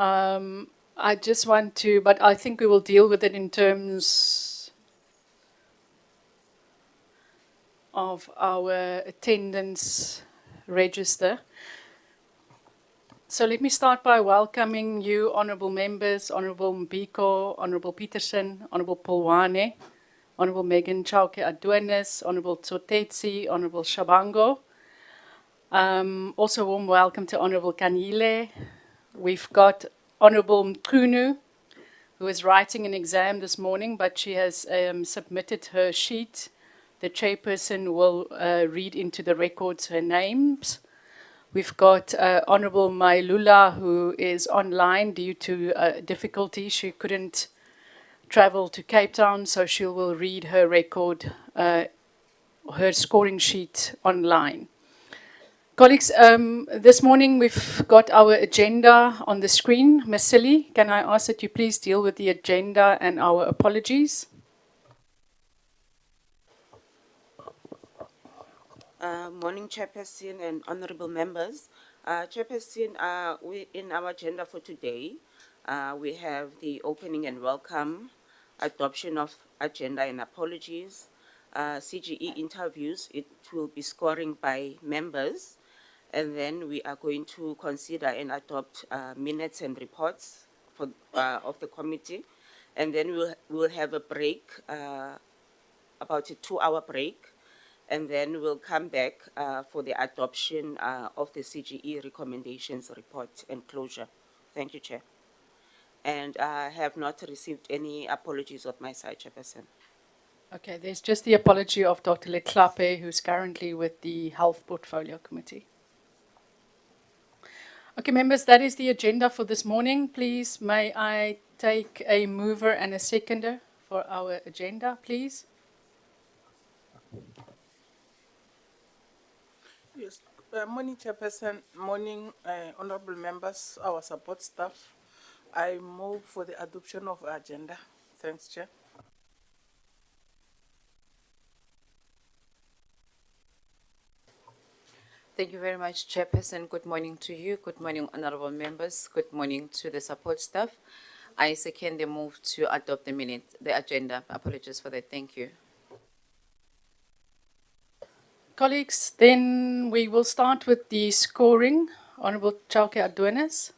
I just want to, but I think we will deal with it in terms of our attendance register. So let me start by welcoming you, honourable members, Honourable Mbiko, Honourable Peterson, Honourable Polwane, Honourable Megan Chauke Adonis, Honourable Tsotetsi, Honourable Shabango. Also warm welcome to Honourable Kanile. We've got Honourable Mkunu, who is writing an exam this morning, but she has submitted her sheet. The chairperson will read into the records her names. We've got Honourable Mailula, who is online due to difficulty. She couldn't travel to Cape Town, so she will read her record, her scoring sheet online. Colleagues, this morning we've got our agenda on the screen. Ms. Silly, can I ask that you please deal with the agenda and our apologies? Morning, Chairperson and honorable members. Chairperson, in our agenda for today, we have the opening and welcome, adoption of agenda and apologies, CGE interviews. It will be scoring by members, and then we are going to consider and adopt minutes and reports for of the committee, and then we'll have a break, about a 2-hour break. And then we'll come back for the adoption of the CGE recommendations report and closure. Thank you, Chair. And I have not received any apologies on my side, Chairperson. Okay, there's just the apology of Dr. Leklape, who's currently with the Health Portfolio Committee. Okay, members, that is the agenda for this morning. Please, may I take a mover and a seconder for our agenda, please? Yes. Morning, Chairperson. Morning, honorable members, our support staff. I move for the adoption of agenda. Thanks, Chair. Thank you very much, Chairperson. Good morning to you. Good morning, honorable members. Good morning to the support staff. I second the move to adopt the agenda. Apologies for that. Thank you. Colleagues, then we will start with the scoring. Honourable Chauke Adonis.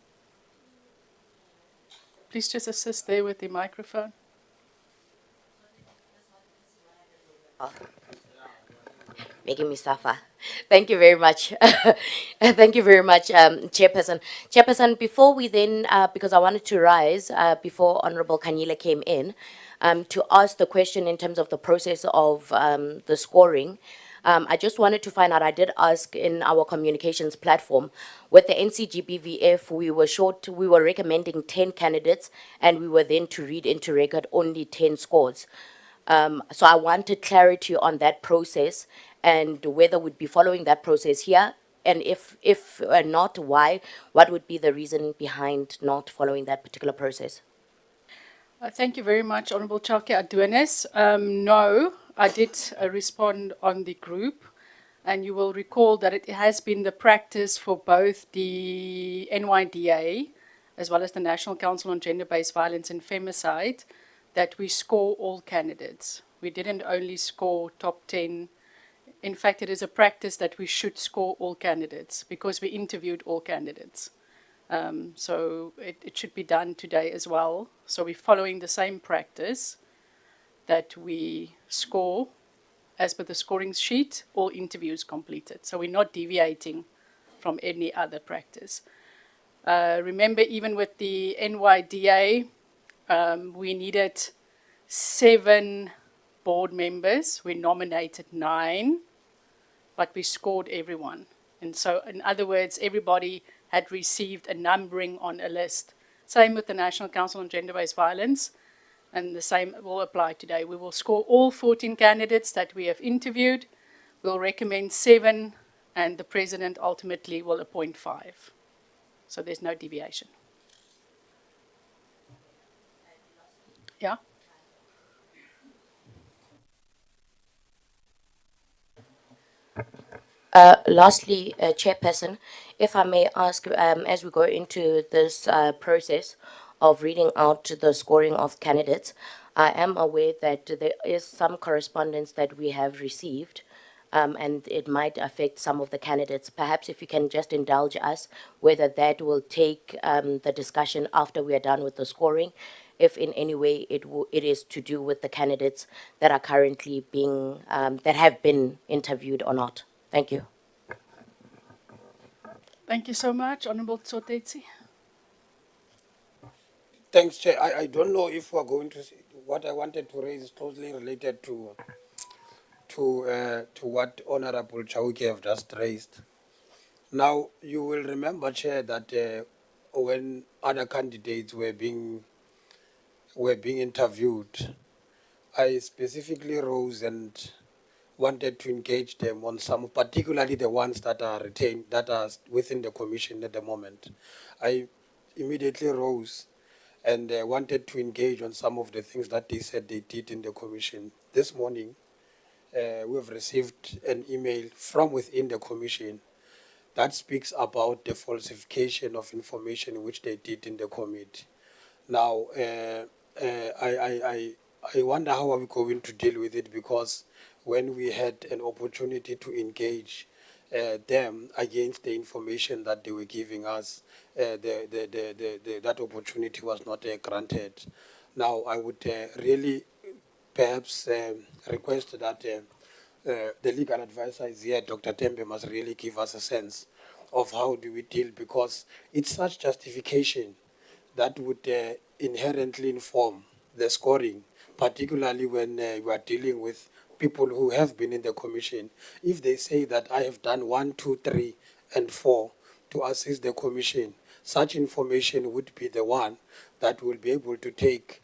Please just assist there with the microphone. Making me suffer. Thank you very much. Thank you very much, Chairperson. Chairperson, before we then, because I wanted to rise before Honorable Kanyile came in, to ask the question in terms of the process of the scoring. I just wanted to find out, I did ask in our communications platform, with the NCGBVF, we were recommending 10 candidates, and we were then to read into record only 10 scores. So I wanted clarity on that process and whether we'd be following that process here, and if not, why? What would be the reason behind not following that particular process? Thank you very much, Honourable Chauke Adonis. No, I did respond on the group, and you will recall that it has been the practice for both the NYDA as well as the National Council on Gender-Based Violence and Femicide that we score all candidates. We didn't only score top 10. In fact, it is a practice that we should score all candidates because we interviewed all candidates. So it should be done today as well. So we're following the same practice that we score as per the scoring sheet, all interviews completed. So we're not deviating from any other practice. Remember, even with the NYDA, we needed 7 board members. We nominated 9, but we scored everyone. And so, in other words, everybody had received a numbering on a list. Same with the National Council on Gender-Based Violence, and the same will apply today. We will score all 14 candidates that we have interviewed. We'll recommend 7, and the president ultimately will appoint 5. So there's no deviation. Yeah? Lastly, Chairperson, if I may ask, as we go into this process of reading out the scoring of candidates, I am aware that there is some correspondence that we have received, and it might affect some of the candidates. Perhaps if you can just indulge us whether that will take the discussion after we are done with the scoring, if in any way it is to do with the candidates that are currently being that have been interviewed or not. Thank you. Thank you so much, Honorable Tsotetsi. Thanks, Chair. I don't know if we're going to see, what I wanted to raise is closely related to what Honorable Chauke have just raised. Now, you will remember, Chair, that when other candidates were being interviewed, I specifically rose and wanted to engage them on some, particularly the ones that are retained, that are within the commission at the moment. I immediately rose and wanted to engage on some of the things that they said they did in the commission. This morning, we've received an email from within the commission that speaks about the falsification of information which they did in the committee. Now, I wonder how are we going to deal with it, because when we had an opportunity to engage them against the information that they were giving us, that opportunity was not granted. Now, I would really perhaps request that the legal advisor is here, Dr. Tembe, must really give us a sense of how do we deal, because it's such justification that would inherently inform the scoring, particularly when you are dealing with people who have been in the commission. If they say that I have done 1, 2, 3, and 4 to assist the commission, such information would be the one that will be able to take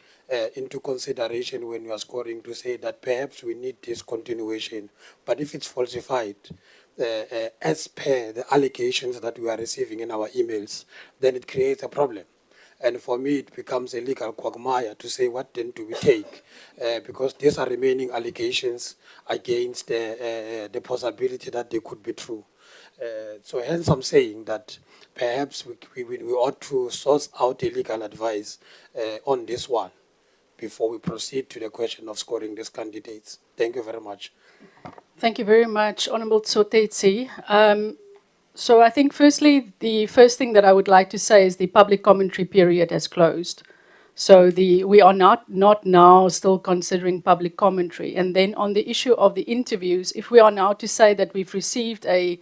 into consideration when you are scoring, to say that perhaps we need this continuation. But if it's falsified, as per the allegations that we are receiving in our emails, then it creates a problem. And for me, it becomes a legal quagmire to say what then do we take, because these are remaining allegations against the possibility that they could be true. So hence I'm saying that perhaps we ought to source out a legal advice on this one before we proceed to the question of scoring these candidates. Thank you very much. Thank you very much, Honorable Tsotetsi. So I think firstly, the first thing that I would like to say is the public commentary period has closed. So we are not now still considering public commentary. And then on the issue of the interviews, if we are now to say that we've received a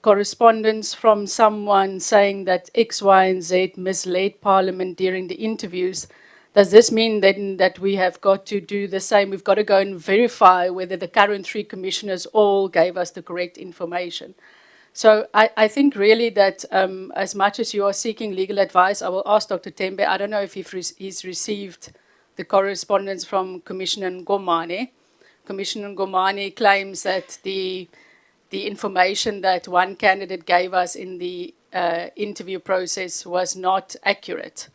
correspondence from someone saying that X, Y, and Z misled Parliament during the interviews, does this mean then that we have got to do the same? We've got to go and verify whether the current 3 commissioners all gave us the correct information. So I think really that as much as you are seeking legal advice, I will ask Dr. Tembe. I don't know if he's received the correspondence from Commissioner Ngomane. Commissioner Ngomane claims that the information that one candidate gave us in the interview process was not accurate.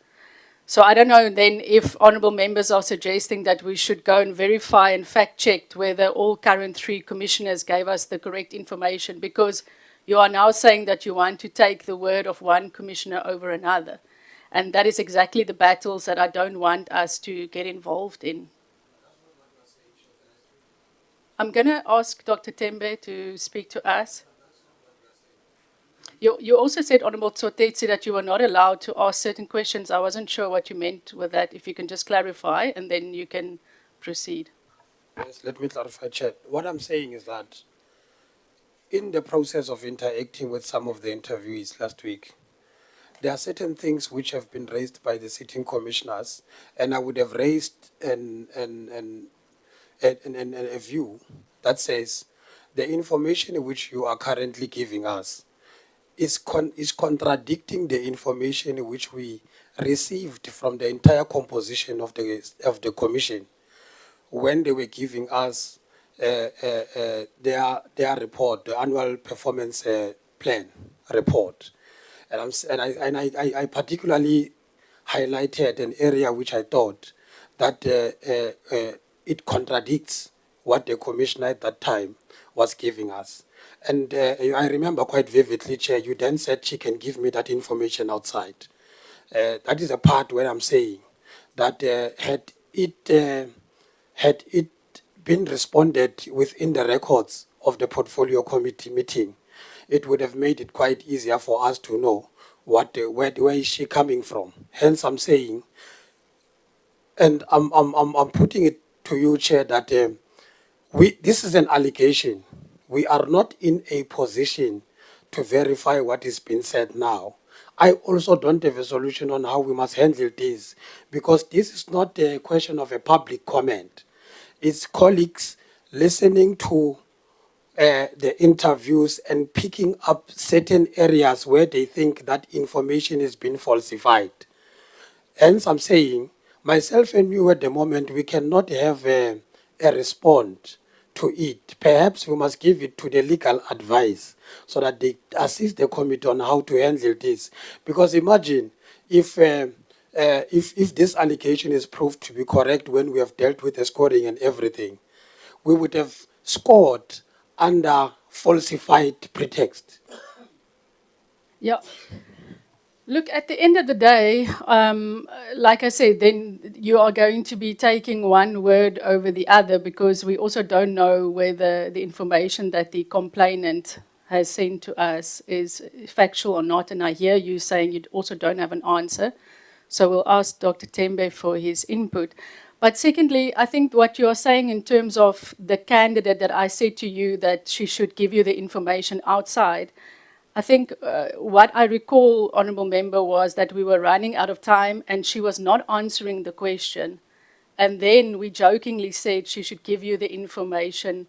So I don't know then if honourable members are suggesting that we should go and verify and fact check whether all current 3 commissioners gave us the correct information, because you are now saying that you want to take the word of one commissioner over another. And that is exactly the battles that I don't want us to get involved in. I'm going to ask Dr. Tembe to speak to us. You also said, Honourable Tsotetsi, that you were not allowed to ask certain questions. I wasn't sure what you meant with that. If you can just clarify, and then you can proceed. Yes, let me clarify, Chair. What I'm saying is that in the process of interacting with some of the interviewees last week, there are certain things which have been raised by the sitting commissioners, and I would have raised a view that says the information which you are currently giving us is contradicting the information which we received from the entire composition of the commission when they were giving us their report, the annual performance plan report. And I particularly highlighted an area which I thought that it contradicts what the commissioner at that time was giving us. And I remember quite vividly, Chair, you then said she can give me that information outside. That is a part where I'm saying that had it been responded within the records of the portfolio committee meeting, it would have made it quite easier for us to know where is she coming from. Hence, I'm saying, and I'm putting it to you, Chair, that this is an allegation. We are not in a position to verify what is being said now. I also don't have a solution on how we must handle this, because this is not a question of a public comment. It's colleagues listening to the interviews and picking up certain areas where they think that information is being falsified. Hence, I'm saying, myself and you at the moment, we cannot have a response to it. Perhaps we must give it to the legal advice so that they assist the committee on how to handle this. Because imagine if this allegation is proved to be correct when we have dealt with the scoring and everything, we would have scored under falsified pretext. Yeah. Look, at the end of the day, like I said, then you are going to be taking one word over the other, because we also don't know whether the information that the complainant has sent to us is factual or not. And I hear you saying you also don't have an answer. So we'll ask Dr. Tembe for his input. But secondly, I think what you are saying in terms of the candidate that I said to you that she should give you the information outside, I think what I recall, Honourable Member, was that we were running out of time and she was not answering the question. And then we jokingly said she should give you the information.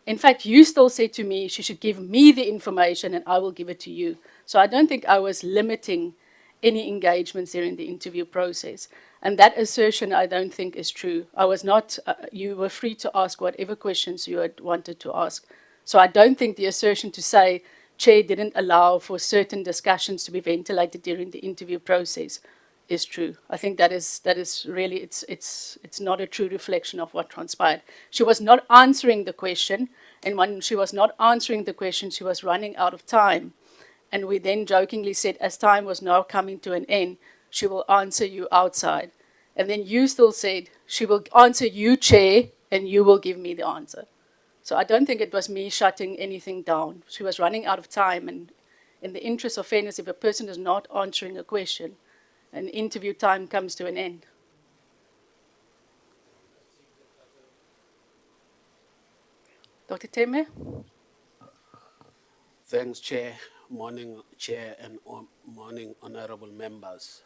In fact, you still said to me she should give me the information and I will give it to you. So I don't think I was limiting any engagements during the interview process. And that assertion I don't think is true. I was not, you were free to ask whatever questions you had wanted to ask. So I don't think the assertion to say Chair didn't allow for certain discussions to be ventilated during the interview process is true. I think that is really, it's not a true reflection of what transpired. She was not answering the question, and when she was not answering the question, she was running out of time. And we then jokingly said, as time was now coming to an end, she will answer you outside. And then you still said, she will answer you, Chair, and you will give me the answer. So I don't think it was me shutting anything down. She was running out of time, and in the interest of fairness, if a person is not answering a question, an interview time comes to an end. Dr. Teme? Thanks, Chair. Morning, Chair, and morning, honorable members.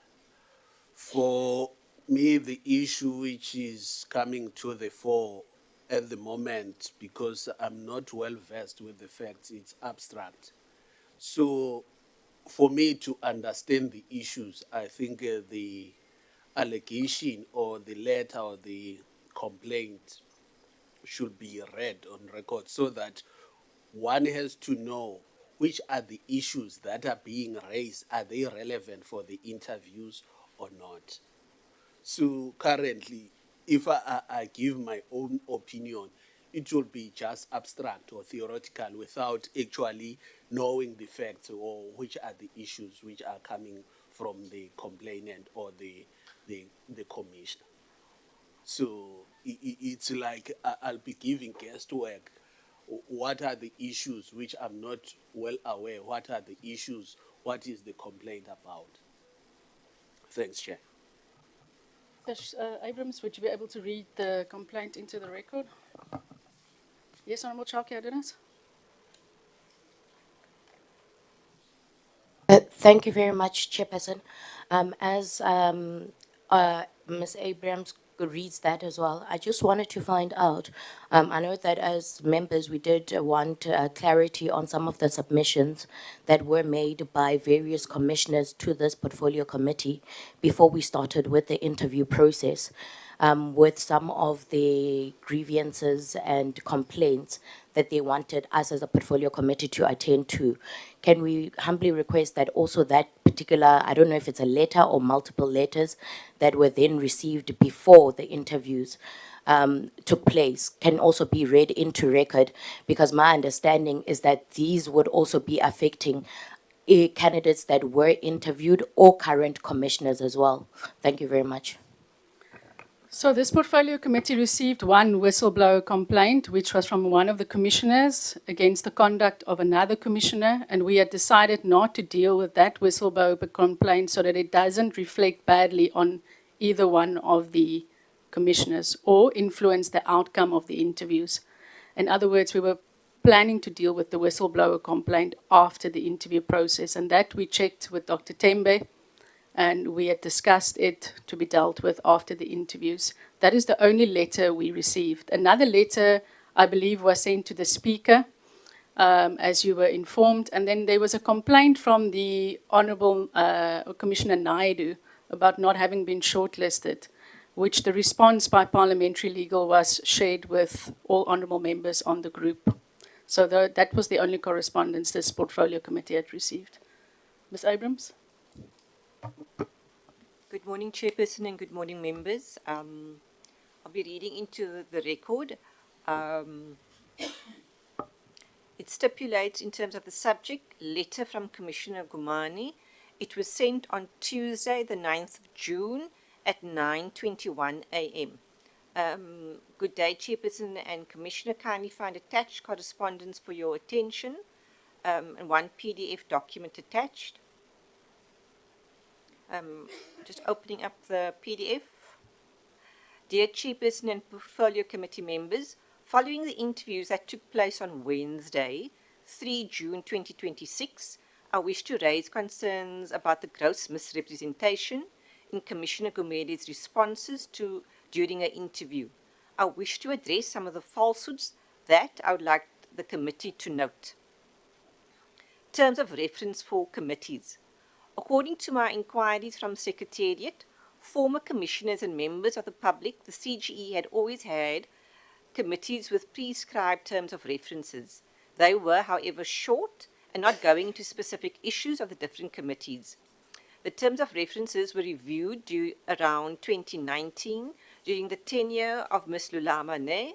For me, the issue which is coming to the fore at the moment, because I'm not well versed with the facts, it's abstract. So for me to understand the issues, I think the allegation or the letter or the complaint should be read on record so that one has to know which are the issues that are being raised. Are they relevant for the interviews or not? So currently, if I give my own opinion, it will be just abstract or theoretical without actually knowing the facts or which are the issues which are coming from the complainant or the commissioner. So it's like I'll be giving guesswork. What are the issues which I'm not well aware? What are the issues? What is the complaint about? Thanks, Chair. Abrams, would you be able to read the complaint into the record? Yes, Honourable Chalke Adonis? Thank you very much, Chairperson. As Ms. Abrams reads that as well, I just wanted to find out, I know that as members we did want clarity on some of the submissions that were made by various commissioners to this portfolio committee before we started with the interview process. with some of the grievances and complaints that they wanted us as a portfolio committee to attend to. Can we humbly request that also that particular, I don't know if it's a letter or multiple letters that were then received before the interviews took place, can also be read into record, because my understanding is that these would also be affecting candidates that were interviewed or current commissioners as well. Thank you very much. So this portfolio committee received one whistleblower complaint, which was from one of the commissioners against the conduct of another commissioner, and we had decided not to deal with that whistleblower complaint so that it doesn't reflect badly on either one of the commissioners or influence the outcome of the interviews. In other words, we were planning to deal with the whistleblower complaint after the interview process, and that we checked with Dr. Tembe, and we had discussed it to be dealt with after the interviews. That is the only letter we received. Another letter, I believe, was sent to the Speaker, as you were informed, and then there was a complaint from the Honourable Commissioner Naidu about not having been shortlisted, which the response by Parliamentary Legal was shared with all honourable members on the group. So that was the only correspondence this portfolio committee had received. Ms. Abrams? Good morning, Chairperson, and good morning, members. I'll be reading into the record. It stipulates in terms of the subject, letter from Commissioner Gumani. It was sent on Tuesday, the 9th of June at 9:21 a.m. Good day, Chairperson and Commissioner. Kindly find attached correspondence for your attention and one PDF document attached. Just opening up the PDF. Dear Chairperson and Portfolio Committee members, following the interviews that took place on Wednesday, 3 June 2026, I wish to raise concerns about the gross misrepresentation in Commissioner Gumede's responses during her interview. I wish to address some of the falsehoods that I would like the committee to note. Terms of reference for committees. According to my inquiries from Secretariat, former commissioners and members of the public, the CGE had always had committees with prescribed terms of references. They were, however, short and not going into specific issues of the different committees. The terms of references were reviewed around 2019 during the tenure of Ms. Lulama Ne.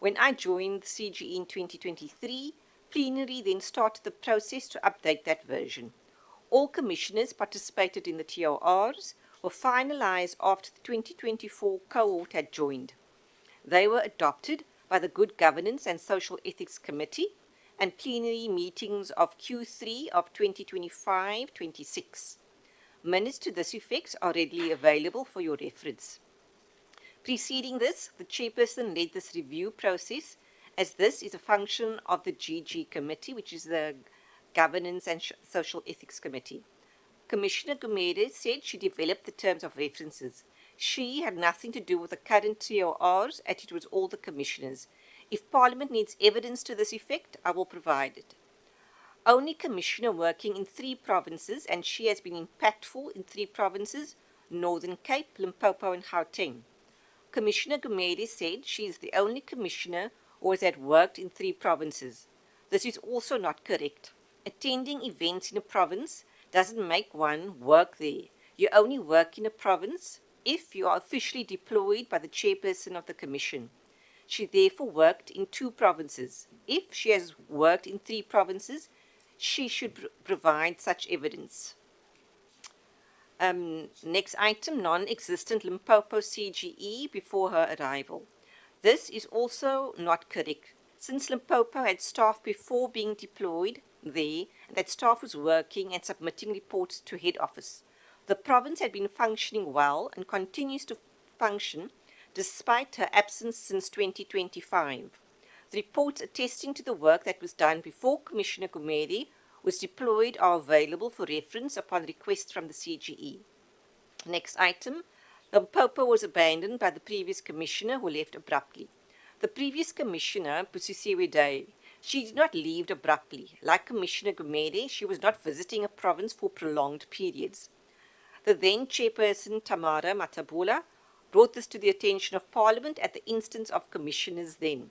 When I joined the CGE in 2023, plenary then started the process to update that version. All commissioners participated in the TORs were finalized after the 2024 cohort had joined. They were adopted by the Good Governance and Social Ethics Committee and plenary meetings of Q3 of 2025-26. Minutes to this effect are readily available for your reference. Preceding this, the chairperson led this review process, as this is a function of the GG Committee, which is the Governance and Social Ethics Committee. Commissioner Gumede said she developed the terms of references. She had nothing to do with the current TORs, as it was all the commissioners. If Parliament needs evidence to this effect, I will provide it. Only commissioner working in 3 provinces, and she has been impactful in 3 provinces, Northern Cape, Limpopo and Gauteng. Commissioner Gumede said she is the only commissioner who has had worked in 3 provinces. This is also not correct. Attending events in a province doesn't make one work there. You only work in a province if you are officially deployed by the chairperson of the commission. She therefore worked in 2 provinces. If she has worked in 3 provinces, she should provide such evidence. Next item, non-existent Limpopo CGE before her arrival. This is also not correct. Since Limpopo had staff before being deployed there, and that staff was working and submitting reports to head office. The province had been functioning well and continues to function despite her absence since 2025. The reports attesting to the work that was done before Commissioner Gumede was deployed are available for reference upon request from the CGE. Next item, Limpopo was abandoned by the previous commissioner who left abruptly. The previous commissioner, Busisiwe Day, she did not leave abruptly. Like Commissioner Gumede, she was not visiting a province for prolonged periods. The then chairperson, Tamara Matabula, brought this to the attention of Parliament at the instance of commissioners then.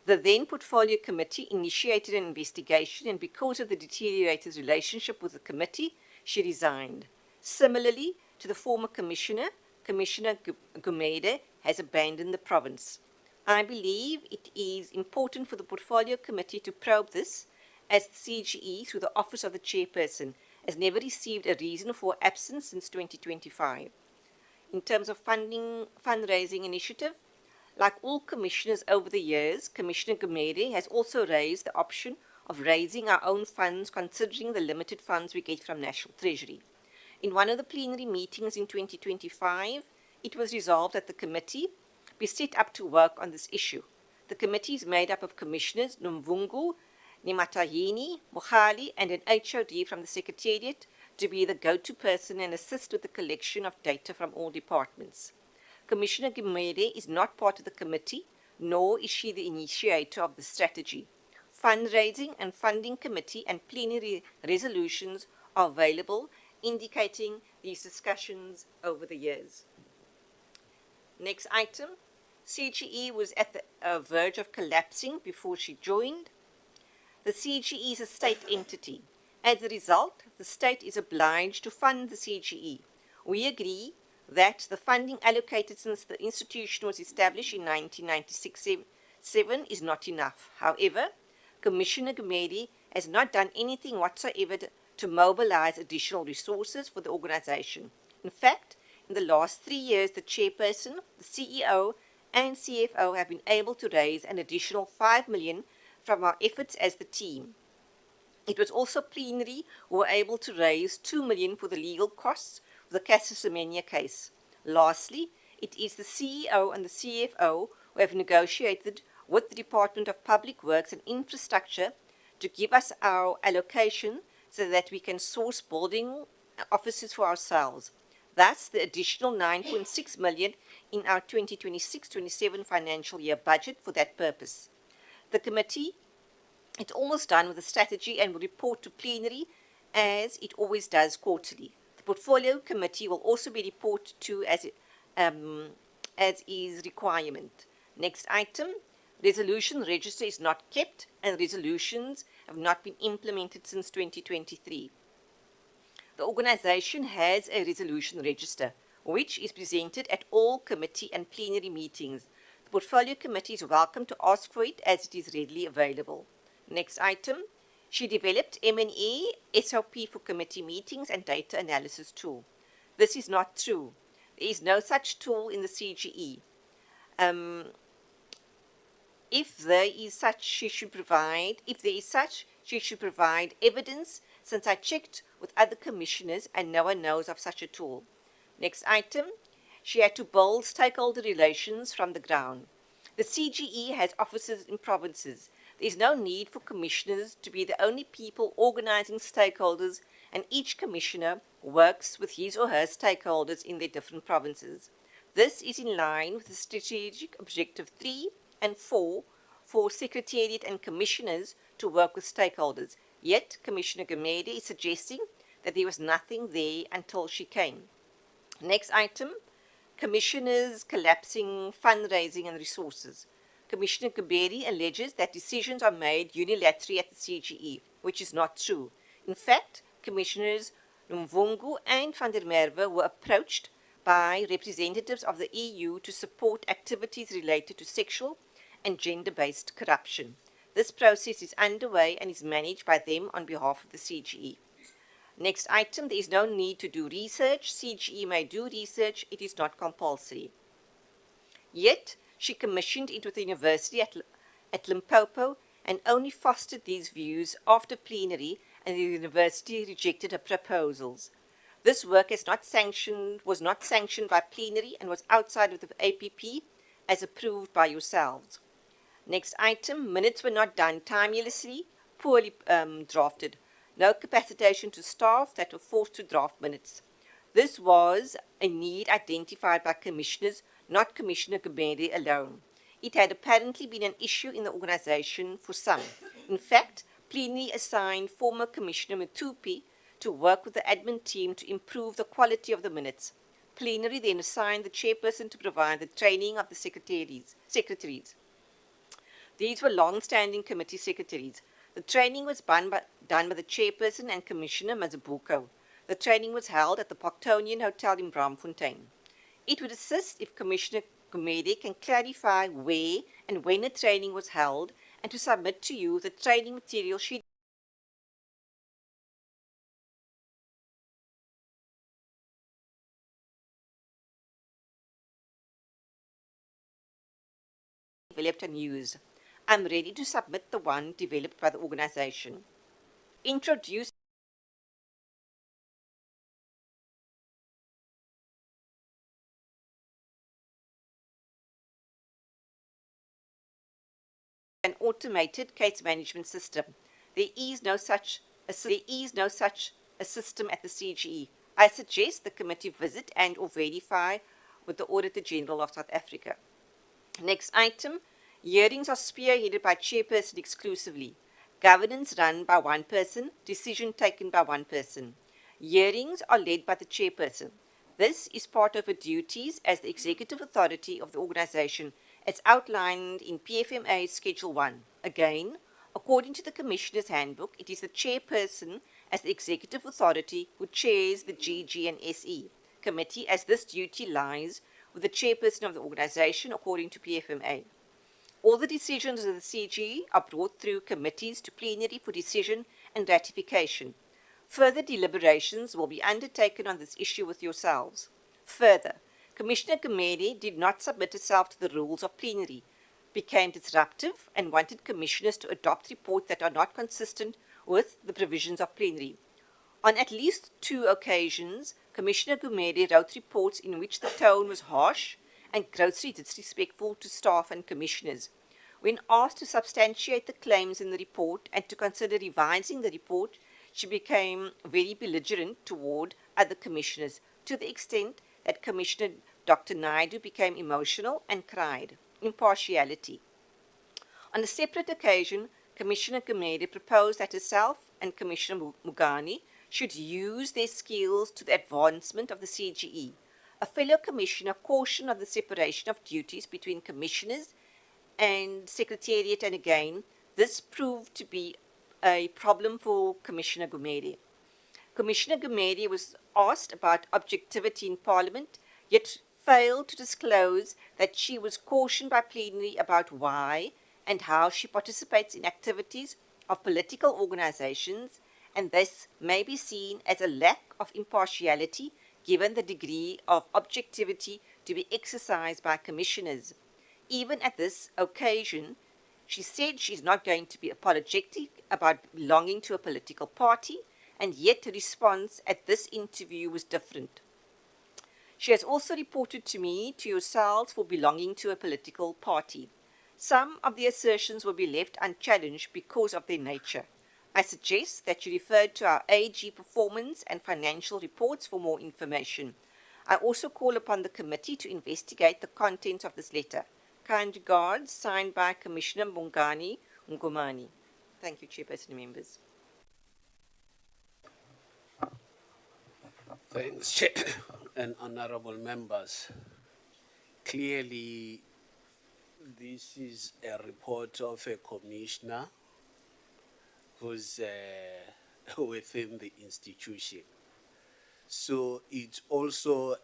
The then Portfolio Committee initiated an investigation, and because of the deteriorated relationship with the committee, she resigned. Similarly to the former commissioner, Commissioner Gumede has abandoned the province. I believe it is important for the Portfolio Committee to probe this, as the CGE, through the office of the chairperson, has never received a reason for absence since 2025. In terms of fundraising initiative, like all commissioners over the years, Commissioner Gumede has also raised the option of raising our own funds, considering the limited funds we get from National Treasury. In one of the plenary meetings in 2025, it was resolved that the committee be set up to work on this issue. The committee is made up of Commissioners Nomvungu, Nematahini, Mohali, and an HOD from the Secretariat to be the go-to person and assist with the collection of data from all departments. Commissioner Gumede is not part of the committee, nor is she the initiator of the strategy. Fundraising and funding committee and plenary resolutions are available, indicating these discussions over the years. Next item, CGE was at the verge of collapsing before she joined. The CGE is a state entity. As a result, the state is obliged to fund the CGE. We agree that the funding allocated since the institution was established in 1996-7 is not enough. However, Commissioner Gumede has not done anything whatsoever to mobilize additional resources for the organization. In fact, in the last 3 years, the chairperson, the CEO, and CFO have been able to raise an additional 5 million from our efforts as the team. It was also plenary who were able to raise 2 million for the legal costs of the Casa Semenya case. Lastly, it is the CEO and the CFO who have negotiated with the Department of Public Works and Infrastructure to give us our allocation so that we can source building offices for ourselves. Thus, the additional 9.6 million in our 2026-27 financial year budget for that purpose. The committee, it's almost done with the strategy and will report to plenary as it always does quarterly. The Portfolio Committee will also be reported to as is requirement. Next item, resolution register is not kept and resolutions have not been implemented since 2023. The organization has a resolution register, which is presented at all committee and plenary meetings. The Portfolio Committee is welcome to ask for it as it is readily available. Next item, she developed M&A, SOP for committee meetings and data analysis tool. This is not true. There is no such tool in the CGE. If there is such, she should provide evidence, since I checked with other commissioners and no one knows of such a tool. Next item, she had to build stakeholder relations from the ground. The CGE has offices in provinces. There is no need for commissioners to be the only people organizing stakeholders, and each commissioner works with his or her stakeholders in their different provinces. This is in line with the strategic objective 3 and 4 for Secretariat and commissioners to work with stakeholders. Yet, Commissioner Gumede is suggesting that there was nothing there until she came. Next item, commissioners collapsing fundraising and resources. Commissioner Gumede alleges that decisions are made unilaterally at the CGE, which is not true. In fact, Commissioners Mvungu and van der Merwe were approached by representatives of the EU to support activities related to sexual and gender-based corruption. This process is underway and is managed by them on behalf of the CGE. Next item, there is no need to do research. CGE may do research, it is not compulsory. Yet, she commissioned it with the university at Limpopo and only fostered these views after plenary, and the university rejected her proposals. This work was not sanctioned by plenary and was outside of the APP as approved by yourselves. Next item, minutes were not done timeously, poorly drafted. No capacitation to staff that were forced to draft minutes. This was a need identified by commissioners, not Commissioner Gumede alone. It had apparently been an issue in the organization for some. In fact, plenary assigned former Commissioner Matupi to work with the admin team to improve the quality of the minutes. Plenary then assigned the chairperson to provide the training of the secretaries. These were long-standing committee secretaries. The training was done by the chairperson and Commissioner Mazibuko. The training was held at the Poctonian Hotel in Braamfontein. It would assist if Commissioner Gumede can clarify where and when a training was held and to submit to you the training material she developed and used. I'm ready to submit the one developed by the organization. Introduce an automated case management system. There is no such a system at the CGE. I suggest the committee visit and or verify with the Auditor General of South Africa. Next item, hearings are spearheaded by chairperson exclusively. Governance run by one person, decision taken by one person. Hearings are led by the chairperson. This is part of her duties as the executive authority of the organization as outlined in PFMA Schedule 1. Again, according to the Commissioner's Handbook, it is the chairperson as the executive authority who chairs the GG and SE committee, as this duty lies with the chairperson of the organization according to PFMA. All the decisions of the CG are brought through committees to plenary for decision and ratification. Further deliberations will be undertaken on this issue with yourselves. Further, Commissioner Gumede did not submit herself to the rules of plenary, became disruptive, and wanted commissioners to adopt reports that are not consistent with the provisions of plenary. On at least 2 occasions, Commissioner Gumede wrote reports in which the tone was harsh and grossly disrespectful to staff and commissioners. When asked to substantiate the claims in the report and to consider revising the report, she became very belligerent toward other commissioners, to the extent that Commissioner Dr. Naidu became emotional and cried. Impartiality. On a separate occasion, Commissioner Gumede proposed that herself and Commissioner Mugani should use their skills to the advancement of the CGE. A fellow commissioner cautioned of the separation of duties between commissioners and secretariat, and again, this proved to be a problem for Commissioner Gumede. Commissioner Gumede was asked about objectivity in Parliament, yet failed to disclose that she was cautioned by plenary about why and how she participates in activities of political organizations, and this may be seen as a lack of impartiality given the degree of objectivity to be exercised by commissioners. Even at this occasion, she said she's not going to be apologetic about belonging to a political party, and yet her response at this interview was different. She has also reported to me, to yourselves, for belonging to a political party. Some of the assertions will be left unchallenged because of their nature. I suggest that you refer to our AG performance and financial reports for more information. I also call upon the committee to investigate the contents of this letter. Kind regards, signed by Commissioner Bongani Ngumani. Thank you, Chairperson and members. Thanks, Chair and honorable members. Clearly, this is a report of a commissioner who's within the institution. So it's also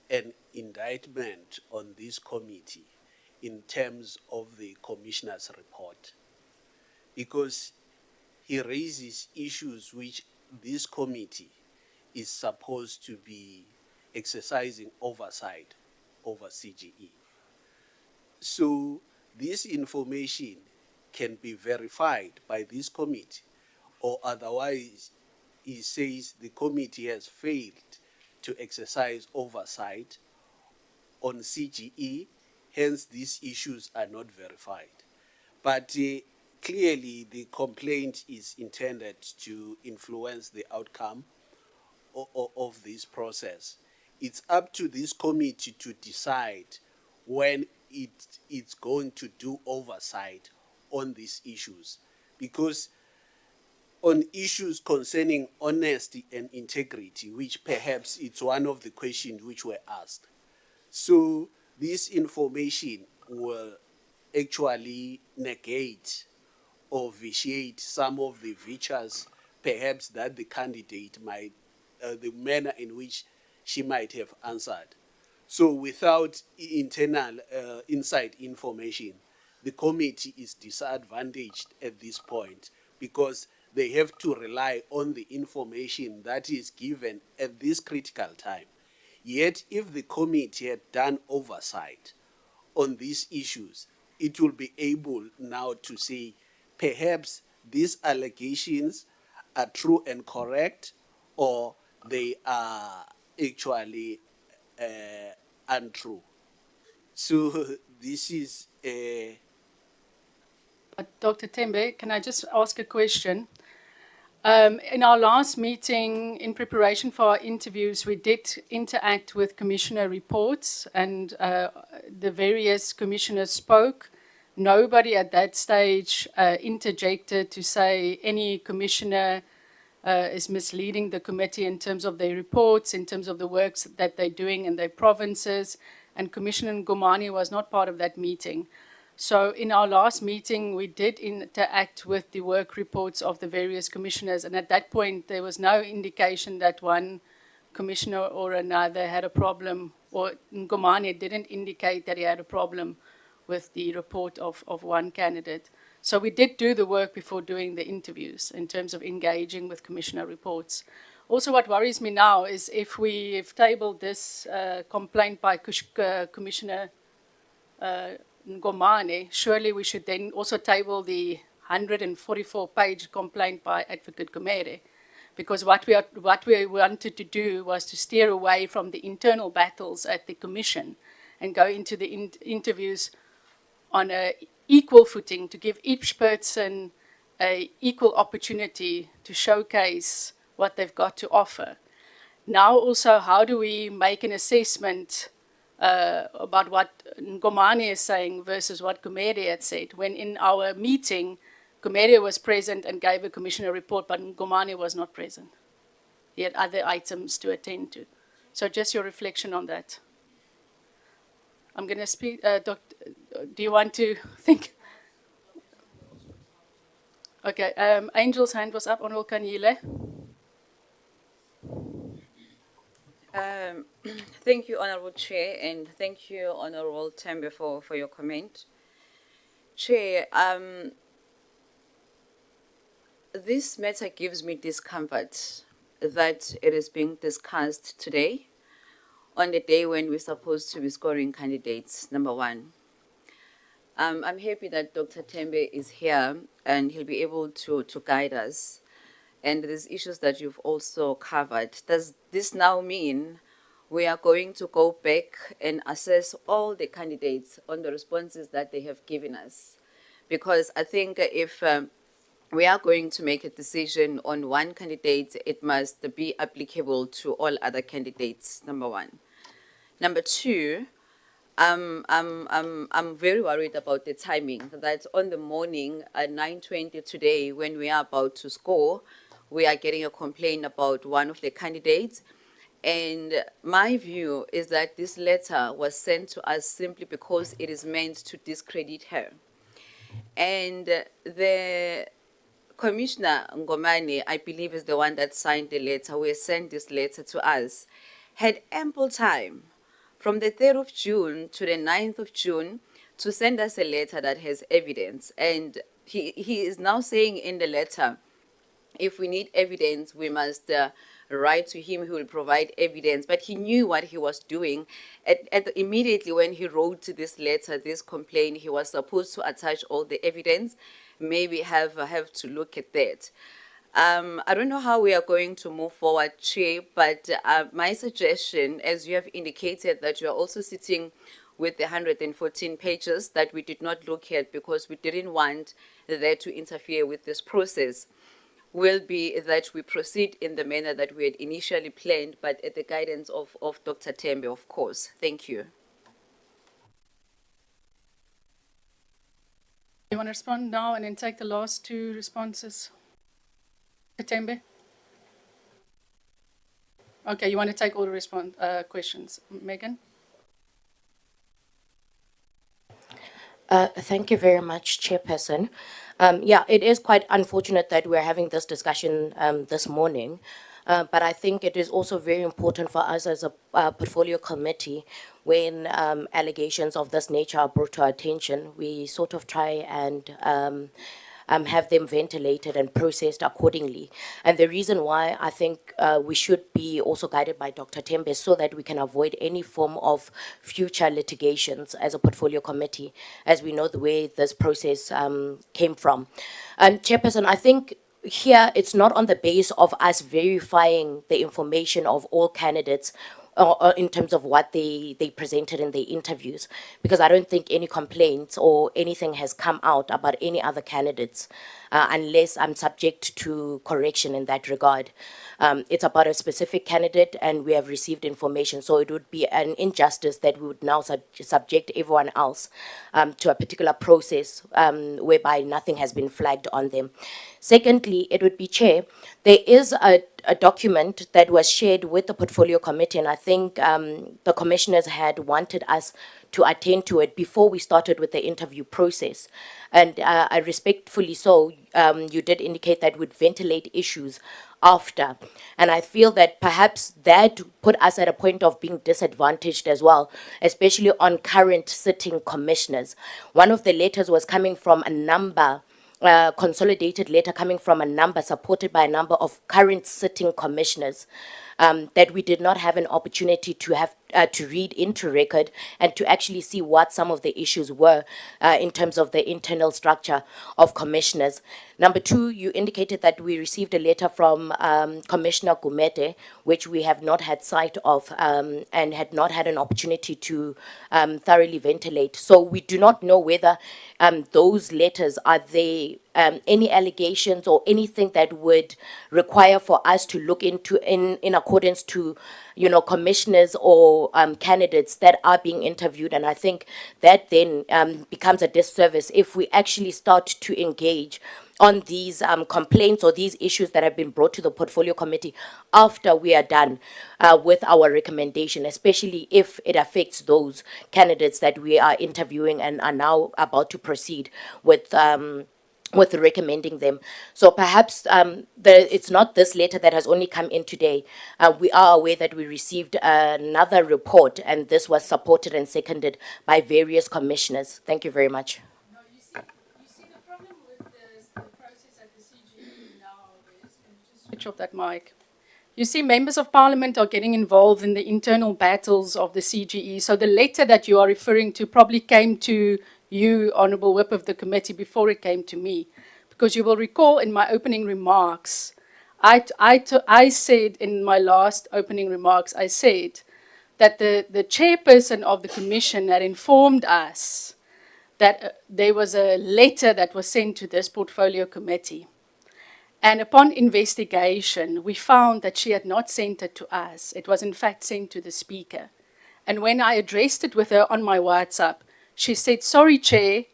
an indictment on this committee in terms of the commissioner's report, because he raises issues which this committee is supposed to be exercising oversight over CGE. So this information can be verified by this committee, or otherwise he says the committee has failed to exercise oversight on CGE, hence these issues are not verified. But clearly the complaint is intended to influence the outcome of this process. It's up to this committee to decide when it's going to do oversight on these issues, because on issues concerning honesty and integrity, which perhaps it's one of the questions which were asked. So this information will actually negate or vitiate some of the features perhaps that the candidate might, the manner in which she might have answered. So without internal inside information, the committee is disadvantaged at this point because they have to rely on the information that is given at this critical time. Yet, if the committee had done oversight on these issues, it will be able now to say perhaps these allegations are true and correct, or they are actually untrue. So this is Dr. Tembe, can I just ask a question? In our last meeting, in preparation for our interviews, we did interact with commissioner reports, and the various commissioners spoke. Nobody at that stage interjected to say any commissioner is misleading the committee in terms of their reports, in terms of the works that they're doing in their provinces. And Commissioner Ngomani was not part of that meeting. So in our last meeting, we did interact with the work reports of the various commissioners. And at that point, there was no indication that one commissioner or another had a problem, or Ngomani didn't indicate that he had a problem with the report of one candidate. So we did do the work before doing the interviews in terms of engaging with commissioner reports. Also, what worries me now is if we've tabled this complaint by Commissioner Ngomane, surely we should then also table the 144-page complaint by Advocate Gumere. Because what we wanted to do was to steer away from the internal battles at the commission and go into the interviews on an equal footing, to give each person an equal opportunity to showcase what they've got to offer. Now also, how do we make an assessment about what Ngomane is saying versus what Gumede had said? When in our meeting, Gumede was present and gave a commissioner report, but Ngomane was not present. He had other items to attend to. So just your reflection on that. I'm going to speak, Doctor, do you want to think? Okay, Angel's hand was up. Honorable Kanyile. Thank you, Honorable Chair, and thank you, Honorable Tembe, for your comment. Chair, this matter gives me discomfort that it is being discussed today on the day when we're supposed to be scoring candidates, number one. I'm happy that Dr. Tembe is here and he'll be able to guide us. And these issues that you've also covered, does this now mean we are going to go back and assess all the candidates on the responses that they have given us? Because I think if we are going to make a decision on one candidate, it must be applicable to all other candidates, number one. Number two, I'm very worried about the timing, that on the morning at 9:20 today, when we are about to score, we are getting a complaint about one of the candidates. And my view is that this letter was sent to us simply because it is meant to discredit her. And the Commissioner Ngomane, I believe, is the one that signed the letter, who sent this letter to us, had ample time from the 3rd of June to the 9th of June to send us a letter that has evidence. And he is now saying in the letter, if we need evidence, we must write to him, he will provide evidence. But he knew what he was doing. Immediately when he wrote this letter, this complaint, he was supposed to attach all the evidence. Maybe have to look at that. I don't know how we are going to move forward, Chair, but my suggestion, as you have indicated that you are also sitting with the 114 pages that we did not look at because we didn't want that to interfere with this process, will be that we proceed in the manner that we had initially planned, but at the guidance of Dr. Tembe, of course. Thank you. You want to respond now and then take the last two responses? Tembe? Okay, you want to take all the questions. Megan? Thank you very much, Chairperson. Yeah, it is quite unfortunate that we're having this discussion this morning, but I think it is also very important for us as a portfolio committee when allegations of this nature are brought to our attention, we sort of try and have them ventilated and processed accordingly. And the reason why I think we should be also guided by Dr. Tembe so that we can avoid any form of future litigations as a portfolio committee, as we know the way this process came from. Chairperson, I think here it's not on the base of us verifying the information of all candidates in terms of what they presented in the interviews, because I don't think any complaints or anything has come out about any other candidates unless I'm subject to correction in that regard. It's about a specific candidate and we have received information, so it would be an injustice that we would now subject everyone else to a particular process whereby nothing has been flagged on them. Secondly, it would be, Chair, there is a document that was shared with the portfolio committee, and I think the commissioners had wanted us to attend to it before we started with the interview process. And I respectfully so, you did indicate that would ventilate issues after. And I feel that perhaps that put us at a point of being disadvantaged as well, especially on current sitting commissioners. One of the letters was coming from a number consolidated letter coming from a number supported by a number of current sitting commissioners that we did not have an opportunity to have to read into record and to actually see what some of the issues were in terms of the internal structure of commissioners. Number two, you indicated that we received a letter from Commissioner Gumete, which we have not had sight of and had not had an opportunity to thoroughly ventilate. So we do not know whether those letters are they any allegations or anything that would require for us to look into in accordance to, you know, commissioners or candidates that are being interviewed. And I think that then becomes a disservice if we actually start to engage on these complaints or these issues that have been brought to the portfolio committee after we are done with our recommendation, especially if it affects those candidates that we are interviewing and are now about to proceed with recommending them. So perhaps it's not this letter that has only come in today. We are aware that we received another report, and this was supported and seconded by various commissioners. Thank you very much. No, you see the problem with the process at the CGE now is, can you just switch off that mic? You see, members of parliament are getting involved in the internal battles of the CGE. So the letter that you are referring to probably came to you, Honourable Whip of the committee, before it came to me. Because you will recall in my opening remarks, I said in my last opening remarks, I said that the chairperson of the commission had informed us that there was a letter that was sent to this portfolio committee. And upon investigation, we found that she had not sent it to us. It was in fact sent to the speaker. And when I addressed it with her on my WhatsApp, she said, sorry, Chair,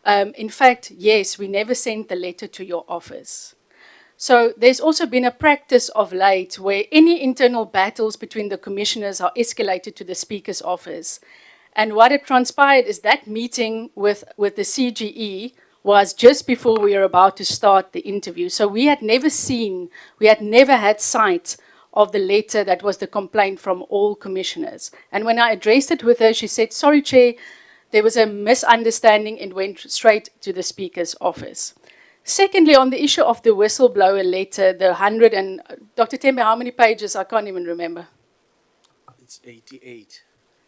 in fact, yes, we never sent the letter to your office. So there's also been a practice of late where any internal battles between the commissioners are escalated to the speaker's office. And what had transpired is that meeting with the CGE was just before we were about to start the interview. So we had never had sight of the letter that was the complaint from all commissioners. And when I addressed it with her, she said, sorry, Chair, there was a misunderstanding and went straight to the speaker's office. Secondly, on the issue of the whistleblower letter, the 100 and, Dr. Tembe, how many pages? I can't even remember. It's 88.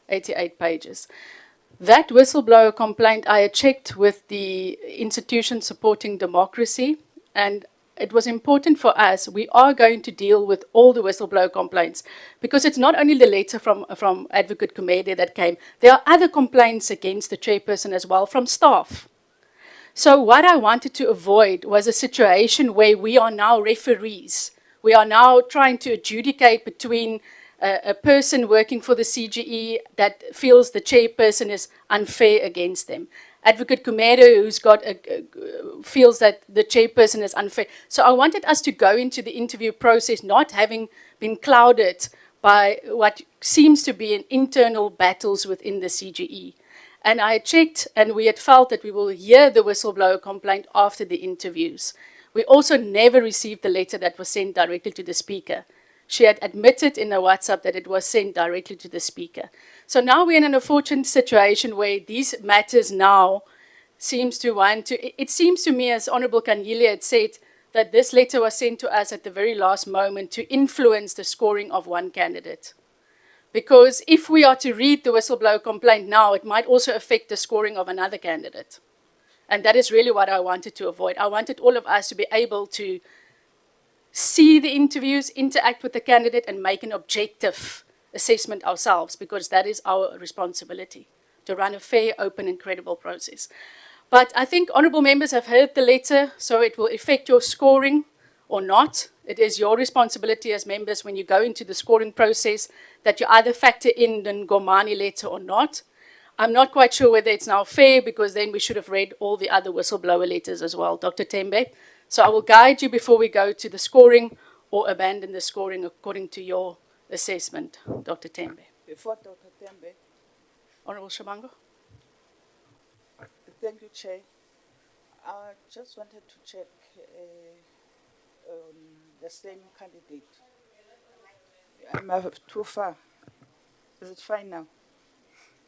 88 pages. That whistleblower complaint, I had checked with the institution supporting democracy, and it was important for us. We are going to deal with all the whistleblower complaints because it's not only the letter from Advocate Kumede that came. There are other complaints against the chairperson as well from staff. So what I wanted to avoid was a situation where we are now referees. We are now trying to adjudicate between a person working for the CGE that feels the chairperson is unfair against them. Advocate Kumero, who's feels that the chairperson is unfair. So I wanted us to go into the interview process not having been clouded by what seems to be an internal battles within the CGE. And I checked, and we had felt that we will hear the whistleblower complaint after the interviews. We also never received the letter that was sent directly to the speaker. She had admitted in a WhatsApp that it was sent directly to the speaker. So now we're in an unfortunate situation where these matters now seems to want to, it seems to me, as Honorable Kanyile had said, that this letter was sent to us at the very last moment to influence the scoring of one candidate. Because if we are to read the whistleblower complaint now, it might also affect the scoring of another candidate. And that is really what I wanted to avoid. I wanted all of us to be able to see the interviews, interact with the candidate, and make an objective assessment ourselves, because that is our responsibility, to run a fair, open, and credible process. But I think honourable members have heard the letter, so it will affect your scoring or not. It is your responsibility as members when you go into the scoring process that you either factor in the Ngomani letter or not. I'm not quite sure whether it's now fair, because then we should have read all the other whistleblower letters as well, Dr. Tembe. So I will guide you before we go to the scoring or abandon the scoring according to your assessment, Dr. Tembe. Before Dr. Tembe, Honourable Shabango. thank you, Chair. I just wanted to check the same candidate. I'm too far. Is it fine now?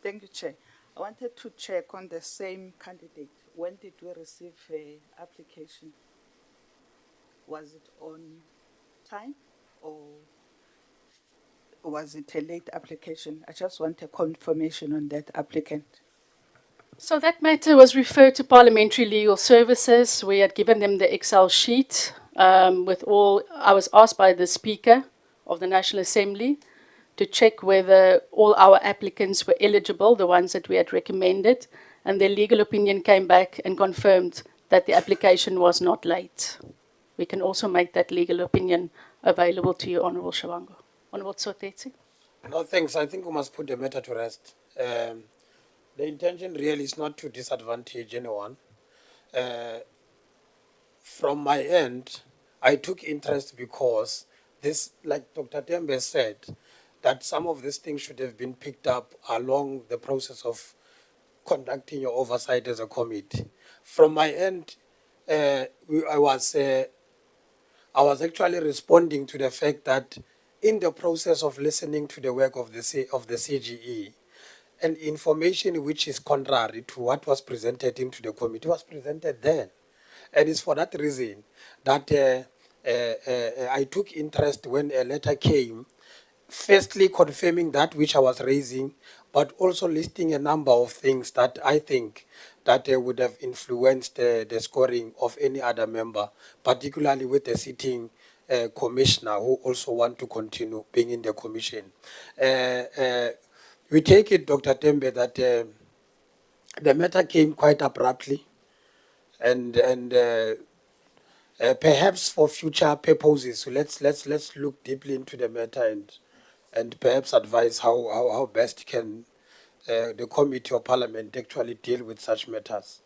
Thank you, Chair. I wanted to check on the same candidate. When did we receive her application? Was it on time or was it a late application? I just want a confirmation on that applicant. So that matter was referred to Parliamentary Legal Services. We had given them the Excel sheet with all. I was asked by the Speaker of the National Assembly to check whether all our applicants were eligible, the ones that we had recommended, and their legal opinion came back and confirmed that the application was not late. We can also make that legal opinion available to you, Honourable Shabango. Honourable Tsotetsi. No, thanks. I think we must put the matter to rest. The intention really is not to disadvantage anyone. From my end, I took interest because this, like Dr. Tembe said, that some of these things should have been picked up along the process of conducting your oversight as a committee. From my end, I was actually responding to the fact that in the process of listening to the work of the CGE, and information which is contrary to what was presented into the committee was presented then. And it's for that reason that I took interest when a letter came, firstly confirming that which I was raising, but also listing a number of things that I think that would have influenced the scoring of any other member, particularly with the sitting commissioner who also want to continue being in the commission. We take it, Dr. Tembe, that the matter came quite abruptly, and perhaps for future purposes, so let's look deeply into the matter and perhaps advise how best can the Committee of Parliament actually deal with such matters.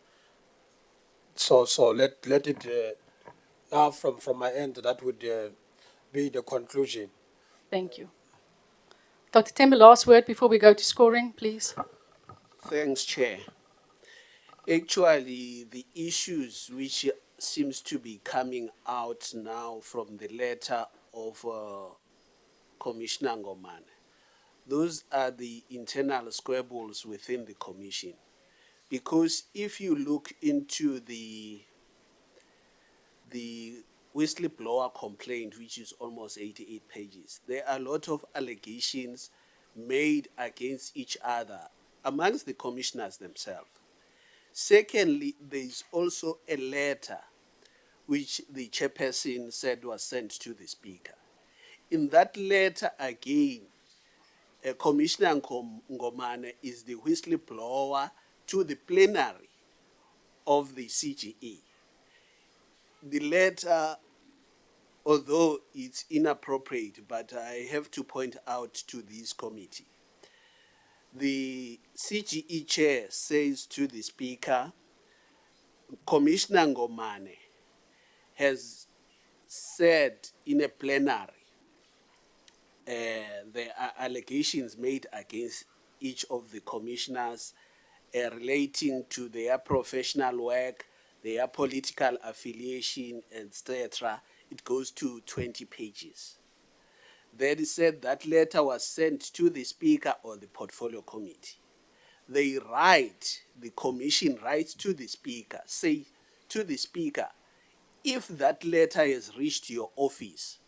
So let it now from my end, that would be the conclusion. Thank you. Dr. Tembe, last word before we go to scoring, please. Thanks, Chair. Actually, the issues which seems to be coming out now from the letter of Commissioner Ngomane, those are the internal squabbles within the commission. Because if you look into the whistleblower complaint, which is almost 88 pages, there are a lot of allegations made against each other amongst the commissioners themselves. Secondly, there is also a letter which the chairperson said was sent to the speaker. In that letter, again, Commissioner Ngomane is the whistleblower to the plenary of the CGE. The letter although it's inappropriate, but I have to point out to this committee. The CGE chair says to the speaker, Commissioner Ngomane has said in a plenary there are allegations made against each of the commissioners relating to their professional work, their political affiliation, etc. It goes to 20 pages. Then said that letter was sent to the speaker or the portfolio committee. They write, the commission writes to the speaker, say to the speaker, if that letter has reached your office,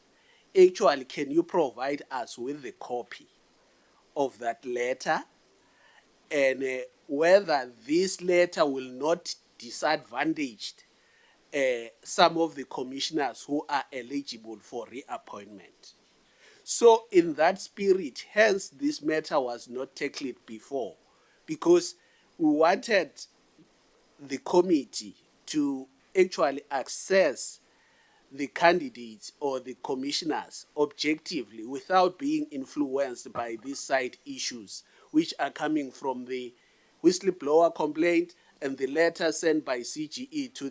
actually, can you provide us with the copy of that letter, and whether this letter will not disadvantage some of the commissioners who are eligible for reappointment. So in that spirit, hence this matter was not tackled before, because we wanted the committee to actually access the candidates or the commissioners objectively without being influenced by these side issues which are coming from the whistleblower complaint and the letter sent by CGE to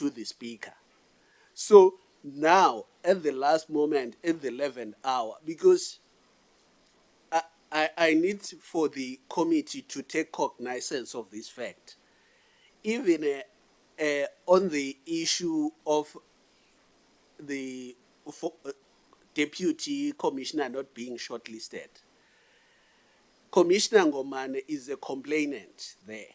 the speaker. So now, at the last moment, at the 11th hour, because I need for the committee to take cognizance of this fact, even on the issue of the deputy commissioner not being shortlisted. Commissioner Ngomane is a complainant there.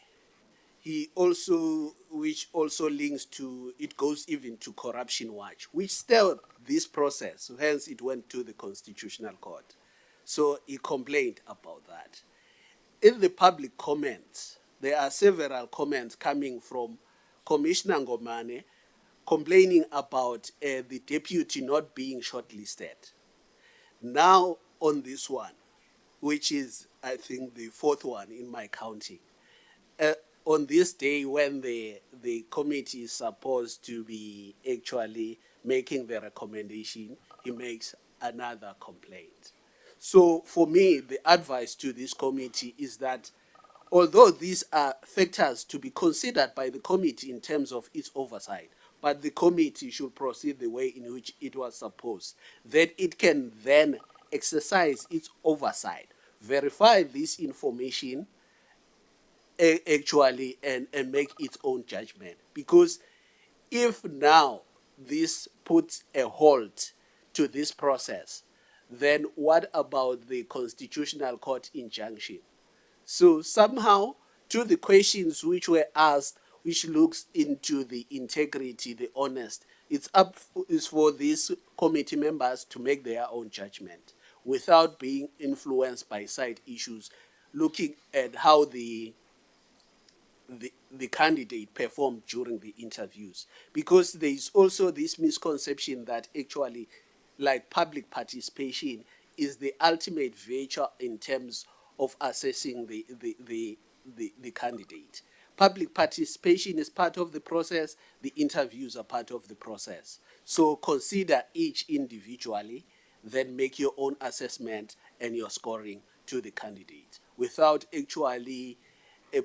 He also, which also links to, it goes even to Corruption Watch, which stirred this process, hence it went to the Constitutional Court. So he complained about that. In the public comments, there are several comments coming from Commissioner Ngomane complaining about the deputy not being shortlisted. Now on this one, which is, I think, the fourth one in my counting, on this day when the committee is supposed to be actually making the recommendation, he makes another complaint. So for me, the advice to this committee is that although these are factors to be considered by the committee in terms of its oversight, but the committee should proceed the way in which it was supposed, that it can then exercise its oversight, verify this information actually, and make its own judgment. Because if now this puts a halt to this process, then what about the Constitutional Court injunction? So somehow, to the questions which were asked, which looks into the integrity, the honest, it's for these committee members to make their own judgment without being influenced by side issues, looking at how the candidate performed during the interviews. Because there is also this misconception that actually, like, public participation is the ultimate virtue in terms of assessing the candidate. Public participation is part of the process, the interviews are part of the process. So consider each individually, then make your own assessment and your scoring to the candidate without actually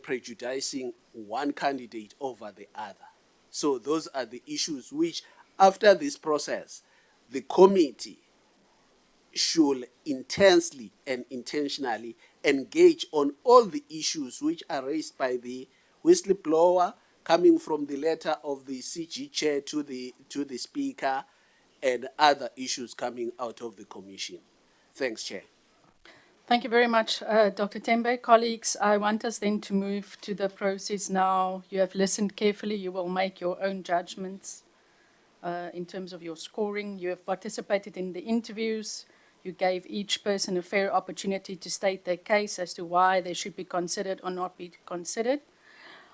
prejudicing one candidate over the other. So those are the issues which, after this process, the committee should intensely and intentionally engage on all the issues which are raised by the whistleblower, coming from the letter of the CG chair to the speaker, and other issues coming out of the commission. Thanks, Chair. Thank you very much, Dr. Tembe. Colleagues, I want us then to move to the process now. You have listened carefully. You will make your own judgments in terms of your scoring. You have participated in the interviews. You gave each person a fair opportunity to state their case as to why they should be considered or not be considered.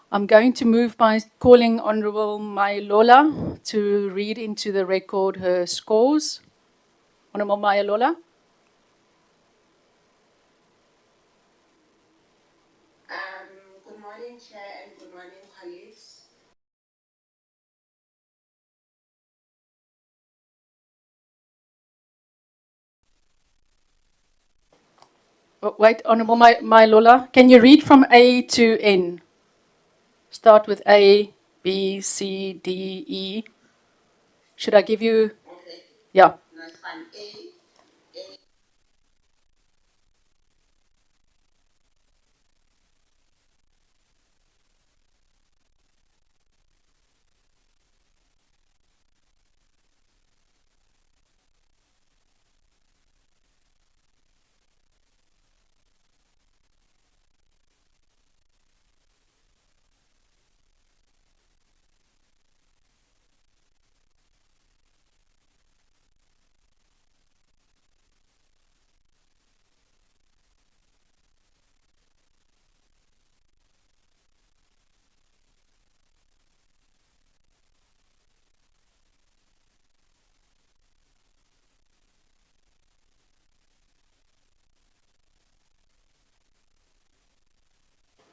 I'm going to move by calling Honourable Mailola to read into the record her scores. Honourable Mailola. Good morning, Chair, and good morning, colleagues. Oh, wait, Honourable my Lola, can you read from A to N? Start with A, B, C, D, E. Should I give you? Okay, Yeah. that's fine.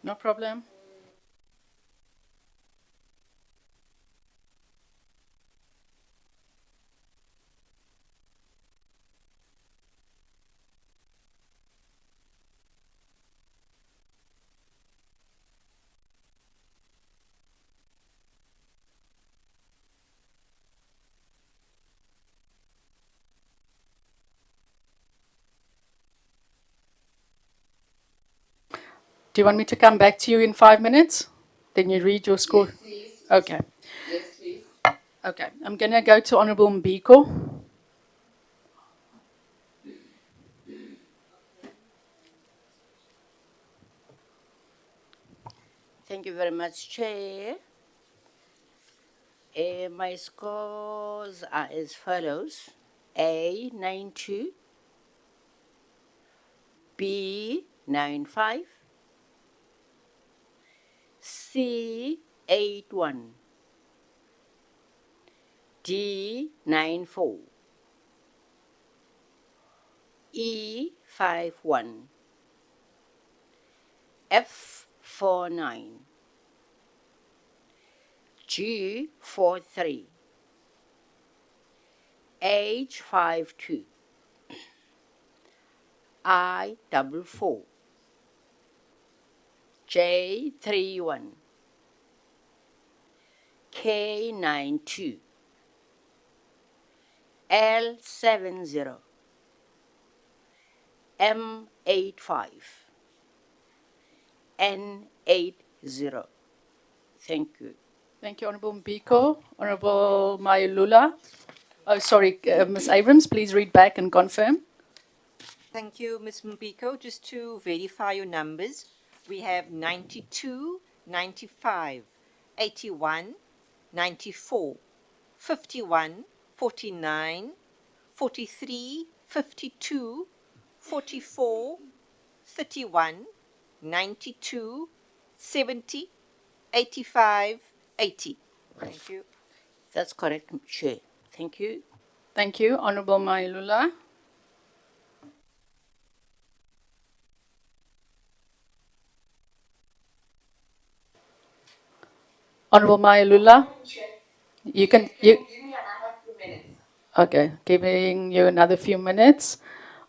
No problem. Do you want me to come back to you in 5 minutes? Then you read your score. Yes, please. Okay. Yes, please. Okay. I'm going to go to Honourable Mbiko. Thank you very much, Chair. My scores are as follows: A 92, B 95, C 81, D 94, E 51, F 49, G 43, H 52, I 44, J 31, K 92, L 70, M 85, N 80. Thank you. Thank you, Honourable Mbiko. Honourable Mayulula. Oh, sorry, Ms. Abrams, please read back and confirm. Thank you, Ms. Mbiko. Just to verify your numbers, we have 92, 95, 81, 94, 51, 49, 43, 52, 44, 31, 92, 70, 85, 80. Thank you. That's correct, Chair. Thank you. Thank you, Honourable Mayulula. Honourable Mayulula, you can you. Give me another few minutes. Okay, giving you another few minutes.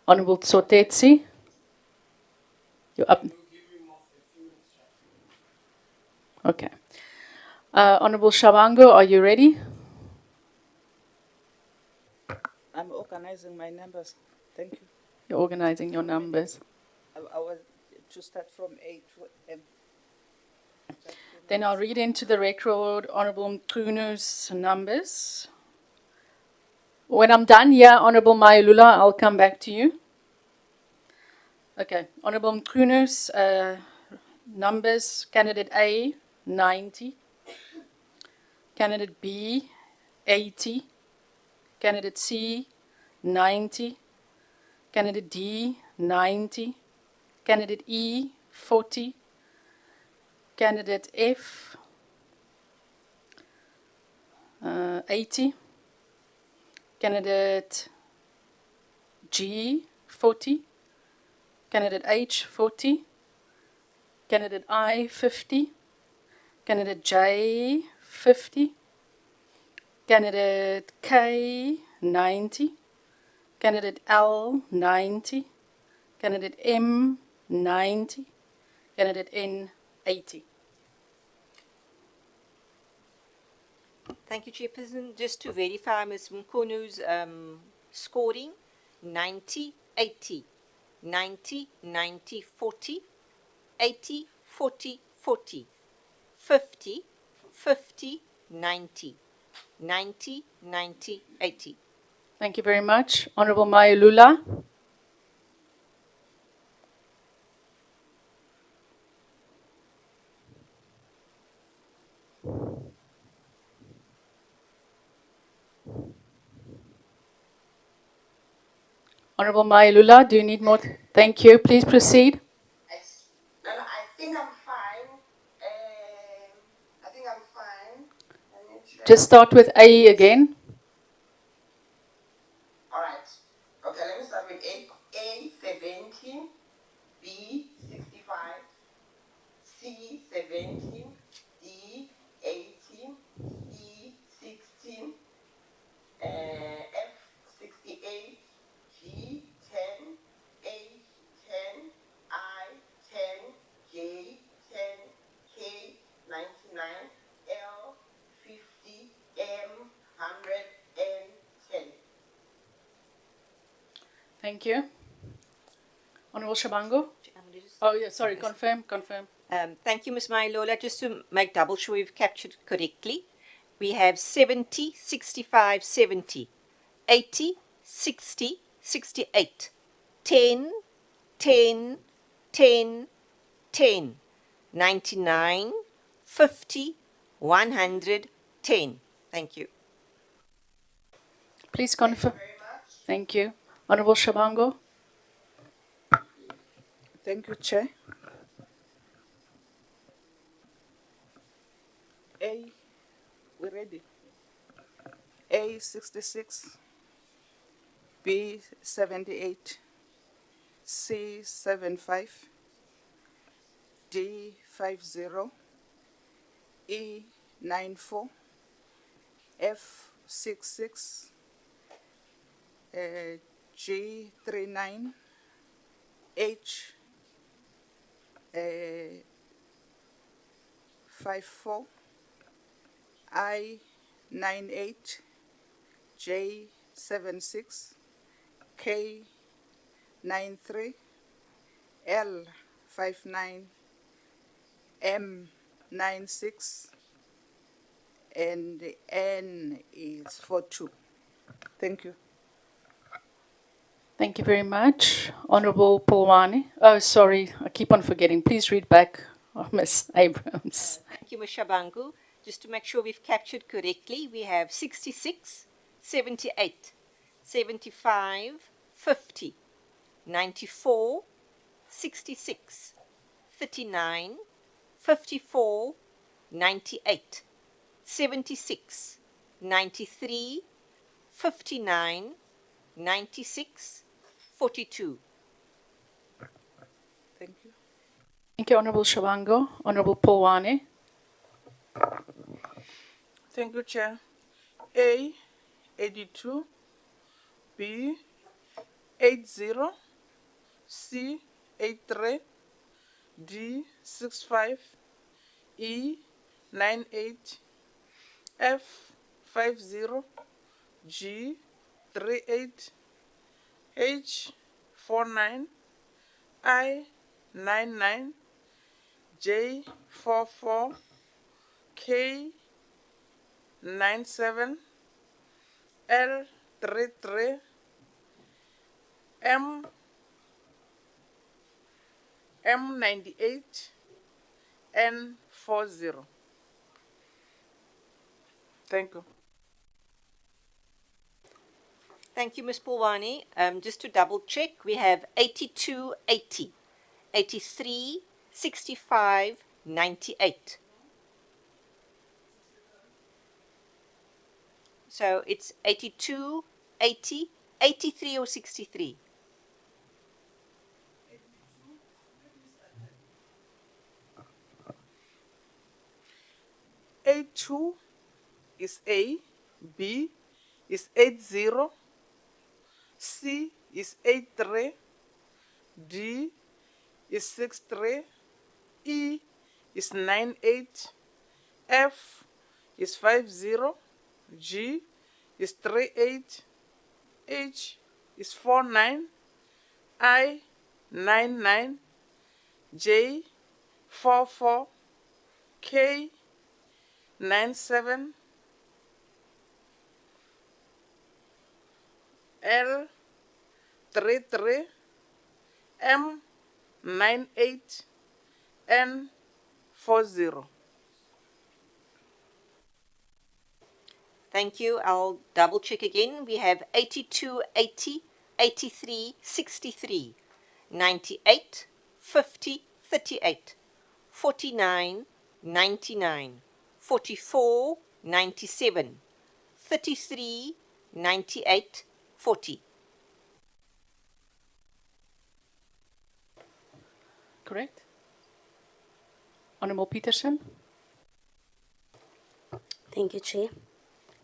Honourable Tsotetsi, you're up. Okay. Honourable Shawango, are you ready? I'm organizing my numbers. Thank you. You're organising your numbers. I was to start from A to M. Then I'll read into the record Honourable Mkunu's numbers. When I'm done here, Honourable Mayulula, I'll come back to you. Okay, Honourable Mkunu's numbers: candidate A, 90, candidate B, 80, candidate C, 90, candidate D, 90, candidate E, 40, candidate F, 80, candidate G, 40, candidate H, 40, candidate I, 50, candidate J, 50, candidate K, 90, candidate L, 90, Candidate M, 90. Candidate N, 80. Thank you, Chairperson. Just to verify Ms. Mkono's scoring, 90, 80, 90, 90, 40, 80, 40, 40, 50, 50, 90, 90, 90, 80. Thank you very much. Honorable Mayalula. Honorable Mayalula, do you need more? Thank you. Please proceed. No, I think I'm fine. I think I'm fine. Let me check. Just start with A again. All right. Okay, let me start with A 17, B 65, C 17, D 18, E 16, F 68, G 10, H 10, I 10, J 10, K 99, L 50, M 110. Thank you. Honorable Shabangu. Oh, yeah, sorry, confirm. Thank you, Ms. Mailola. Just to make double sure we've captured correctly, we have 70, 65, 70, 80, 60, 68, 10, 10, 10, 10, 99, 50, 110. Thank you. Please confirm. Thank you. Honorable Shabangu. Thank you, Chair. A, we ready? A 66, B 78, C 75, D 50, E 94, F 66, G 39, H 54, I 98, J 76, K 93, L 59, M 96, and N is 42. Thank you. Thank you very much. Honorable Polwani. Oh, sorry, I keep on forgetting. Please read back, Ms. Abrams. Thank you, Ms. Shabangu. Just to make sure we've captured correctly, we have 66, 78, 75, 50, 94, 66, 39, 54, 98, 76, 93, 59, 96, 42. Thank you. Thank you, Honorable Shabangu. Honorable Polwani. Thank you, Chair. A 82, B 80, C 83, D 65, E 98, F 50, G 38, H 49, I 99, J 44, K 97, L 33, M 98, N 40. Thank you. Thank you, Ms. Pulwani. Just to double check, we have 82, 80, 83, 65, 98. So it's 82, 80, 83 or 63. A2 is A, B is 80, C is 83, D is 63, E is 98, F is 50, G is 38, H is 49, I 99, J 44, K 97, L 33, M 98, N 40. Thank you. I'll double check again. We have 82, 80, 83, 63, 98, 50, 38, 49, 99, 44, 97, 33, 98, 40. Correct? Honorable Peterson? Thank you, Chair.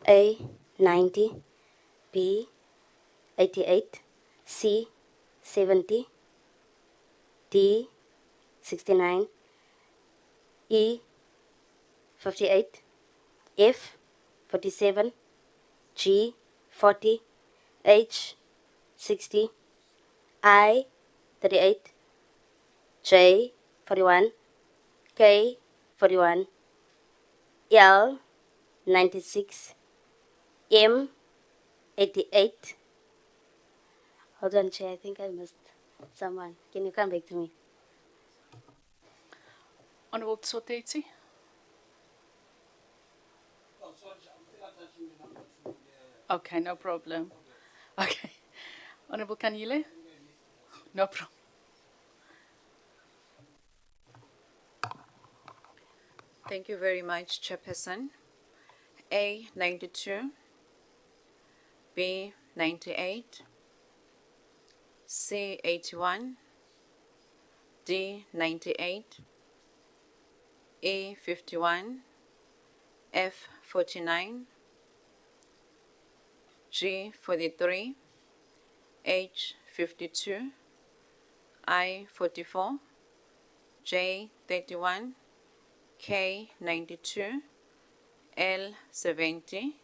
A, 90. B, 88. C, 70. D, 69. E, 58. F, 47. G, 40. H, 60. I, 38. J, 41. K, 41. L, 96. M, 88. Hold on, Chair. I think I missed someone. Can you come back to me? Honorable Tsoteti? Okay, no problem. Okay. Honorable Kanyile? No problem. Thank you very much, Chairperson. A, 92. B, 98. C, 81. D, 98. E, 51. F, 49. G, 43. H, 52. I, 44. J, 31. K, 92. L, 70.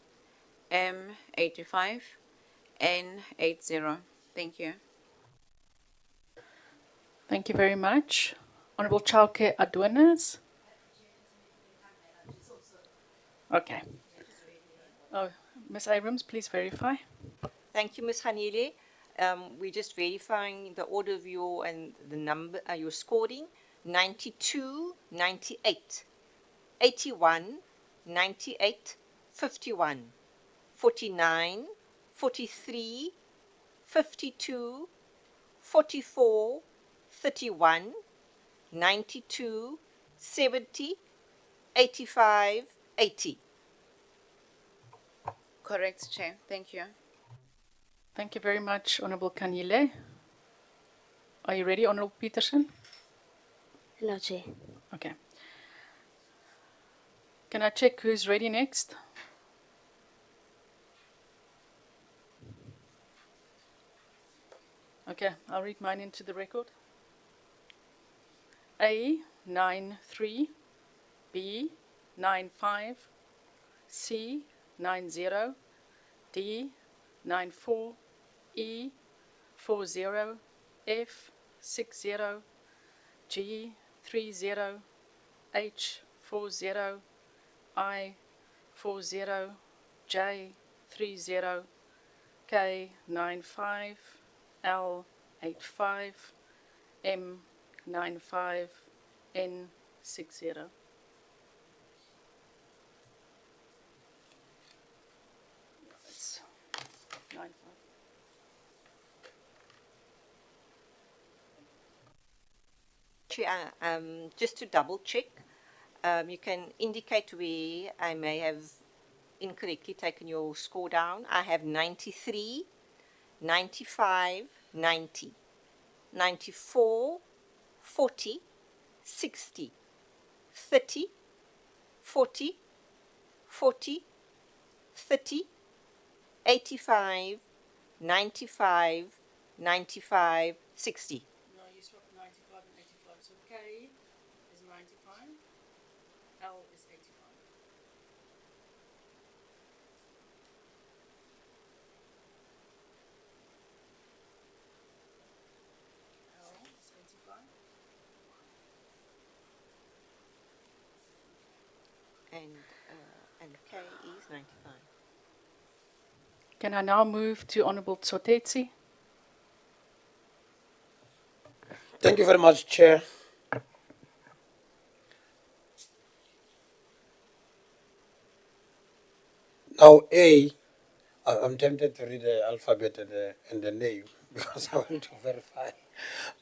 M, 85. N, 80. Thank you. Thank you very much. Honorable Chauke Adonis? Okay. Oh, Ms. Abrams, please verify. Thank you, Ms. Hanile. We're just verifying the order of your and the number, your scoring. 92, 98, 81, 98, 51, 49, 43, 52, 44, 31, 92, 70, 85, 80. Correct, Chair. Thank you. Thank you very much, Honorable Kanyile. Are you ready, Honorable Peterson? No, Chair. Okay. Can I check who's ready next? Okay, I'll read mine into the record. A, 93. B, 95. C, 90. D, 94. E, 40. F, 60. G, 30. H, 40. I, 40. J, 30. K, 95. L, 85. M, 95. N, 60. That's 95. Just to double check, you can indicate where I may have incorrectly taken your score down. I have 93, 95, 90, 94, 40, 60, 30, 40, 40, 30, 85, 95, 95, 60. is 95. L is 85. L is 85. And K is 95. Can I now move to Honourable Tsotetsi? Thank you very much, Chair. Now, I'm tempted to read the alphabet and the name because I want to verify.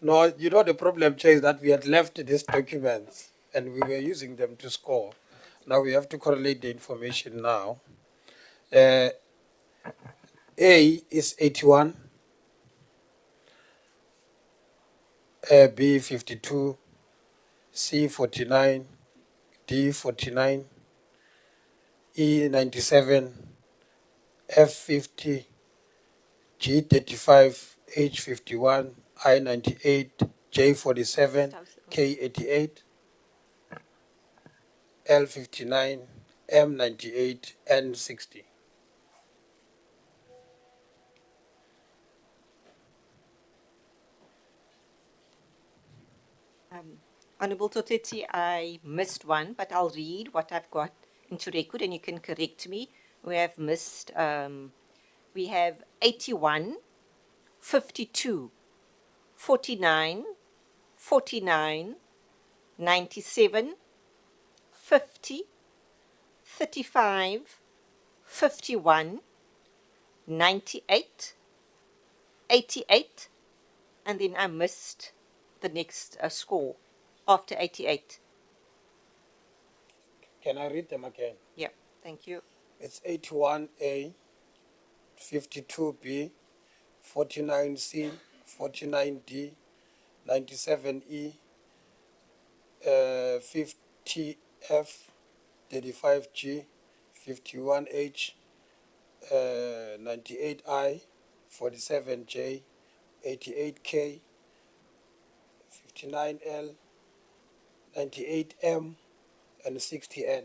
No, you know, the problem, Chair, is that we had left these documents and we were using them to score. Now we have to correlate the information now. A is 81, B 52, C 49, D 49, E 97, F 50, G 35, H 51, I 98, J 47, K 88, L 59, M 98, N 60. Honourable Toteti, I missed one, but I'll read what I've got into record and you can correct me. We have missed, we have 81, 52, 49, 49, 97, 50, 35, 51, 98, 88, and then I missed the next score after 88. Can I read them again? Yeah, thank you. It's 81A, 52B, 49C, 49D, 97E, 50F, 35G, 51H, 98I, 47J, 88K, 59L, 98M, and 60N.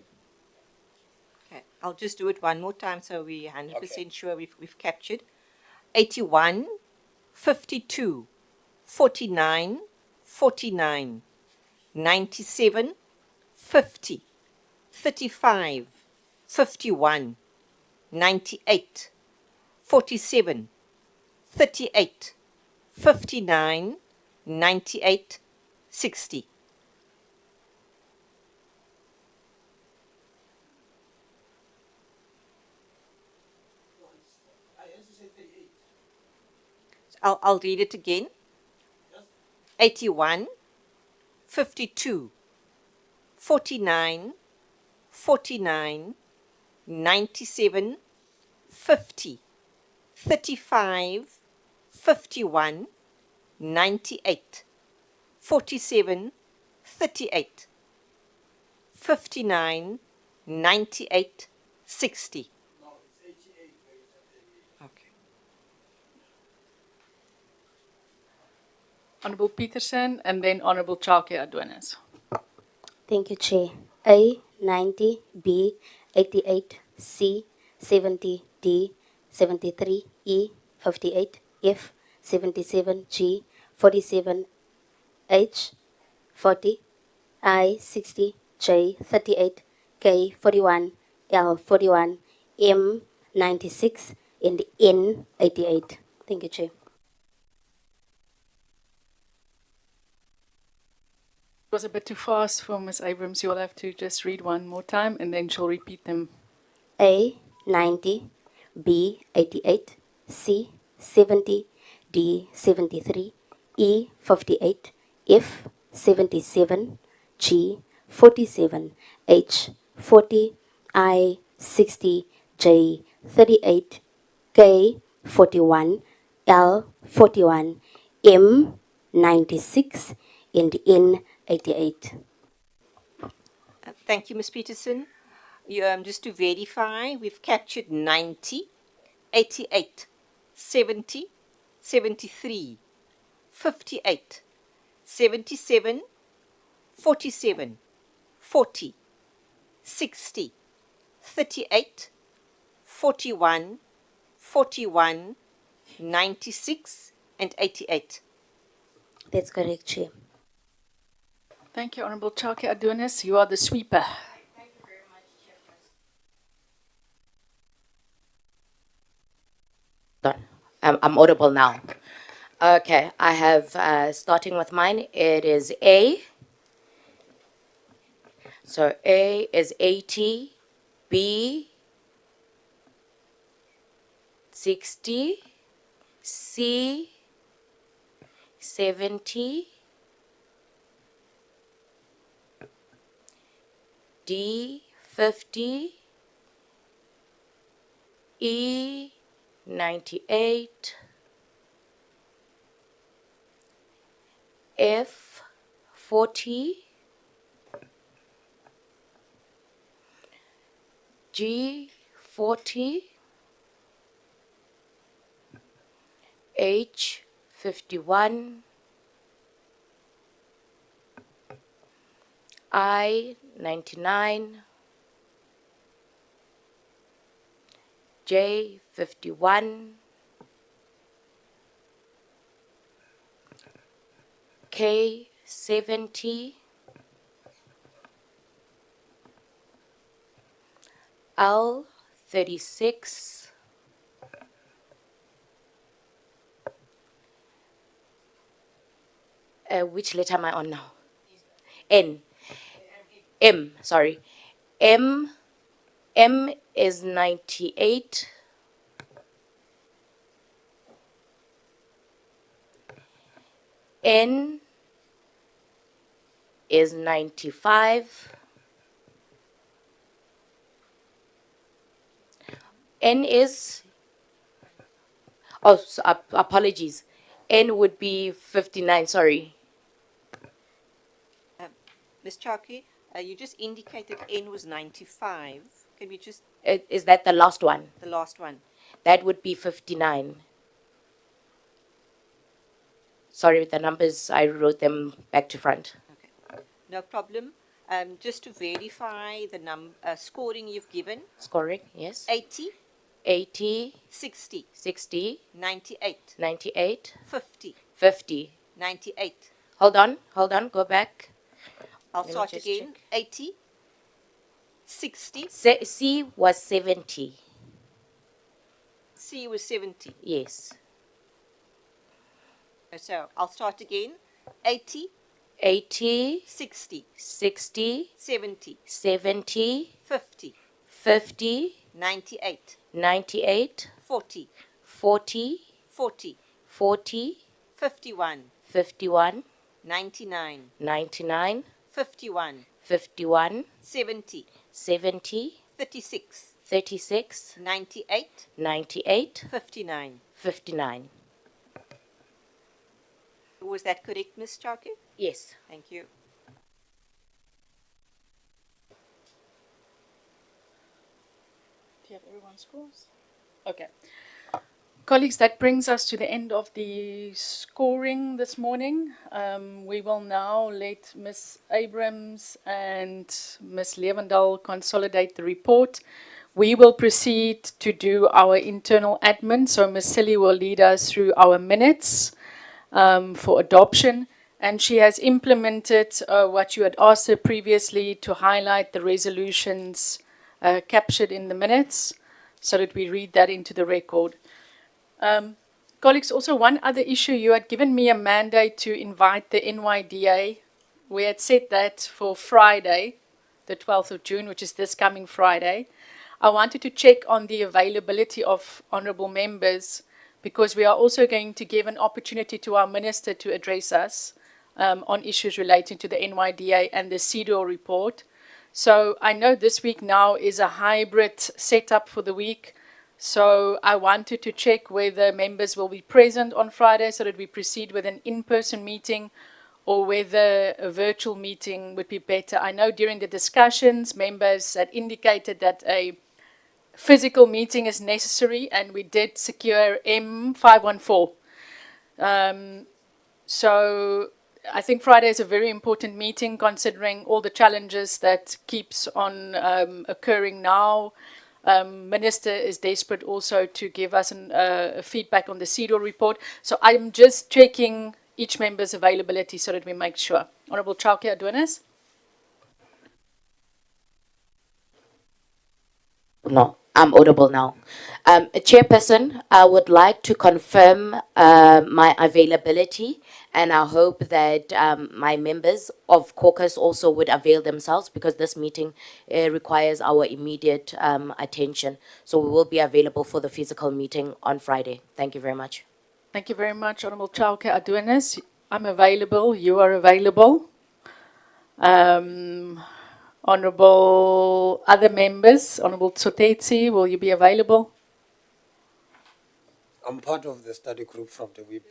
Okay, I'll just do it one more time so we're 100% Okay. sure we've captured. 81, 52, 49, 49, 97, 50, 35, 51, 98, 47, 38, 59, 98, 60. I'll read it again. 81, 52, 49, 49, 97, 50, 35, 51, 98, 47, 38, 59, 98, 60. No, it's 88. Okay. Honourable Peterson, and then Honourable Chalke Adonis. Thank you, Chair. A 90, B 88, C 70, D 73, E 58, F 77, G 47, H 40, I 60, J 38, K 41, L 41, M 96, and N 88. Thank you, Chair. It was a bit too fast for Ms. Abrams. You'll have to just read one more time and then she'll repeat them. A 90, B 88, C 70, D 73, E 58, F 77, G 47, H 40, I 60, J 38, K 41, L 41, M 96, and N 88. Thank you, Ms. Peterson. Just to verify, we've captured 90, 88, 70, 73, 58, 77, 47, 40, 60, 38, 41, 41, 96, and 88. That's correct, Chair. Thank you, Honorable Chake Adonis. You are the sweeper. Done. I'm audible now. Okay, I have, starting with mine, it is A. So A is 80, B 60, C 70, D 50, E 98, F 40, G 40, H 51, I 99, J 51, K 70, L 36, which letter am I on now? N. M, sorry. M is 98. N is 95. N is, oh, so, apologies. N would be 59, sorry. Ms. Chake, you just indicated N was 95. Can we just, Is that the last one? the last one? That would be 59. Sorry, the numbers, I wrote them back to front. Okay, no problem. Just to verify the scoring you've given, Scoring, yes. 80, 80, 60, 60, 98, 98, 50, 50. 98. Hold on, go back. I'll Let me start just again. check. 80, 60, C was 70. C was 70. Yes. So I'll start again. 80, 80, 60, 60, 70, 70, 50, 50, 98, 98, 40, 40, 40, 40, 51, 51, 99, 99, 51, 51, 70, 70, 36, 36, 98, 98, 59. 59. Was that correct, Ms. Chake? Yes. Thank you. Do you have everyone's scores? Okay. Colleagues, that brings us to the end of the scoring this morning. We will now let Ms. Abrams and Ms. Levendal consolidate the report. We will proceed to do our internal admin, so Ms. Silly will lead us through our minutes for adoption. And she has implemented what you had asked her previously to highlight the resolutions captured in the minutes so that we read that into the record. Colleagues, also one other issue, you had given me a mandate to invite the NYDA. We had set that for Friday, the 12th of June, which is this coming Friday. I wanted to check on the availability of honourable members because we are also going to give an opportunity to our minister to address us on issues relating to the NYDA and the CEDAW report. So I know this week now is a hybrid setup for the week. So I wanted to check whether members will be present on Friday so that we proceed with an in-person meeting or whether a virtual meeting would be better. I know during the discussions, members had indicated that a physical meeting is necessary and we did secure M514. So I think Friday is a very important meeting considering all the challenges that keeps on occurring now. Minister is desperate also to give us feedback on the CEDAW report. So I'm just checking each member's availability so that we make sure. Honourable Chauke Adonis? No, I'm audible now. Chairperson, I would like to confirm my availability, and I hope that my members of caucus also would avail themselves because this meeting requires our immediate attention. So we will be available for the physical meeting on Friday. Thank you very much. Thank you very much, Honourable Chauke Adonis. I'm available. You are available. Honourable other members, Honourable Tsotetsi, will you be available? I'm part of the study group from the WIP.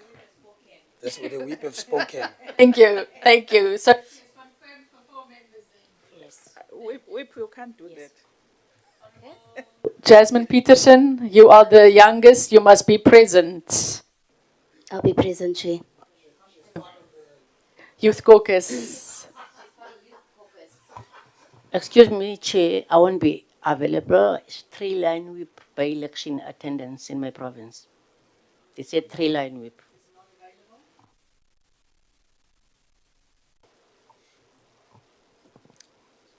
That's what the WIP have spoken. Thank you, thank you. So, Whip, you can't do that. Jasmine Peterson, you are the youngest, you must be present. I'll be present, Chair. Youth Caucus. Excuse me, Chair, I won't be available. It's 3-line whip by election attendance in my province. They said 3-line whip.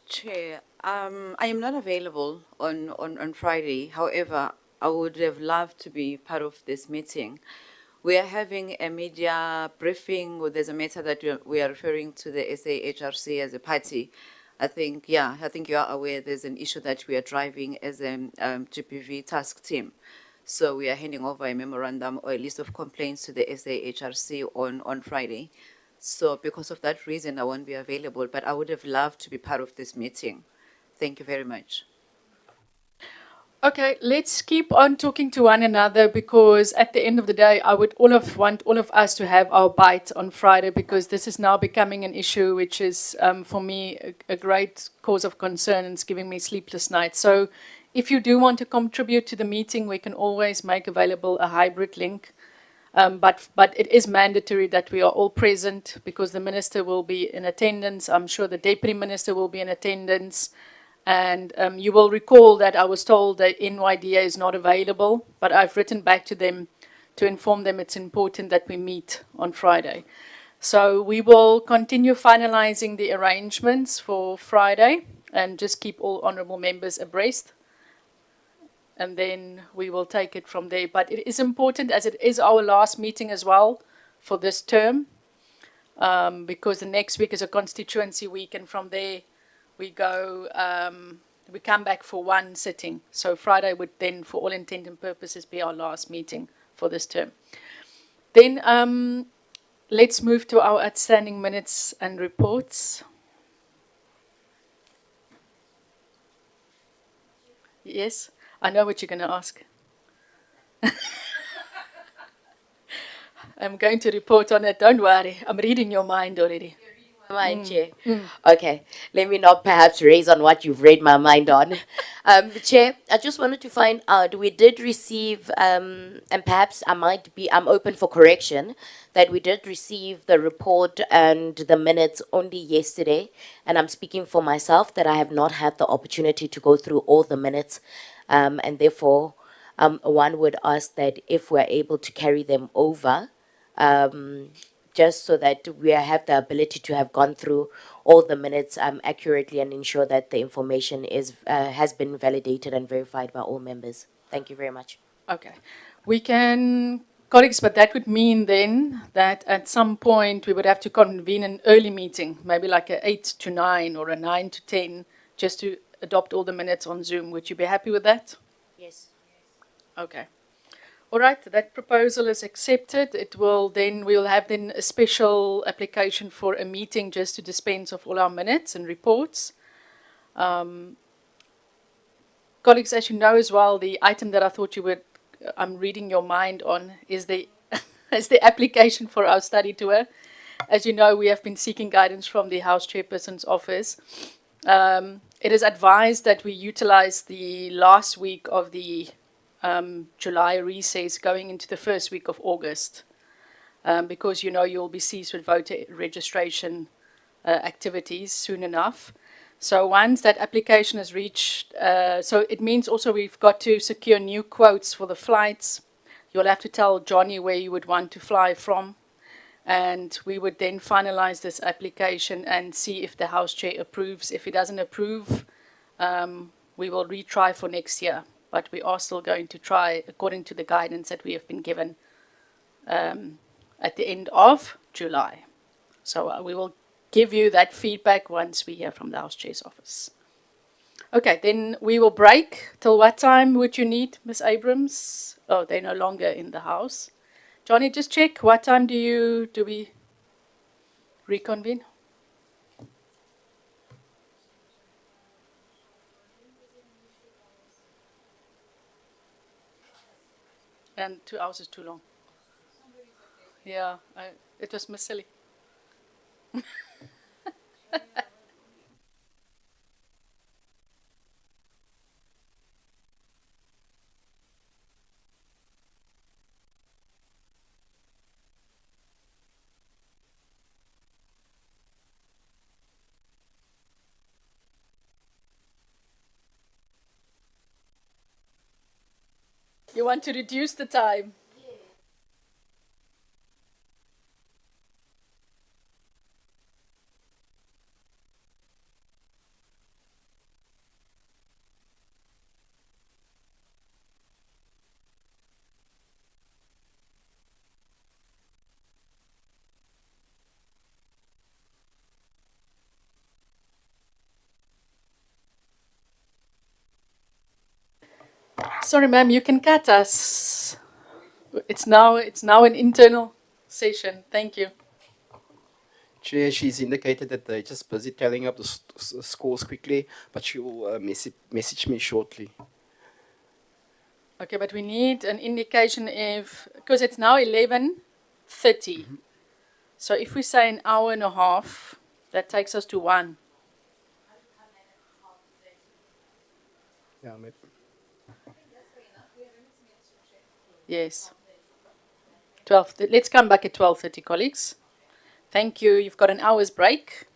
Chair, I am not available on Friday. However, I would have loved to be part of this meeting. We are having a media briefing. There's a matter that we are referring to the SAHRC as a party. I think you are aware there's an issue that we are driving as a GPV task team. So we are handing over a memorandum or a list of complaints to the SAHRC on Friday. So because of that reason, I won't be available, but I would have loved to be part of this meeting. Thank you very much. Okay, let's keep on talking to one another because at the end of the day, I would want all of us to have our bite on Friday because this is now becoming an issue which is, for me, a great cause of concern and it's giving me sleepless nights. So if you do want to contribute to the meeting, we can always make available a hybrid link. But it is mandatory that we are all present because the minister will be in attendance. I'm sure the deputy minister will be in attendance. And you will recall that I was told that NYDA is not available, but I've written back to them to inform them it's important that we meet on Friday. So we will continue finalizing the arrangements for Friday and just keep all honourable members abreast. And then we will take it from there. But it is important as it is our last meeting as well for this term, because the next week is a constituency week, and from there we go, we come back for one sitting. So Friday would then, for all intent and purposes, be our last meeting for this term. Then let's move to our outstanding minutes and reports. Yes? I know what you're going to ask. I'm going to report on it. Don't worry. I'm reading your mind already. Mind, Chair. Okay, let me not perhaps raise on what you've read my mind on. Chair, I just wanted to find out, we did receive, and perhaps I'm open for correction, that we did receive the report and the minutes only yesterday, and I'm speaking for myself that I have not had the opportunity to go through all the minutes, and therefore one would ask that if we're able to carry them over, just so that we have the ability to have gone through all the minutes accurately and ensure that the information has been validated and verified by all members. Thank you very much. Okay. We can, colleagues, but that would mean then that at some point we would have to convene an early meeting, maybe like a 8 to 9 or a 9 to 10, just to adopt all the minutes on Zoom. Would you be happy with that? Yes. Okay. All right, that proposal is accepted. We'll have then a special application for a meeting just to dispense of all our minutes and reports. Colleagues, as you know as well, the item that I thought I'm reading your mind on is the is the application for our study tour. As you know, we have been seeking guidance from the House Chairperson's office. It is advised that we utilize the last week of the July recess going into the first week of August. because you know you'll be seized with voter registration activities soon enough. So once that application has reached, so it means also we've got to secure new quotes for the flights. You'll have to tell Johnny where you would want to fly from, and we would then finalize this application and see if the House Chair approves. If he doesn't approve, we will retry for next year. But we are still going to try according to the guidance that we have been given at the end of July. So we will give you that feedback once we hear from the House Chair's office. Okay, then we will break. Till what time would you need, Ms. Abrams? Oh, they're no longer in the house. Johnny, just check. What time do we reconvene? And 2 hours is too long. Yeah, it was Miss Silly. You want to reduce the time? Sorry, ma'am, you can cut us. It's now an internal session. Thank you. Chair, she's indicated that they're just busy tallying up the scores quickly, but she will message me shortly. Okay, but we need an indication if, because it's now 11:30. So if we say an hour and a half, that takes us to 1. Yeah, Yes. 12. Let's come back at 12:30, colleagues. Thank you. You've got an hour's break.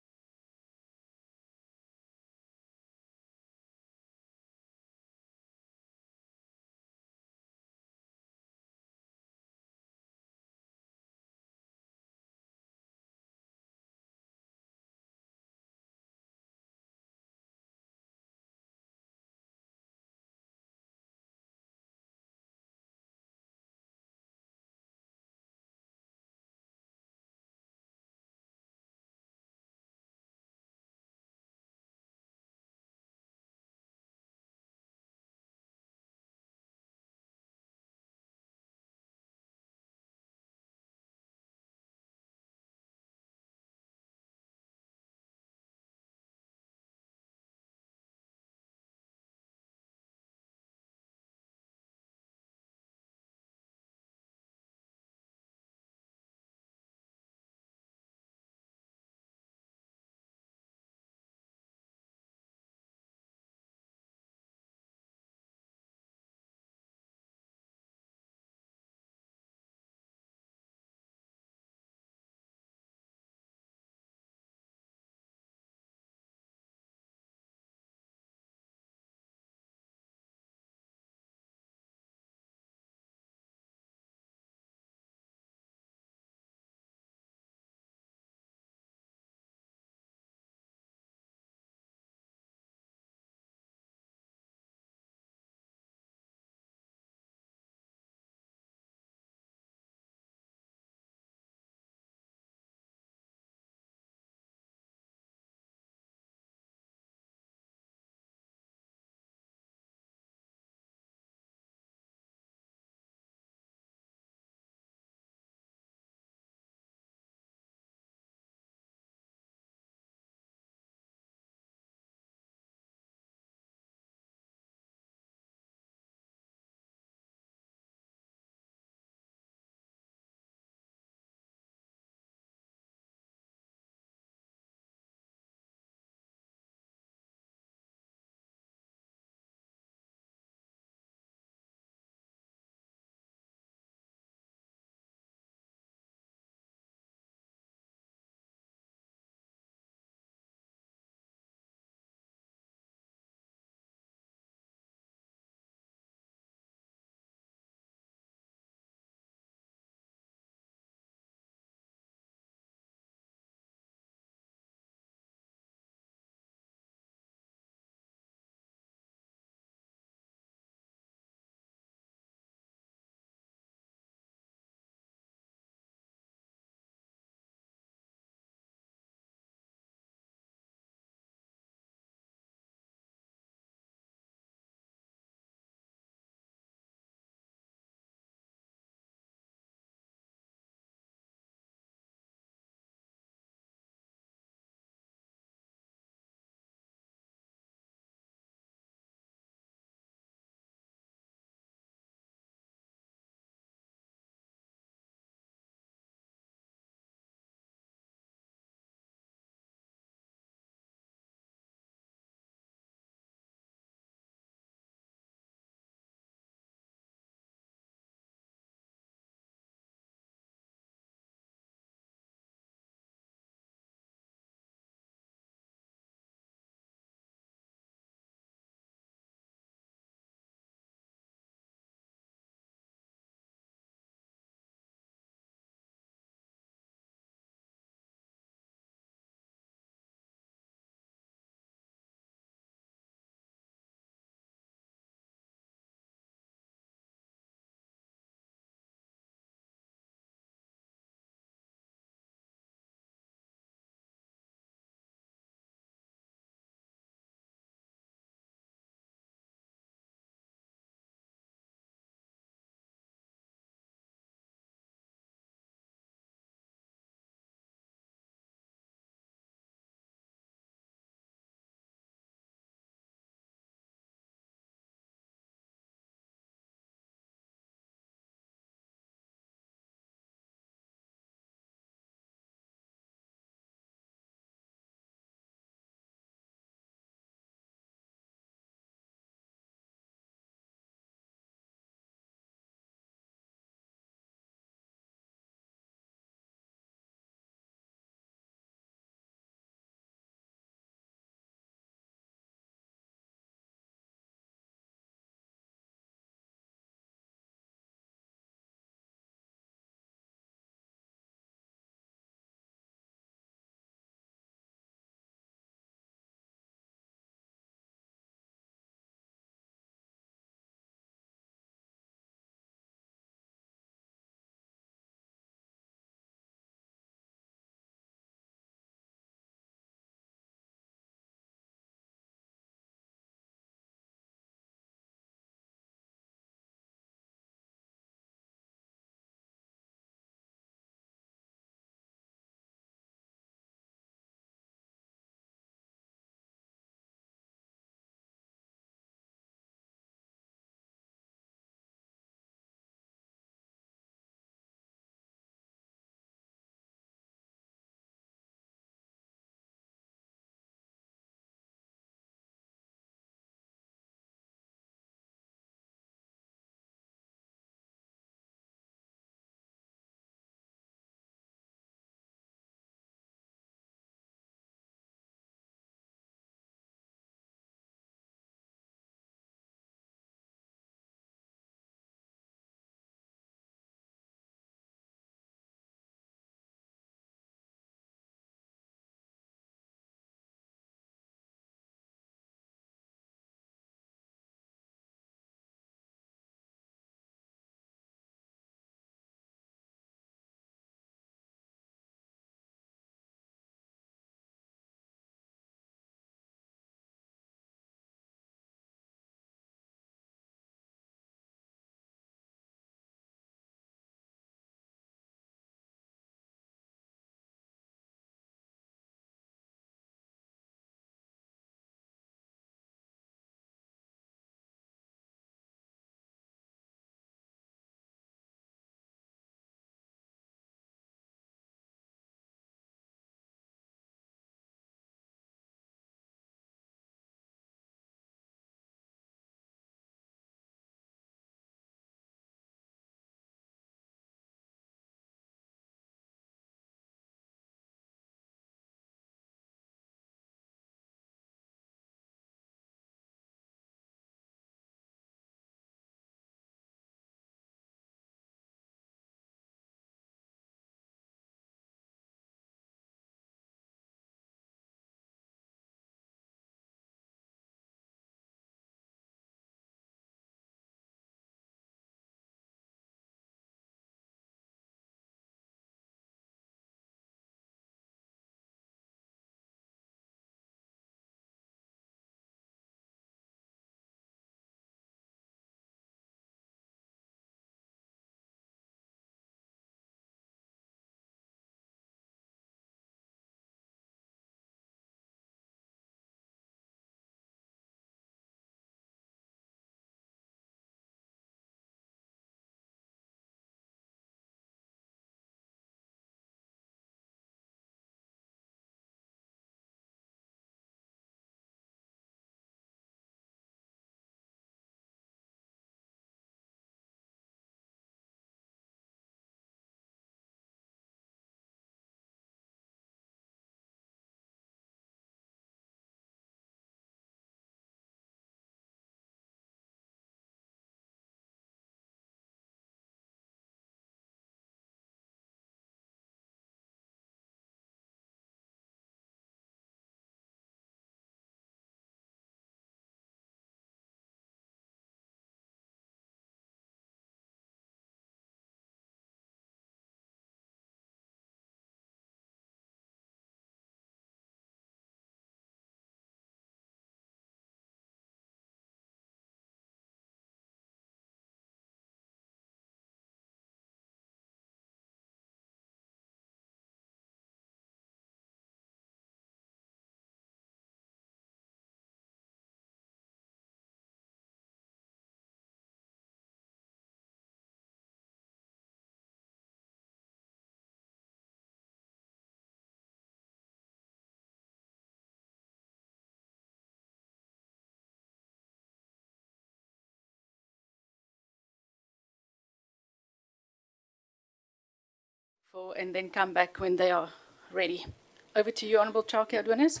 and then come back when they are ready. Over to you, Honourable Chauke Adonis.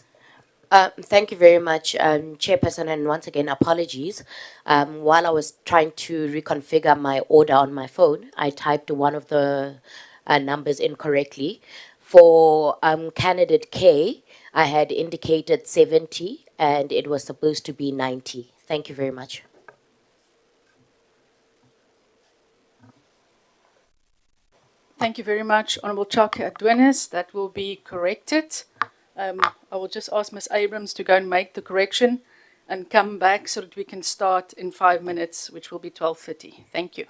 Thank you very much, Chairperson, and once again, apologies. While I was trying to reconfigure my order on my phone, I typed one of the numbers incorrectly. For candidate K, I had indicated 70, and it was supposed to be 90. Thank you very much. Thank you very much, Honourable Chauke Adonis. That will be corrected. I will just ask Ms. Abrams to go and make the correction and come back so that we can start in 5 minutes, which will be 12:30. Thank you.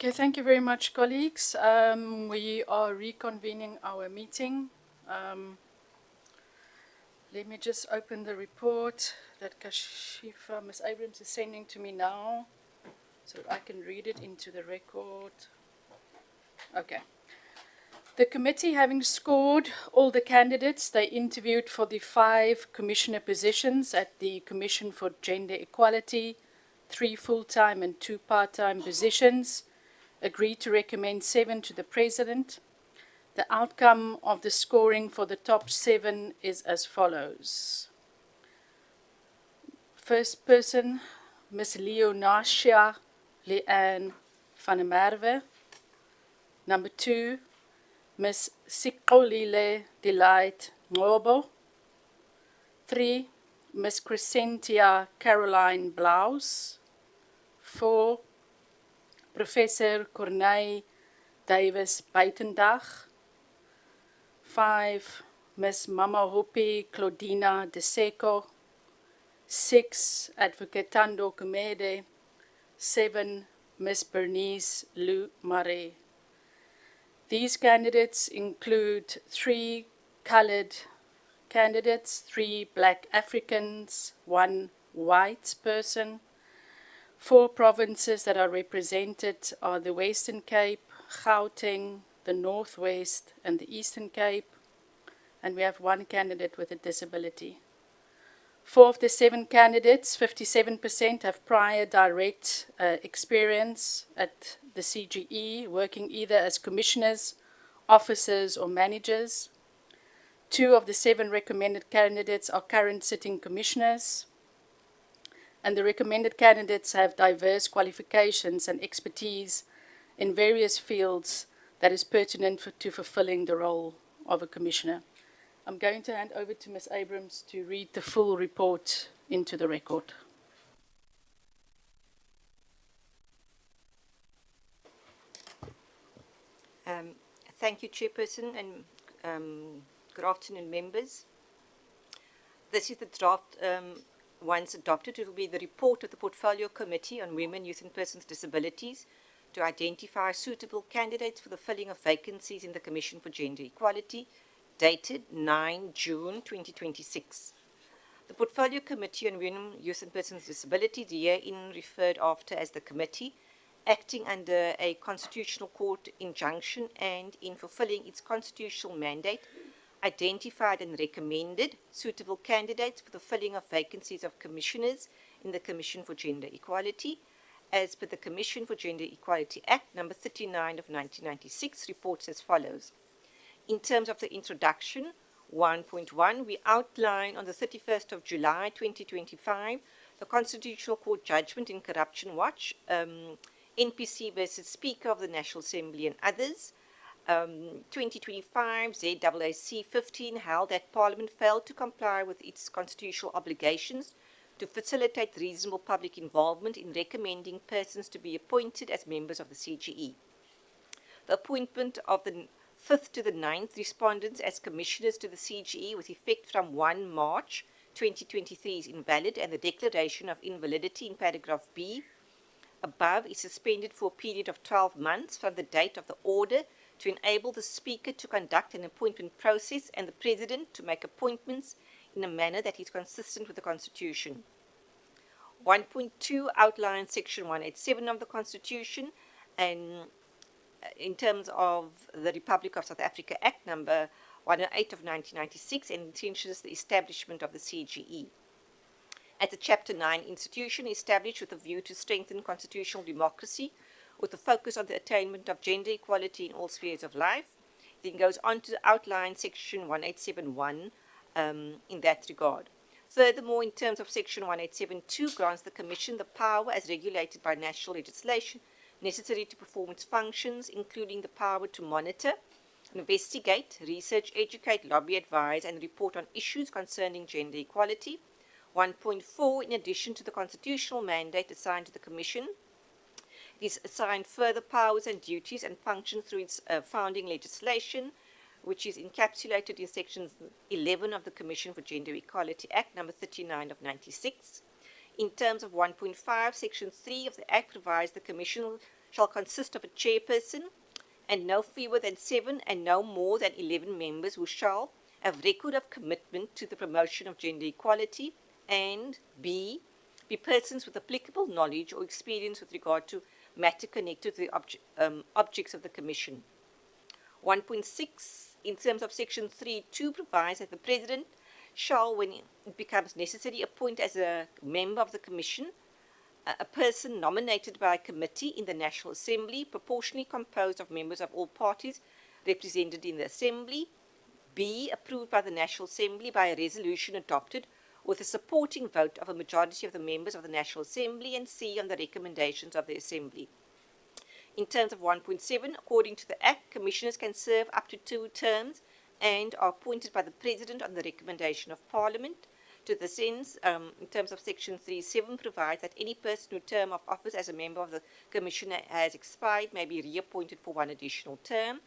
Okay, thank you very much, colleagues. We are reconvening our meeting. Let me just open the report that Kashifa, Ms. Abrams, is sending to me now so that I can read it into the record. Okay. The committee, having scored all the candidates they interviewed for the 5 commissioner positions at the Commission for Gender Equality, 3 full-time and 2 part-time positions, agreed to recommend 7 to the President. The outcome of the scoring for the top 7 is as follows. First person, Ms. Leonacia Leanne van der Merwe. Number 2, Ms. Sikolile Delight Ngobo. 3, Ms. Crescentia Caroline Blaus. 4, Professor Corneille Davis Buitendag. 5, Ms. Mamahopi Claudina De Seco. 6, Advocate Tando Kumede. 7, Ms. Bernice Lou Marais. These candidates include 3 colored candidates, 3 black Africans, 1 white person. 4 provinces that are represented are the Western Cape, Gauteng, the Northwest, and the Eastern Cape. And we have 1 candidate with a disability. 4 of the 7 candidates, 57%, have prior direct experience at the CGE, working either as commissioners, officers, or managers. 2 of the 7 recommended candidates are current sitting commissioners. And the recommended candidates have diverse qualifications and expertise in various fields that is pertinent to fulfilling the role of a commissioner. I'm going to hand over to Ms. Abrams to read the full report into the record. Thank you, Chairperson, and good afternoon, members. This is the draft. Once adopted, it will be the report of the Portfolio Committee on Women, Youth and Persons with Disabilities to identify suitable candidates for the filling of vacancies in the Commission for Gender Equality, dated 9 June 2026. The Portfolio Committee on Women, Youth and Persons with Disabilities, herein referred after as the committee, acting under a constitutional court injunction and in fulfilling its constitutional mandate, identified and recommended suitable candidates for the filling of vacancies of commissioners in the Commission for Gender Equality, as per the Commission for Gender Equality Act number 39 of 1996, reports as follows. In terms of the introduction, 1.1, we outline on the 31st of July 2025 the Constitutional Court judgment in Corruption Watch, NPC versus Speaker of the National Assembly and others, 2025 ZAAC 15 held that Parliament failed to comply with its constitutional obligations to facilitate reasonable public involvement in recommending persons to be appointed as members of the CGE. The appointment of the 5th to the 9th respondents as commissioners to the CGE with effect from 1 March 2023 is invalid, and the declaration of invalidity in paragraph B above is suspended for a period of 12 months from the date of the order to enable the Speaker to conduct an appointment process and the President to make appointments in a manner that is consistent with the Constitution. 1.2 outlines Section 187 of the Constitution, and in terms of the Republic of South Africa Act number 108 of 1996, and intentions the establishment of the CGE. As a Chapter 9 institution established with a view to strengthen constitutional democracy, with a focus on the attainment of gender equality in all spheres of life. Then goes on to outline Section 1871 in that regard. Furthermore, in terms of Section 1872, grants the Commission the power as regulated by national legislation necessary to perform its functions, including the power to monitor, investigate, research, educate, lobby, advise, and report on issues concerning gender equality. 1.4, in addition to the constitutional mandate assigned to the Commission, it is assigned further powers and duties and functions through its founding legislation, which is encapsulated in Section 11 of the Commission for Gender Equality Act number 39 of 96. In terms of 1.5, Section 3 of the Act provides the Commission shall consist of a chairperson and no fewer than 7 and no more than 11 members who shall have record of commitment to the promotion of gender equality, and B, be persons with applicable knowledge or experience with regard to matter connected to the objects of the Commission. 1.6, in terms of Section 3.2, provides that the President shall, when it becomes necessary, appoint as a member of the Commission a person nominated by a committee in the National Assembly, proportionally composed of members of all parties represented in the Assembly. B, approved by the National Assembly by a resolution adopted with a supporting vote of a majority of the members of the National Assembly, and C, on the recommendations of the Assembly. In terms of 1.7, according to the Act, commissioners can serve up to 2 terms and are appointed by the President on the recommendation of Parliament. To this end, in terms of Section 3.7, provides that any person whose term of office as a member of the Commission has expired may be reappointed for 1 additional term.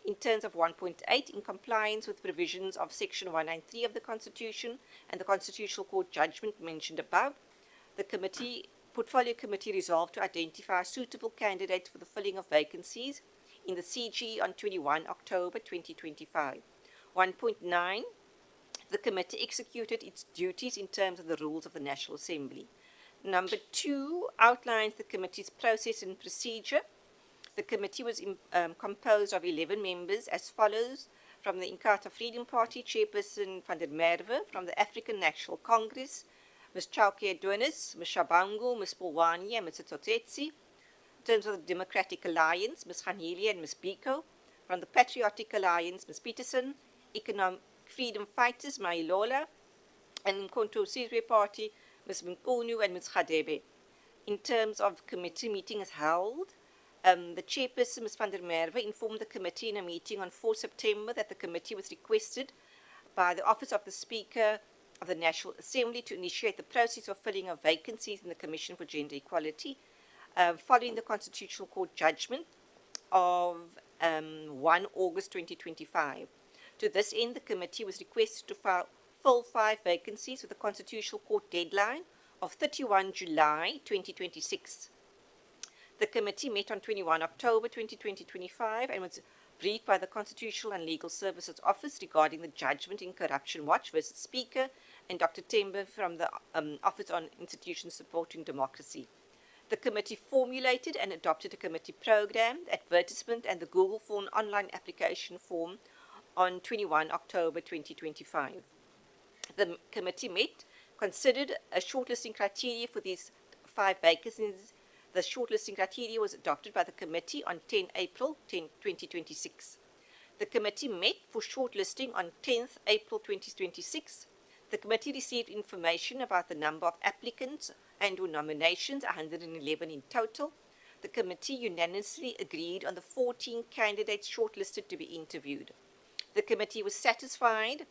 In terms of 1.8, in compliance with provisions of Section 193 of the Constitution and the Constitutional Court judgment mentioned above, the Portfolio Committee resolved to identify suitable candidates for the filling of vacancies in the CG on 21 October 2025. 1.9, the committee executed its duties in terms of the rules of the National Assembly. Number 2 outlines the committee's process and procedure. The committee was composed of 11 members as follows: from the Inkatha Freedom Party, Chairperson van der Merwe; from the African National Congress, Ms. Chauke Adonis, Ms. Shabangu, Ms. Polwani, and Ms. Tsotetsi. In terms of the Democratic Alliance, Ms. Khanili and Ms. Biko; from the Patriotic Alliance, Ms. Peterson; Economic Freedom Fighters, Mailola; and Mkhonto Sizwe Party, Ms. Mkunu and Ms. Khadebe. In terms of committee meetings held, the chairperson, Ms. van der Merwe, informed the committee in a meeting on 4 September that the committee was requested by the Office of the Speaker of the National Assembly to initiate the process of filling of vacancies in the Commission for Gender Equality, following the Constitutional Court judgment of 1 August 2025. To this end, the committee was requested to fill 5 vacancies with the Constitutional Court deadline of 31 July 2026. The committee met on 21 October 2025 and was briefed by the Constitutional and Legal Services Office regarding the judgment in Corruption Watch versus Speaker and Dr. Tembe from the Office on Institutions Supporting Democracy. The committee formulated and adopted a committee program, the advertisement, and the Google Form online application form on 21 October 2025. The committee met, considered a shortlisting criteria for these 5 vacancies. The shortlisting criteria was adopted by the committee on 10 April 2026. The committee met for shortlisting on 10th April 2026. The committee received information about the number of applicants and/or nominations, 111 in total. The committee unanimously agreed on the 14 candidates shortlisted to be interviewed. The committee was satisfied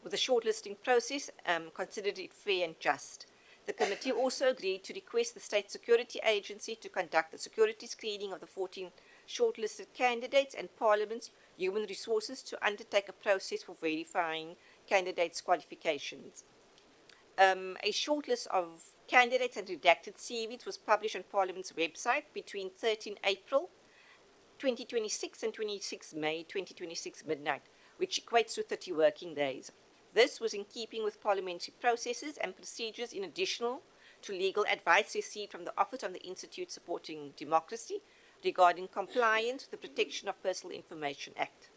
with the shortlisting process, considered it fair and just. The committee also agreed to request the State Security Agency to conduct the security screening of the 14 shortlisted candidates and Parliament's Human Resources to undertake a process for verifying candidates' qualifications. A shortlist of candidates and redacted CVs was published on Parliament's website between 13 April 2026 and 26 May 2026 midnight, which equates to 30 working days. This was in keeping with parliamentary processes and procedures, in addition to legal advice received from the Office of the Institute Supporting Democracy regarding compliance with the Protection of Personal Information Act.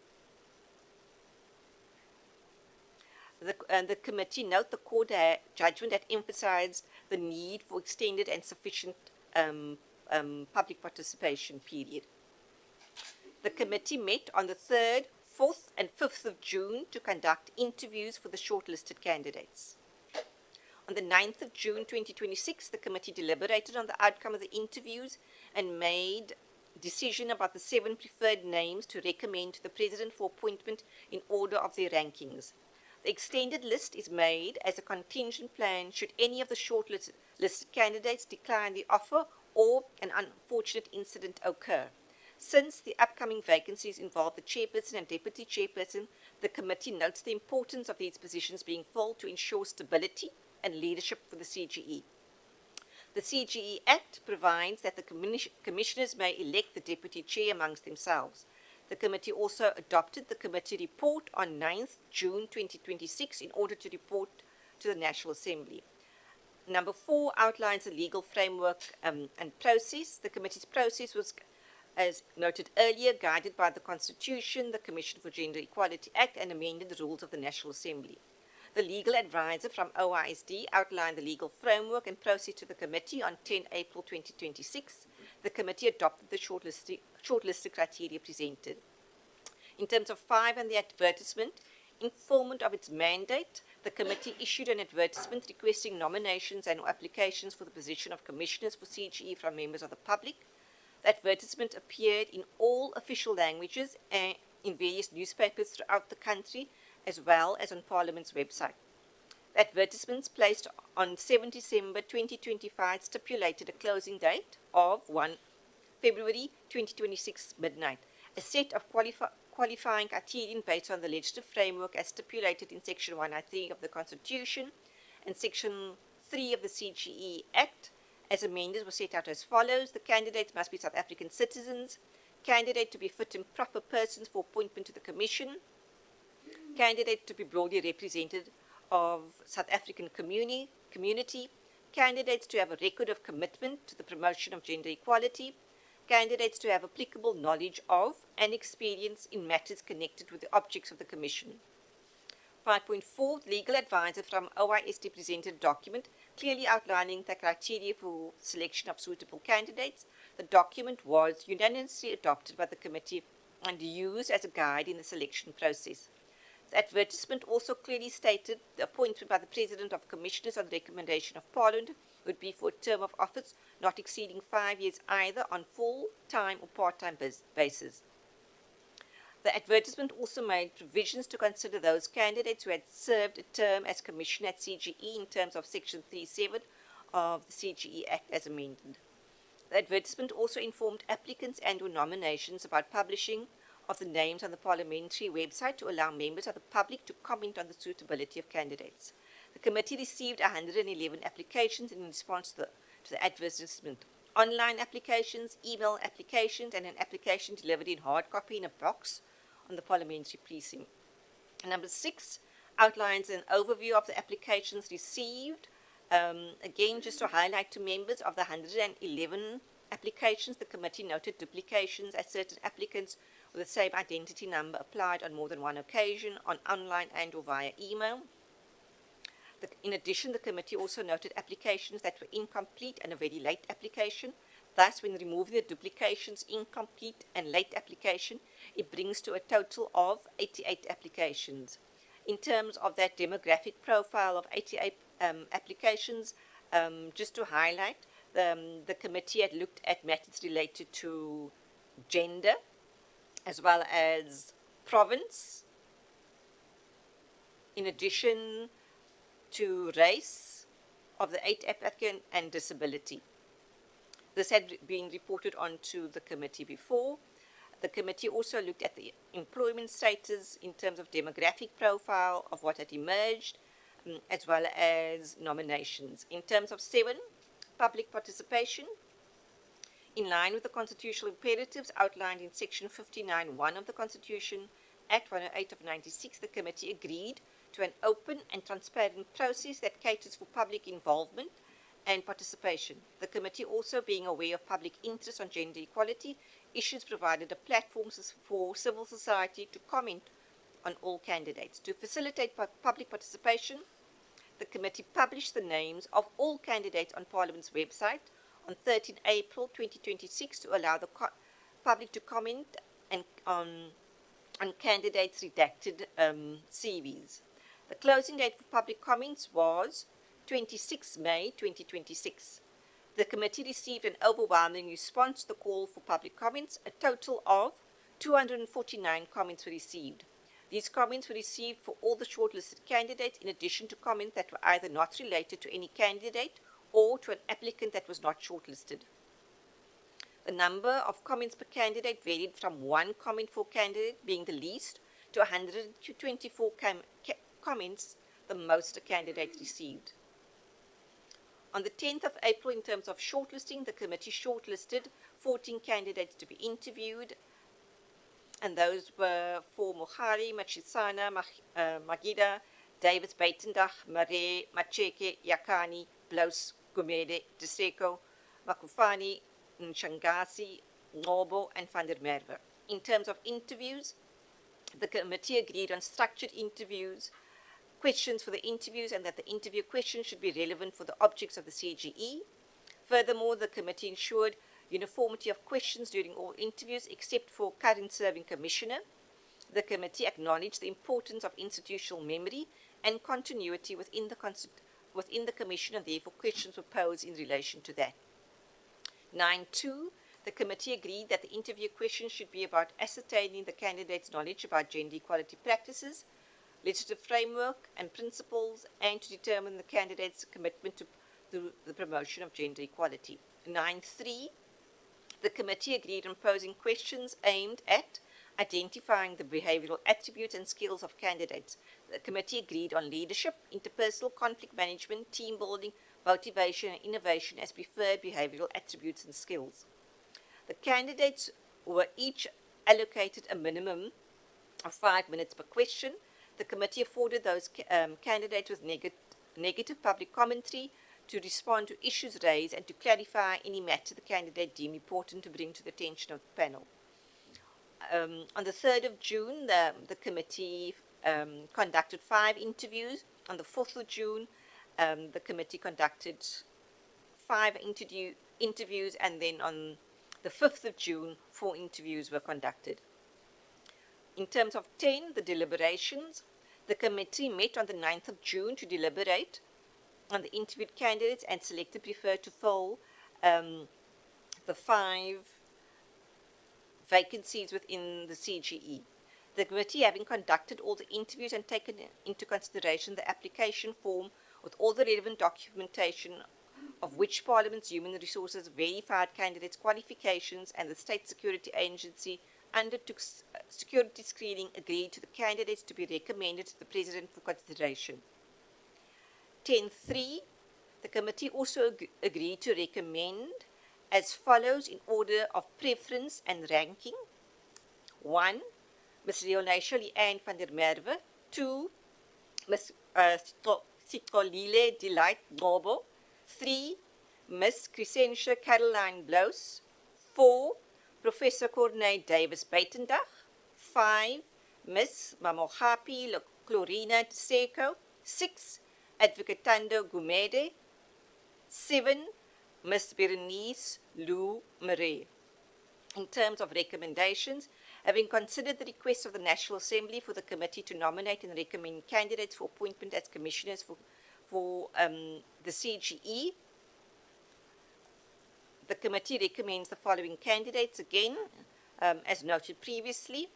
The committee note the court judgment that emphasized the need for extended and sufficient public participation period. The committee met on the 3rd, 4th and 5th of June to conduct interviews for the shortlisted candidates. On the 9th of June 2026, the committee deliberated on the outcome of the interviews and made decision about the 7 preferred names to recommend to the President for appointment in order of their rankings. The extended list is made as a contingent plan should any of the shortlisted candidates decline the offer or an unfortunate incident occur. Since the upcoming vacancies involve the chairperson and deputy chairperson, the committee notes the importance of these positions being filled to ensure stability and leadership for the CGE. The CGE Act provides that the commissioners may elect the deputy chair amongst themselves. The committee also adopted the committee report on 9th June 2026 in order to report to the National Assembly. Number 4 outlines the legal framework and process. The committee's process was, as noted earlier, guided by the Constitution, the Commission for Gender Equality Act, and amended the rules of the National Assembly. The legal advisor from OISD outlined the legal framework and process to the committee on 10 April 2026. The committee adopted the shortlisted criteria presented. In terms of 5 and the advertisement, in fulfillment of its mandate, the committee issued an advertisement requesting nominations and applications for the position of commissioners for CGE from members of the public. The advertisement appeared in all official languages and in various newspapers throughout the country, as well as on Parliament's website. The advertisements placed on 7 December 2025 stipulated a closing date of 1 February 2026 midnight. A set of qualifying criterion based on the legislative framework as stipulated in Section 193 of the Constitution and Section 3 of the CGE Act as amended was set out as follows. The candidates must be South African citizens, candidate to be fit and proper persons for appointment to the Commission, candidate to be broadly represented of South African community, candidates to have a record of commitment to the promotion of gender equality, candidates to have applicable knowledge of and experience in matters connected with the objects of the Commission. 5.4, the legal advisor from OISD presented a document clearly outlining the criteria for selection of suitable candidates. The document was unanimously adopted by the committee and used as a guide in the selection process. The advertisement also clearly stated the appointment by the President of Commissioners on the recommendation of Parliament would be for a term of office not exceeding 5 years either on full-time or part-time basis. The advertisement also made provisions to consider those candidates who had served a term as Commissioner at CGE in terms of Section 37 of the CGE Act as amended. The advertisement also informed applicants and/or nominations about publishing of the names on the parliamentary website to allow members of the public to comment on the suitability of candidates. The committee received 111 applications in response to the advertisement. Online applications, email applications, and an application delivered in hard copy in a box on the parliamentary precinct. Number 6 outlines an overview of the applications received. Again, just to highlight to members of the 111 applications, the committee noted duplications as certain applicants with the same identity number applied on more than one occasion, on online and or via email. In addition, the committee also noted applications that were incomplete and a very late application. Thus, when removing the duplications, incomplete and late application, it brings to a total of 88 applications. In terms of that demographic profile of 88 applications, just to highlight, the committee had looked at matters related to gender, as well as province, in addition to race of the 8 applicants and disability. This had been reported on to the committee before. The committee also looked at the employment status in terms of demographic profile of what had emerged, as well as nominations. In terms of 7, public participation, in line with the constitutional imperatives outlined in Section 59(1) of the Constitution, Act 108 of 96, the committee agreed to an open and transparent process that caters for public involvement and participation. The committee, also being aware of public interest on gender equality issues, provided a platform for civil society to comment on all candidates. To facilitate public participation, the committee published the names of all candidates on Parliament's website on 13 April 2026 to allow the public to comment on candidates' redacted CVs. The closing date for public comments was 26 May 2026. The committee received an overwhelming response to the call for public comments. A total of 249 comments were received. These comments were received for all the shortlisted candidates, in addition to comments that were either not related to any candidate or to an applicant that was not shortlisted. The number of comments per candidate varied from 1 comment for candidate being the least to 124 comments, the most a candidate received. On the 10th of April, in terms of shortlisting, the committee shortlisted 14 candidates to be interviewed, and those were for Mohari, Machisana, Magida, Davis Baitendach, Mare, Macheke, Yakani, Blouse, Gumede, Deseko, Makufani, Nshangasi, Ngobo, and Van der Merwe. In terms of interviews, the committee agreed on structured interviews, questions for the interviews, and that the interview questions should be relevant for the objects of the CGE. Furthermore, the committee ensured uniformity of questions during all interviews except for current serving commissioner. The committee acknowledged the importance of institutional memory and continuity within the commission, and therefore questions were posed in relation to that. 9.2, the committee agreed that the interview questions should be about ascertaining the candidate's knowledge about gender equality practices, legislative framework and principles, and to determine the candidate's commitment to the promotion of gender equality. 9.3, the committee agreed on posing questions aimed at identifying the behavioral attributes and skills of candidates. The committee agreed on leadership, interpersonal conflict management, team building, motivation, and innovation as preferred behavioral attributes and skills. The candidates were each allocated a minimum of 5 minutes per question. The committee afforded those candidates with negative public commentary to respond to issues raised and to clarify any matter the candidate deemed important to bring to the attention of the panel. On the 3rd of June, the committee conducted 5 interviews. On the 4th of June, the committee conducted 5 interviews, and then on the 5th of June, 4 interviews were conducted. In terms of 10, the deliberations, the committee met on the 9th of June to deliberate on the interviewed candidates and selected preferred to fill the 5 vacancies within the CGE. The committee, having conducted all the interviews and taken into consideration the application form with all the relevant documentation of which Parliament's Human Resources verified candidates' qualifications and the State Security Agency undertook security screening, agreed to the candidates to be recommended to the President for consideration. 10.3, the committee also agreed to recommend as follows in order of preference and ranking. 1, Ms. Leonacia Leanne van der Merwe. 2, Ms. Sikolile Delight Ngobo. 3, Ms. Crescentia Caroline Blouse. 4, Professor Corné Davis Baitendach. 5, Ms. Mamohapi Chlorina Tseko. 6, Advocate Tando Gumede. 7, Ms. Berenice Lou Murray. In terms of recommendations, having considered the request of the National Assembly for the committee to nominate and recommend candidates for appointment as commissioners for the CGE, the committee recommends the following candidates again, as noted previously.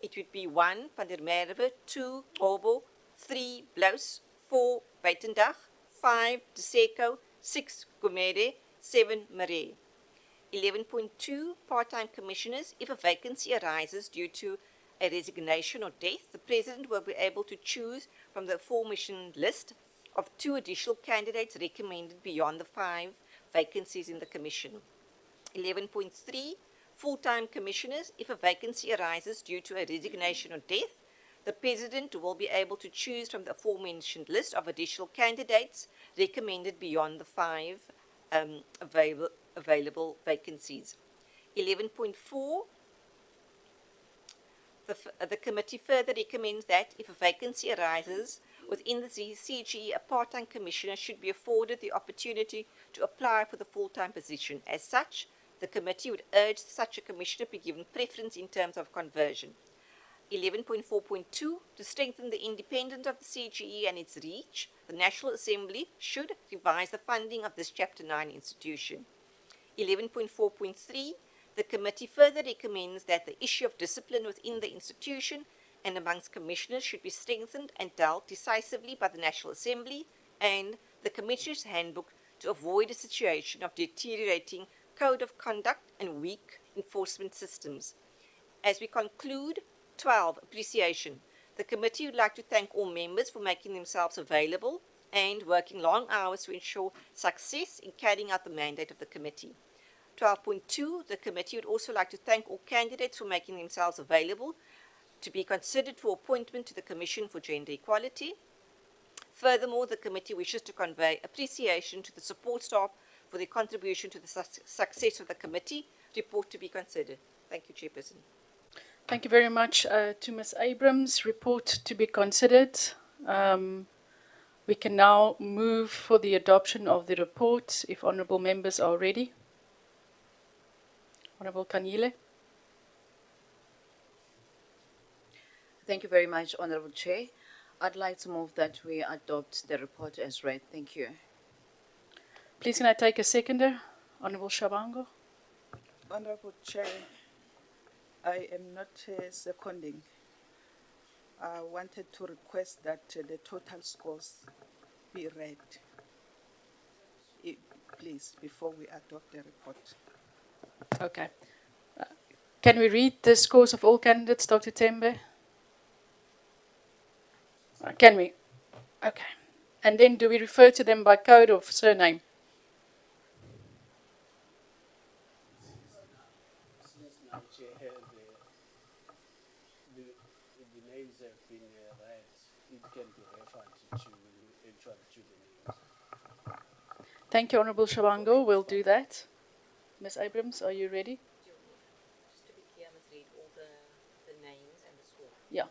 It would be 1, Van der Merwe, 2, Obo, 3, Blouse, 4, Buitendach, 5, Deseko, 6, Gumede, 7, Marais. 11.2, part-time commissioners. If a vacancy arises due to a resignation or death, the President will be able to choose from the aforementioned list of 2 additional candidates recommended beyond the 5 vacancies in the Commission. 11.3, full-time commissioners. If a vacancy arises due to a resignation or death, the President will be able to choose from the aforementioned list of additional candidates recommended beyond the 5 available vacancies. 11.4, the committee further recommends that if a vacancy arises within the CGE, a part-time commissioner should be afforded the opportunity to apply for the full-time position. As such, the committee would urge such a commissioner be given preference in terms of conversion. 11.4.2, to strengthen the independence of the CGE and its reach, the National Assembly should revise the funding of this Chapter 9 institution. 11.4.3, the committee further recommends that the issue of discipline within the institution and amongst commissioners should be strengthened and dealt decisively by the National Assembly and the Commissioner's Handbook to avoid a situation of deteriorating code of conduct and weak enforcement systems. As we conclude, 12, appreciation. The committee would like to thank all members for making themselves available and working long hours to ensure success in carrying out the mandate of the committee. 12.2, the committee would also like to thank all candidates for making themselves available to be considered for appointment to the Commission for Gender Equality. Furthermore, the committee wishes to convey appreciation to the support staff for their contribution to the success of the committee. Report to be considered. Thank you, Chairperson. Thank you very much to Ms. Abrams. Report to be considered. We can now move for the adoption of the report, if honourable members are ready. Honourable Kanyile. Thank you very much, Honorable Chair. I'd like to move that we adopt the report as read. Thank you. Please can I take a seconder? Honourable Shabango. Honorable Chair, I am not seconding. I wanted to request that the total scores be read. Please, before we adopt the report. Okay. Can we read the scores of all candidates, Dr. Tembe? Can we? Okay. And then do we refer to them by code or surname? Since now, Chair, the names have been read, it can be referred to actually to the names. Thank you, Honourable Shabango. We'll do that. Ms. Abrams, are you ready? Just to be clear, I must read all the names and the score. Yeah.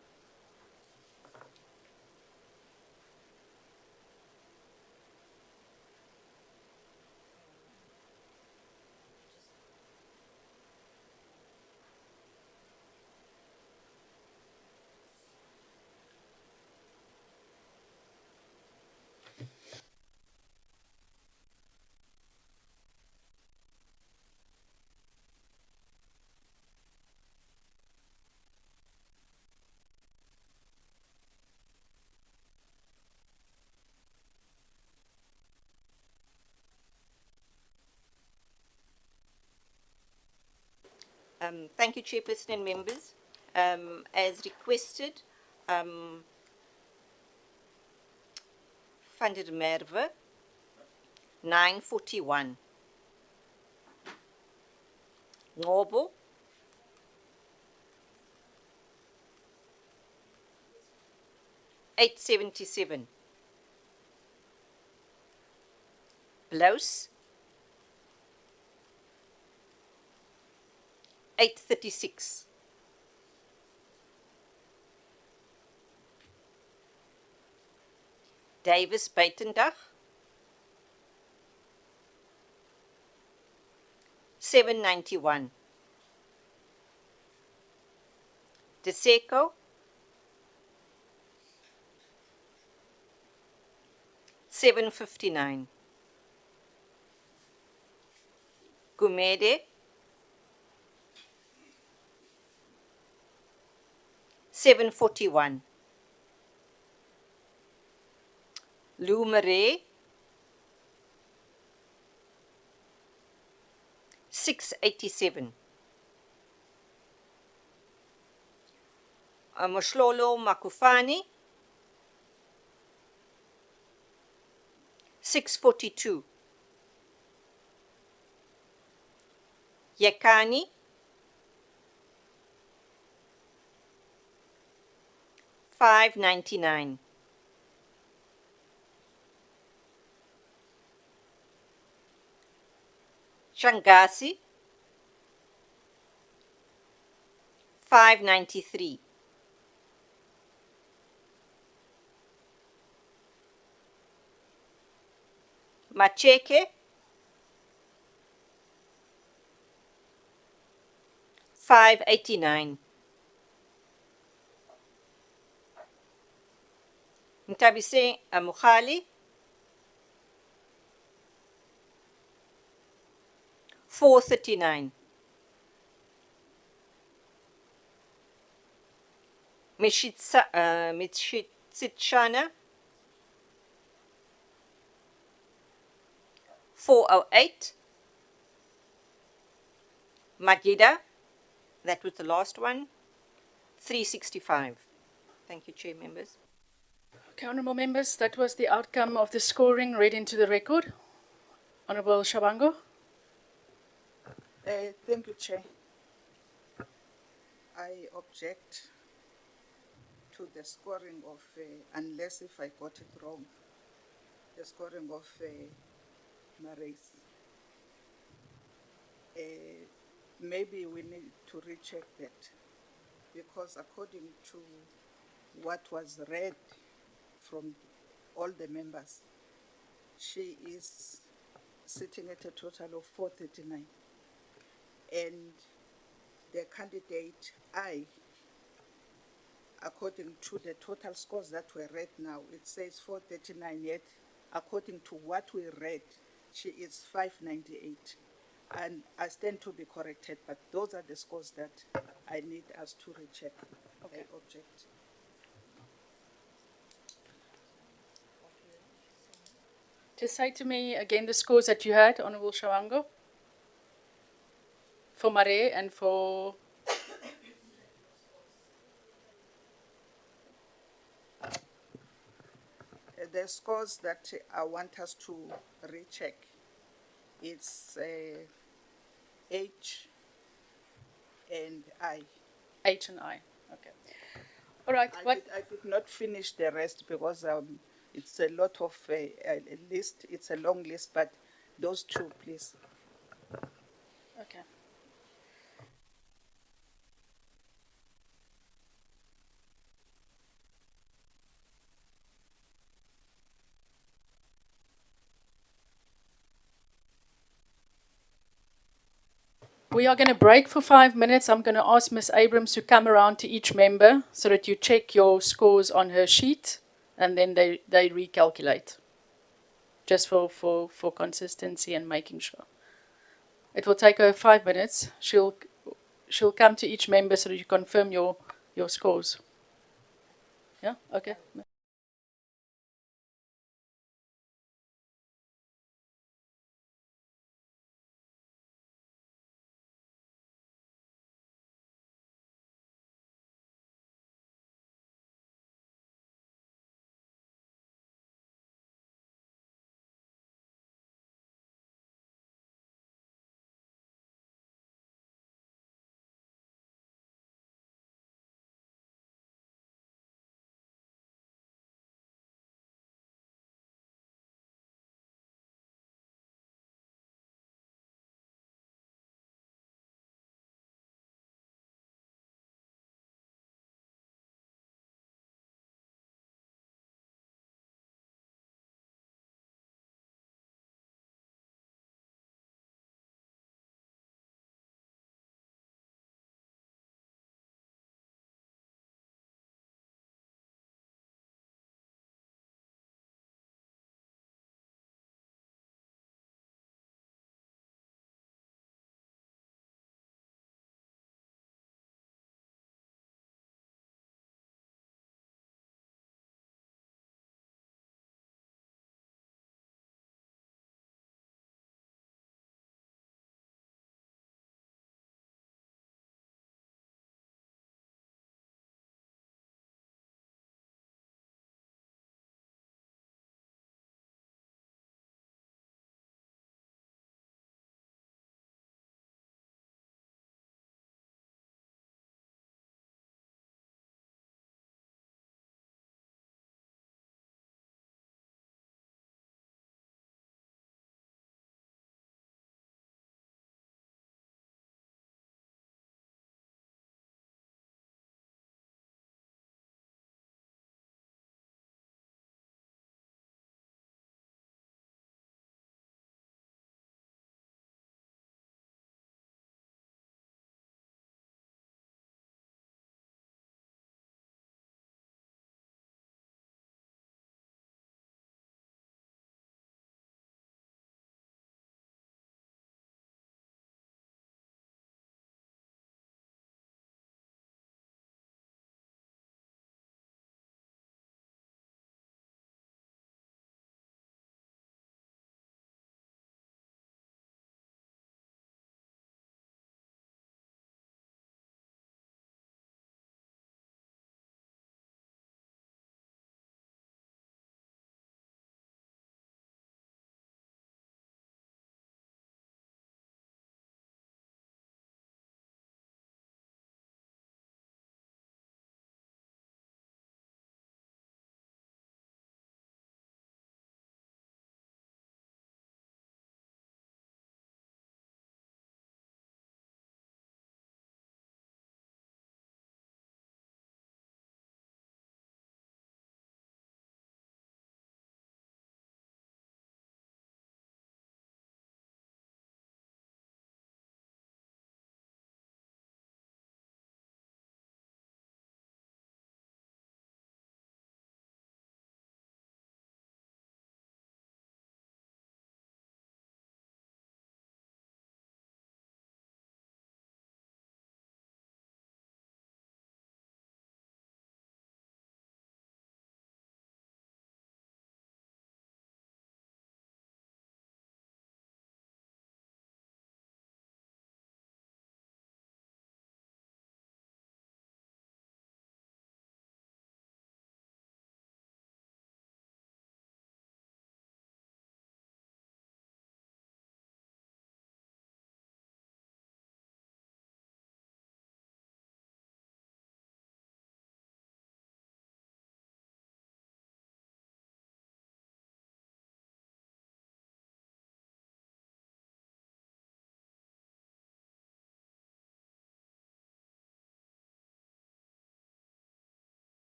Thank you, Chairperson and members. As requested, Van der Merwe, 941. Ngobo, 877. Blouse, 836. Davis Buitendag, 791. DeSeco, 759. Gumede, 741. Lumere, 687. Moslolo Makufani, 642. Yekani, 599. Shangasi, 593. Macheke, 589. Ntabise Amukhali, 439. Mishitsana, 408. Magida, that was the last one, 365. Thank you, Chair members. Okay, honourable members, that was the outcome of the scoring read into the record. Honourable Shabango. Thank you, Chair. I object to the scoring of, unless if I got it wrong, the scoring of Marais. Maybe we need to recheck that, because according to what was read from all the members, she is sitting at a total of 439. And the candidate I, according to the total scores that were read now, it says 439, yet according to what we read, she is 598. And I stand to be corrected, but those are the scores that I need us to recheck. Okay. I object. Just say to me again the scores that you had, Honourable Shabango, for Mare and for... The scores that I want us to recheck, it's H and I. H and I. Okay. All right. I did not finish the rest because it's a lot of a list. It's a long list, but those two, please. Okay. We are going to break for 5 minutes. I'm going to ask Ms. Abrams to come around to each member so that you check your scores on her sheet and then they recalculate. Just for consistency and making sure. It will take her 5 minutes. She'll come to each member so that you confirm your scores. Yeah? Okay.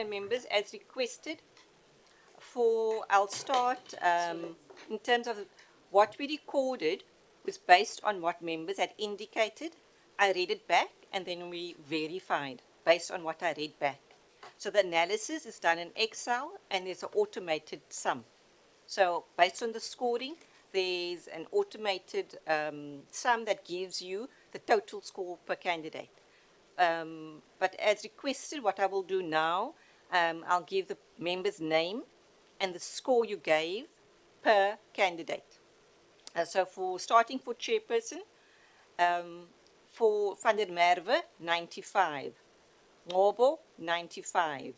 Members, as requested, I'll start in terms of what we recorded was based on what members had indicated. I read it back and then we verified based on what I read back. So the analysis is done in Excel and there's an automated sum. So based on the scoring, there's an automated sum that gives you the total score per candidate. But as requested, what I will do now, I'll give the member's name and the score you gave per candidate. So starting for chairperson, for Van der Merwe, 95. Ngobo, 95.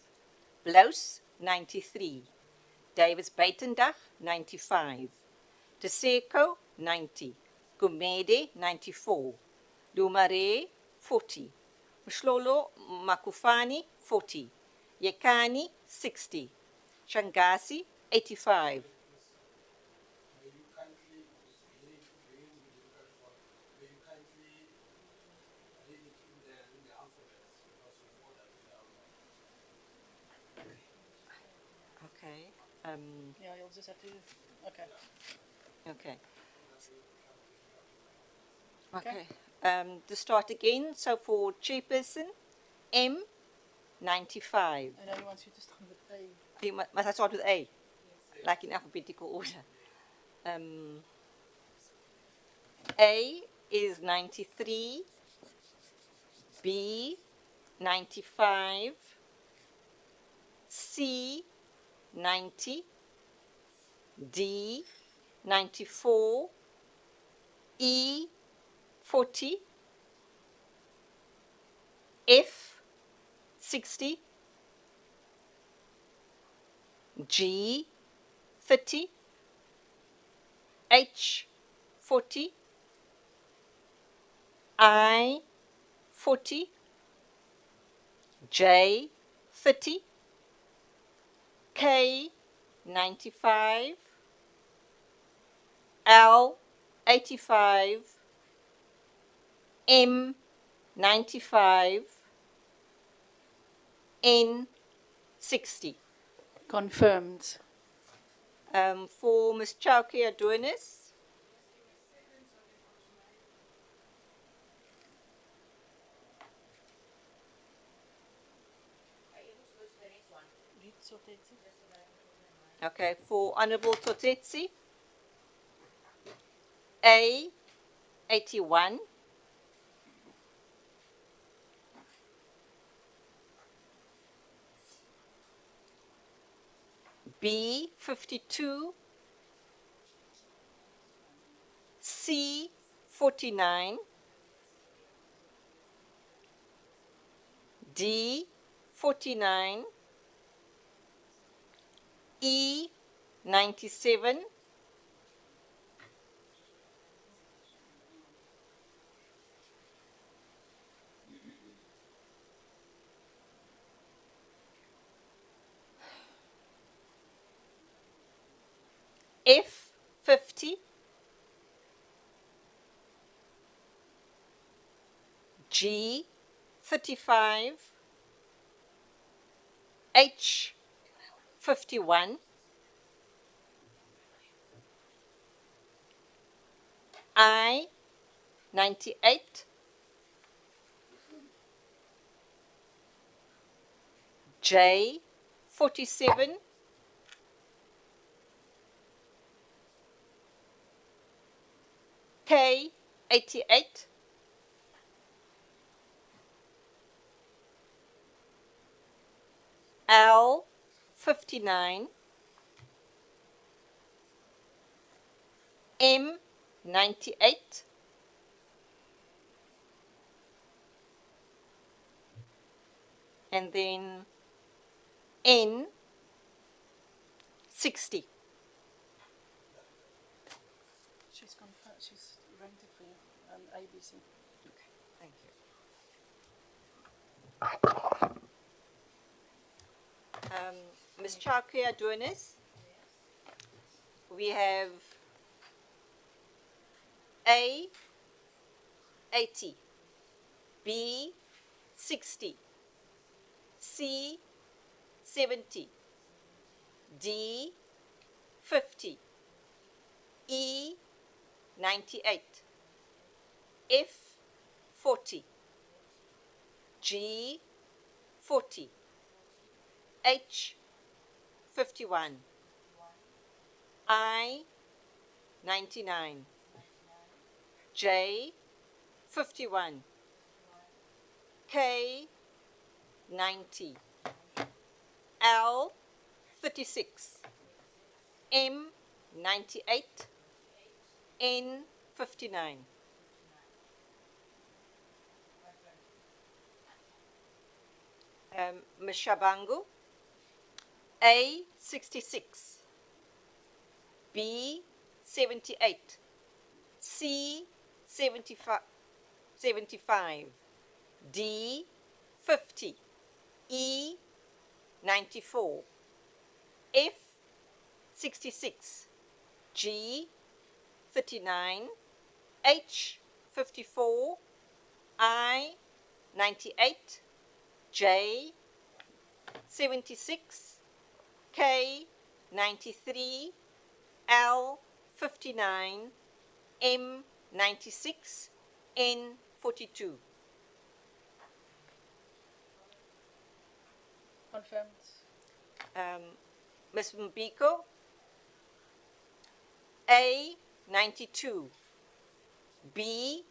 Blous, 93. Davis Buitendag, 95. Teseko, 90. Gumede, 94. Lumare, 40. Mshlolo Makufani, 40. Yekani, 60. Shangasi, 85. Okay. Yeah, you'll just have to. Okay. Okay. Okay. To start again, so for chairperson, M, 95. I know he wants you to start with A. Must I start with A? Like in alphabetical order. A is 93, B, 95, C, 90, D, 94, E, 40, F, 60, G, 30, H, 40, I, 40, J, 30, K, 95, L, 85, M, 95, N, 60. Confirmed. For Ms. Chauke Adonis, okay, for Honorable Totetsi, A, 81, B, 52, C, 49, D, 49, E, 97, F, 50, G, 35, H, 51, I, 98, J, 47, K, 88, L, 59, M, 98, and then N, 60. She's confirmed. She's ranked it for you. ABC. Okay, thank you. Ms. Chauke Adonis, we have A, 80, B, 60, C, 70, D 50, E 98, F 40, G 40, H 51, I 99, J 51, K 90, L 36, M 98, N 59. Ms. Shabangu, A 66, B 78, C 75, 75, D 50, E 94, F 66, G 39, H 54, I 98, J 76, K 93, L 59, M 96, N 42. Confirmed. Ms. Mbiko, A 92, B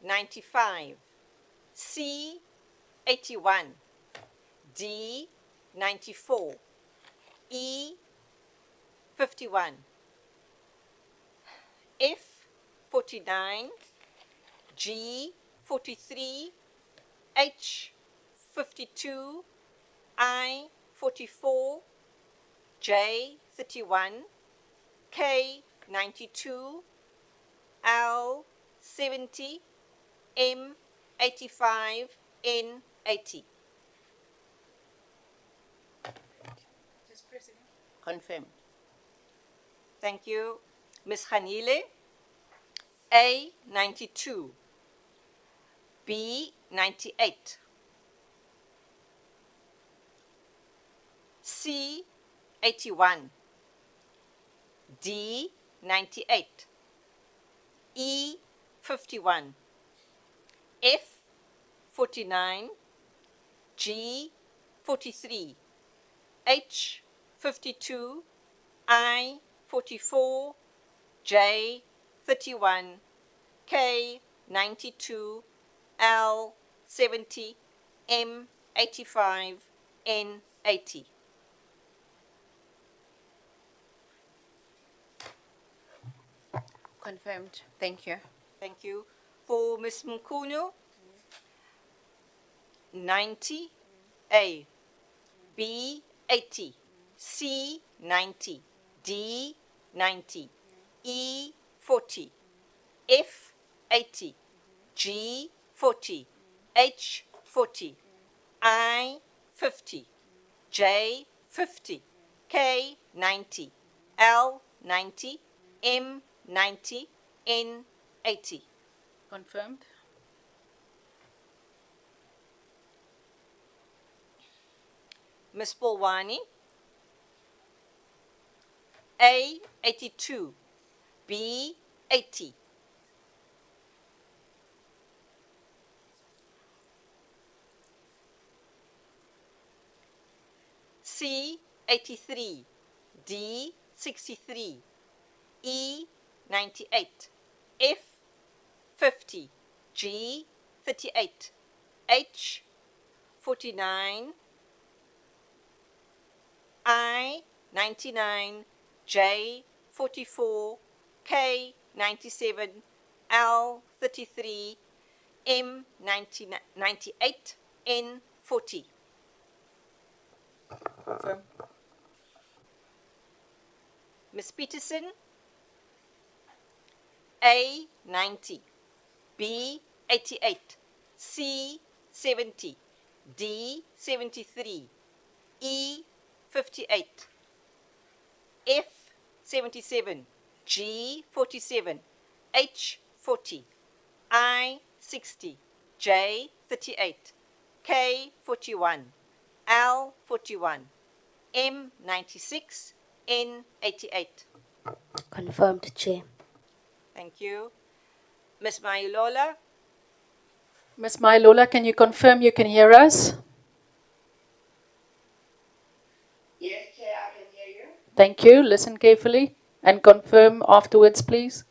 95, C 81, D 94, E 51, F 49, G 43, H 52, I 44, J 31, K 92, L 70, M 85, N 80. Confirmed. Thank you. Ms. Khanile, A 92, B 98, C 81, D 98, E 51, F 49, G 43, H 52, I 44, J 31, K 92, L 70, M 85, N 80. Confirmed. Thank you. Thank you. For Ms. Mkuno, 90, A, B 80, C 90, D 90, E 40, F 80, G 40, H 40, I 50, J 50, K 90, L 90, M 90, N 80. Confirmed. Ms. Polwani, A 82, B 80, C 83, D 63, E 98, F 50, G 38, H 49, I 99, J 44, K 97, L 33, M 98, N 40. Confirm. Ms. Peterson, A 90, B 88, C 70, D 73, E 58, F 77, G 47, H 40, I 60, J 38, K 41, L 41, M96, N88. Confirmed, Chair. Thank you. Ms. Mayulola, Ms. Mailola, can you confirm you can hear us? Yes, Chair, I can hear you. Thank you. Listen carefully and confirm afterwards, please.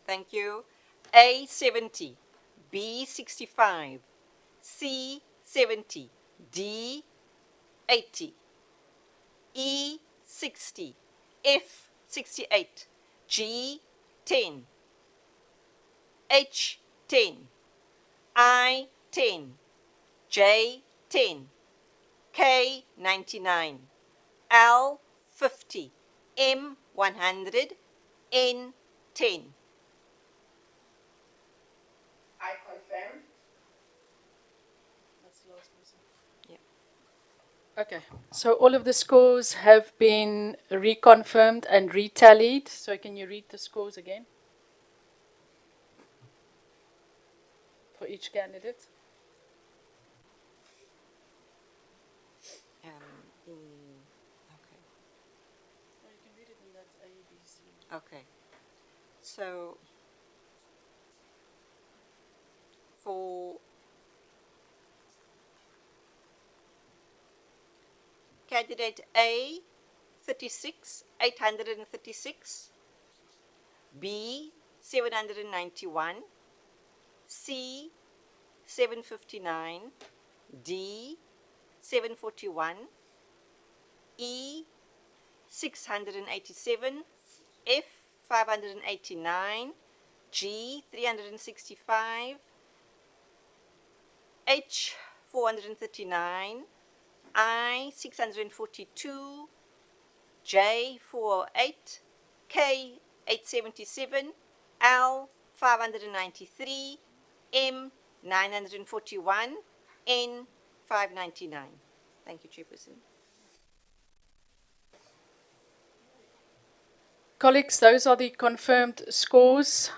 thank you. A70, B65, C70, D80, E60, F68, G10, H10, I10, J10, K99, L50, M100, N10. I confirm. Okay, so all of the scores have been reconfirmed and retallied. So can you read the scores again for each candidate? Okay. Okay. So for candidate A, 36, 836, B, 791, C, 759, D, 741, E, 687, F, 589, G, 365, H, 439, I, 642, J, 408, K, 877, L, 593, M, 941, N, 599. Thank you, Chairperson. Colleagues, those are the confirmed scores.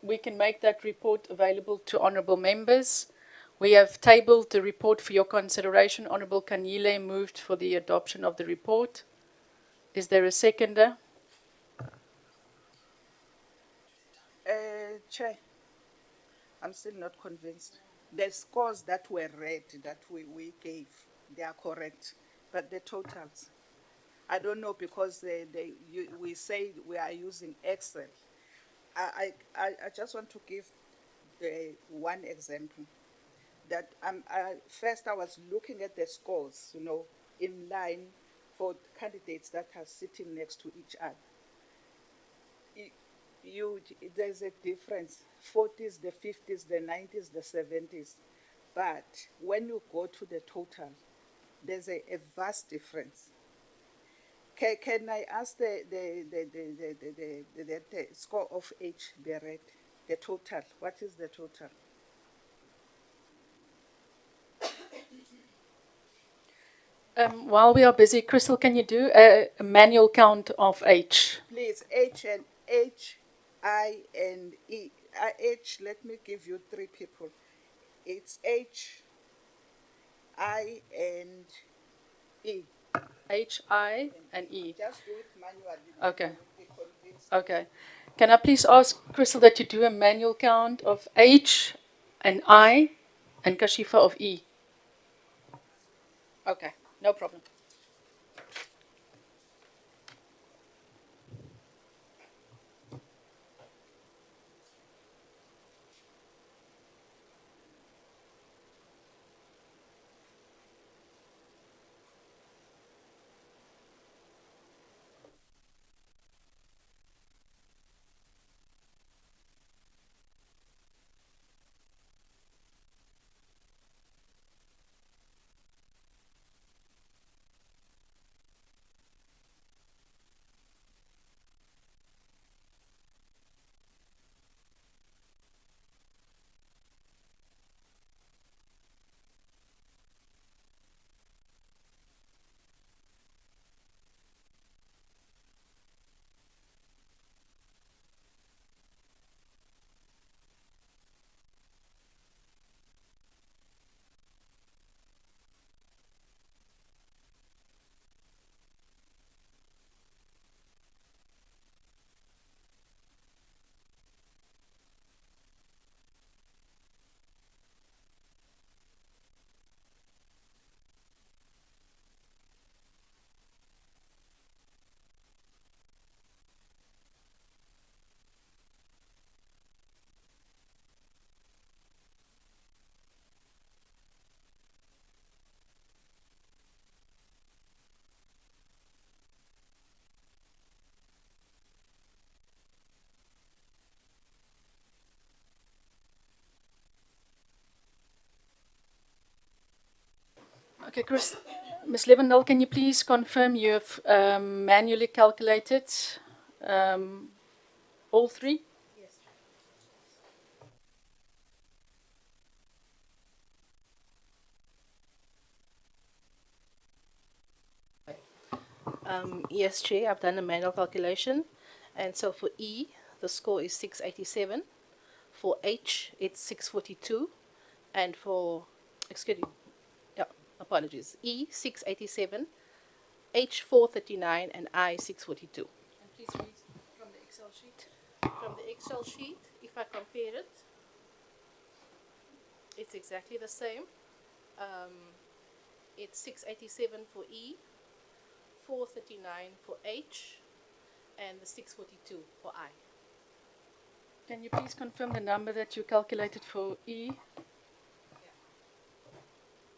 We can make that report available to honourable members. We have tabled the report for your consideration. Honourable Kanyile moved for the adoption of the report. Is there a seconder? Chair, I'm still not convinced. The scores that were read that we gave, they are correct, but the totals, I don't know because we say we are using Excel. I just want to give one example. That first I was looking at the scores, in line for candidates that are sitting next to each other. There's a difference. 40s, the 50s, the 90s, the 70s. But when you go to the total, there's a vast difference. Can I ask the score of H be read? The total. What is the total? While we are busy, Crystal, can you do a manual count of H? Please, H and H, I and E. H, let me give you three people. It's H, I, and E. H, I, and E. Just do it manually. Okay. You'll be convinced. Okay. Can I please ask Crystal that you do a manual count of H and I and Kashifa of E? Okay, no problem. Okay, Chris, Ms. Levendal, can you please confirm you have manually calculated all three? Yes, Chair, I've done a manual calculation. And so for E, the score is 687. For H, it's 642. And for, excuse me, yeah, apologies. E, 687, H, 439, and I, 642. And please read from the Excel sheet. From the Excel sheet, if I compare it, it's exactly the same. It's 687 for E, 439 for H, and the 642 for I. Can you please confirm the number that you calculated for E?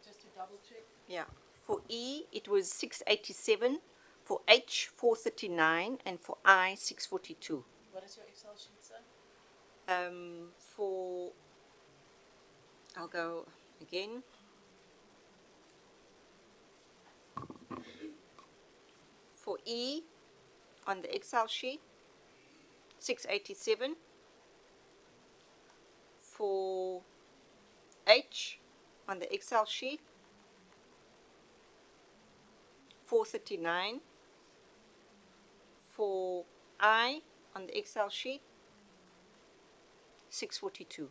Just to double check. Yeah. For E, it was 687. For H, 439. And for I, 642. What is your Excel sheet, sir? I'll go again. For E, on the Excel sheet, 687. For H, on the Excel sheet, 439. For I, on the Excel sheet, 642.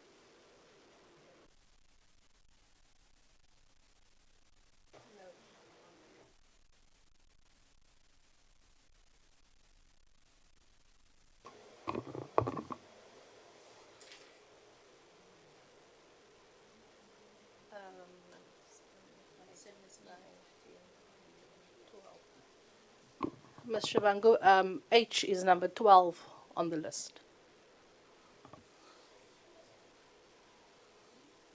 Ms. Shabango, H is number 12 on the list.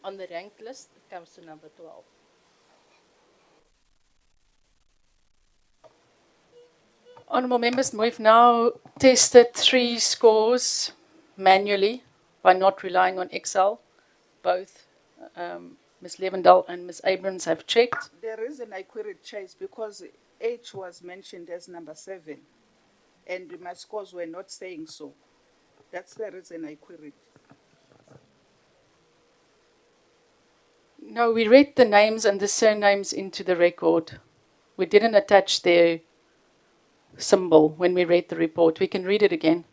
On the ranked list, it comes to number 12. Honourable members, we've now tested three scores manually by not relying on Excel. Both Ms. Levendal and Ms. Abrams have checked. The reason I queried Chair is because H was mentioned as number 7, and my scores were not saying so. That's the reason I queried. No, we read the names and the surnames into the record. We didn't attach their symbol when we read the report. We can read it again.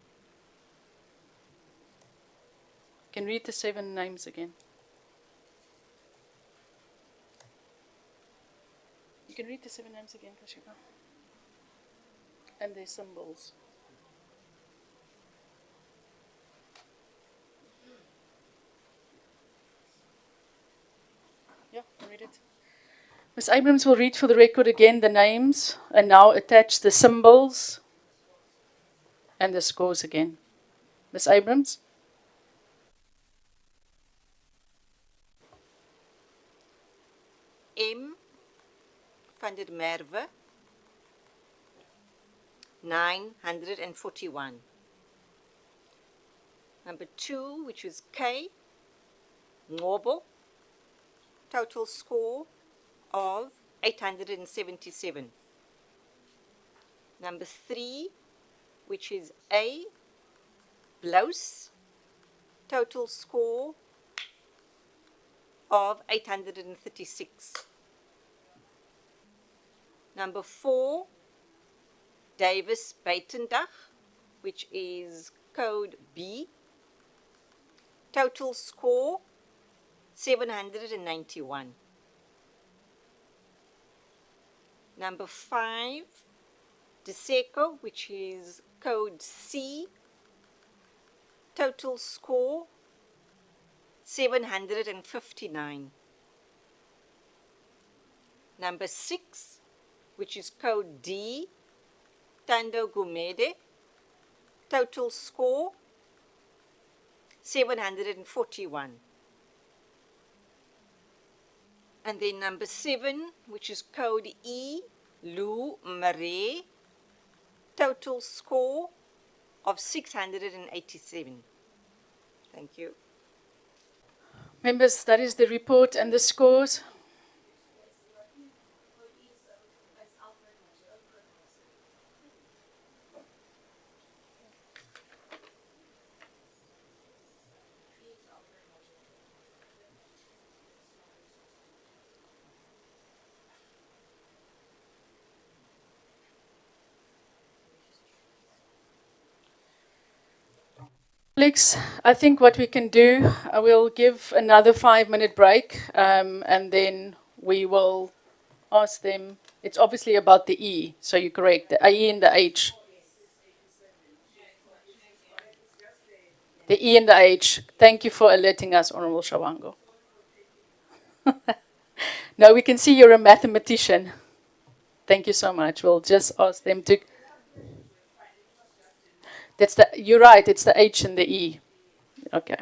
Can read the 7 names again. You can read the 7 names again, Kashika. And their symbols. Yeah, read it. Ms. Abrams will read for the record again the names and now attach the symbols and the scores again. Ms. Abrams? M van der Merwe, 941. Number 2, which is K, Ngobo, total score of 877. Number 3, which is A, Blouse, total score of 836. Number 4, Davis Buitendag, which is code B, total score 791. Number 5, Diseko, which is code C, total score 759. Number 6, which is code D, Tando Gumede, total score 741. And then number 7, which is code E, Lou Marais, total score of 687. Thank you. Members, that is the report and the scores. Colleagues, I think what we can do, I will give another 5-minute break, and then we will ask them. It's obviously about the E, so you're correct. The E and the H. The E and the H. Thank you for alerting us, Honorable Shawango. No, we can see you're a mathematician. Thank you so much. We'll just ask them to. You're right, it's the H and the E. Okay.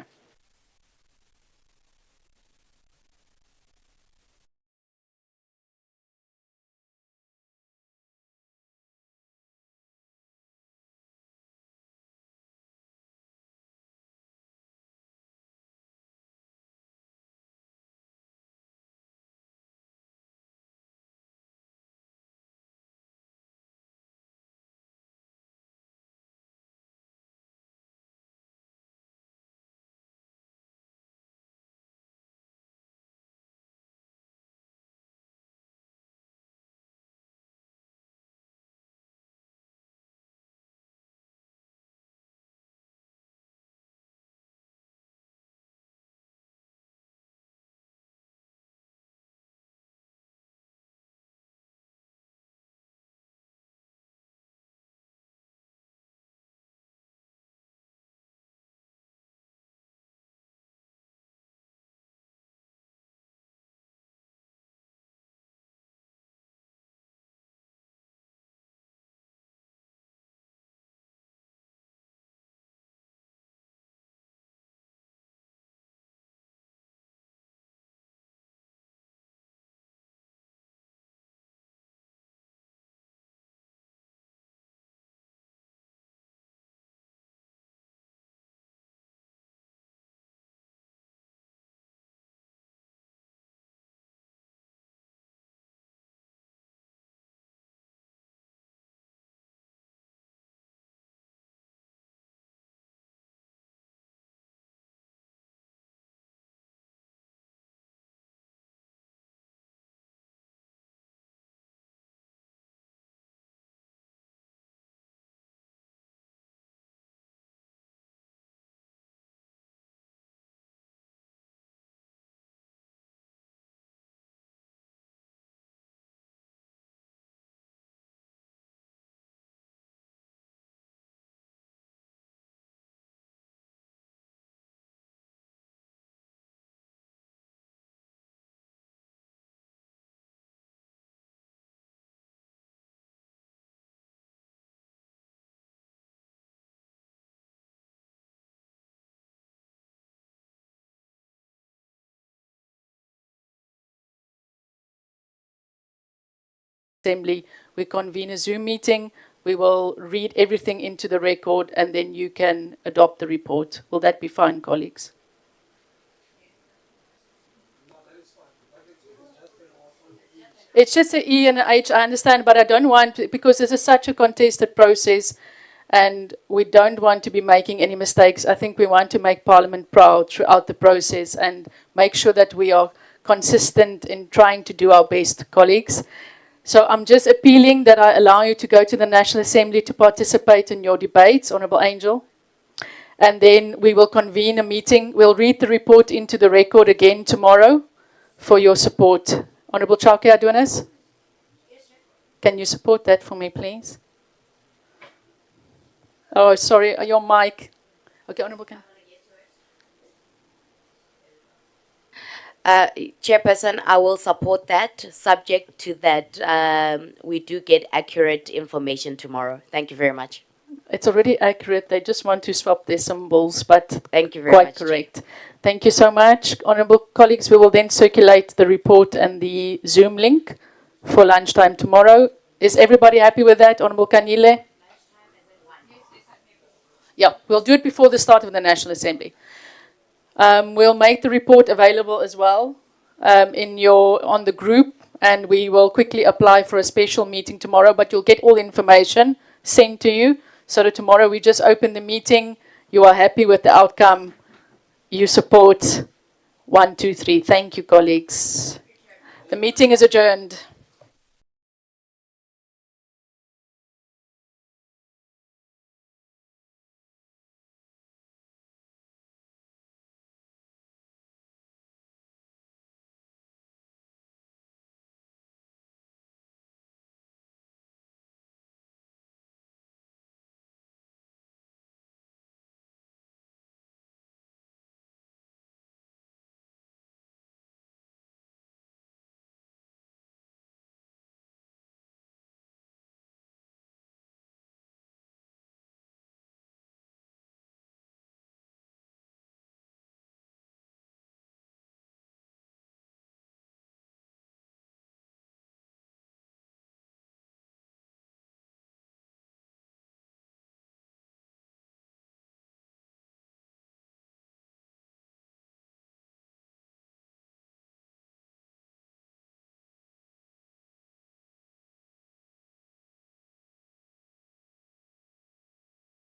Assembly, we convene a Zoom meeting. We will read everything into the record, and then you can adopt the report. Will that be fine, colleagues? It's just an E and an H, I understand, but I don't want, because this is such a contested process, and we don't want to be making any mistakes. I think we want to make Parliament proud throughout the process and make sure that we are consistent in trying to do our best, colleagues. So I'm just appealing that I allow you to go to the National Assembly to participate in your debates, Honourable Angel. And then we will convene a meeting. We'll read the report into the record again tomorrow for your support. Honourable Chauke Adonis? Can you support that for me, please? Oh, sorry, your mic. Okay, Honourable Can. Chairperson, I will support that, subject to that we do get accurate information tomorrow. Thank you very much. It's already accurate. They just want to swap their symbols, but Thank you very quite much, correct. Chair. Thank you so much. Honourable colleagues, we will then circulate the report and the Zoom link for lunchtime tomorrow. Is everybody happy with that, Honourable Kanile? Yeah, we'll do it before the start of the National Assembly. We'll make the report available as well on the group, and we will quickly apply for a special meeting tomorrow, but you'll get all the information sent to you. So that tomorrow we just open the meeting, you are happy with the outcome, you support 1, 2, 3. Thank you, colleagues. The meeting is adjourned.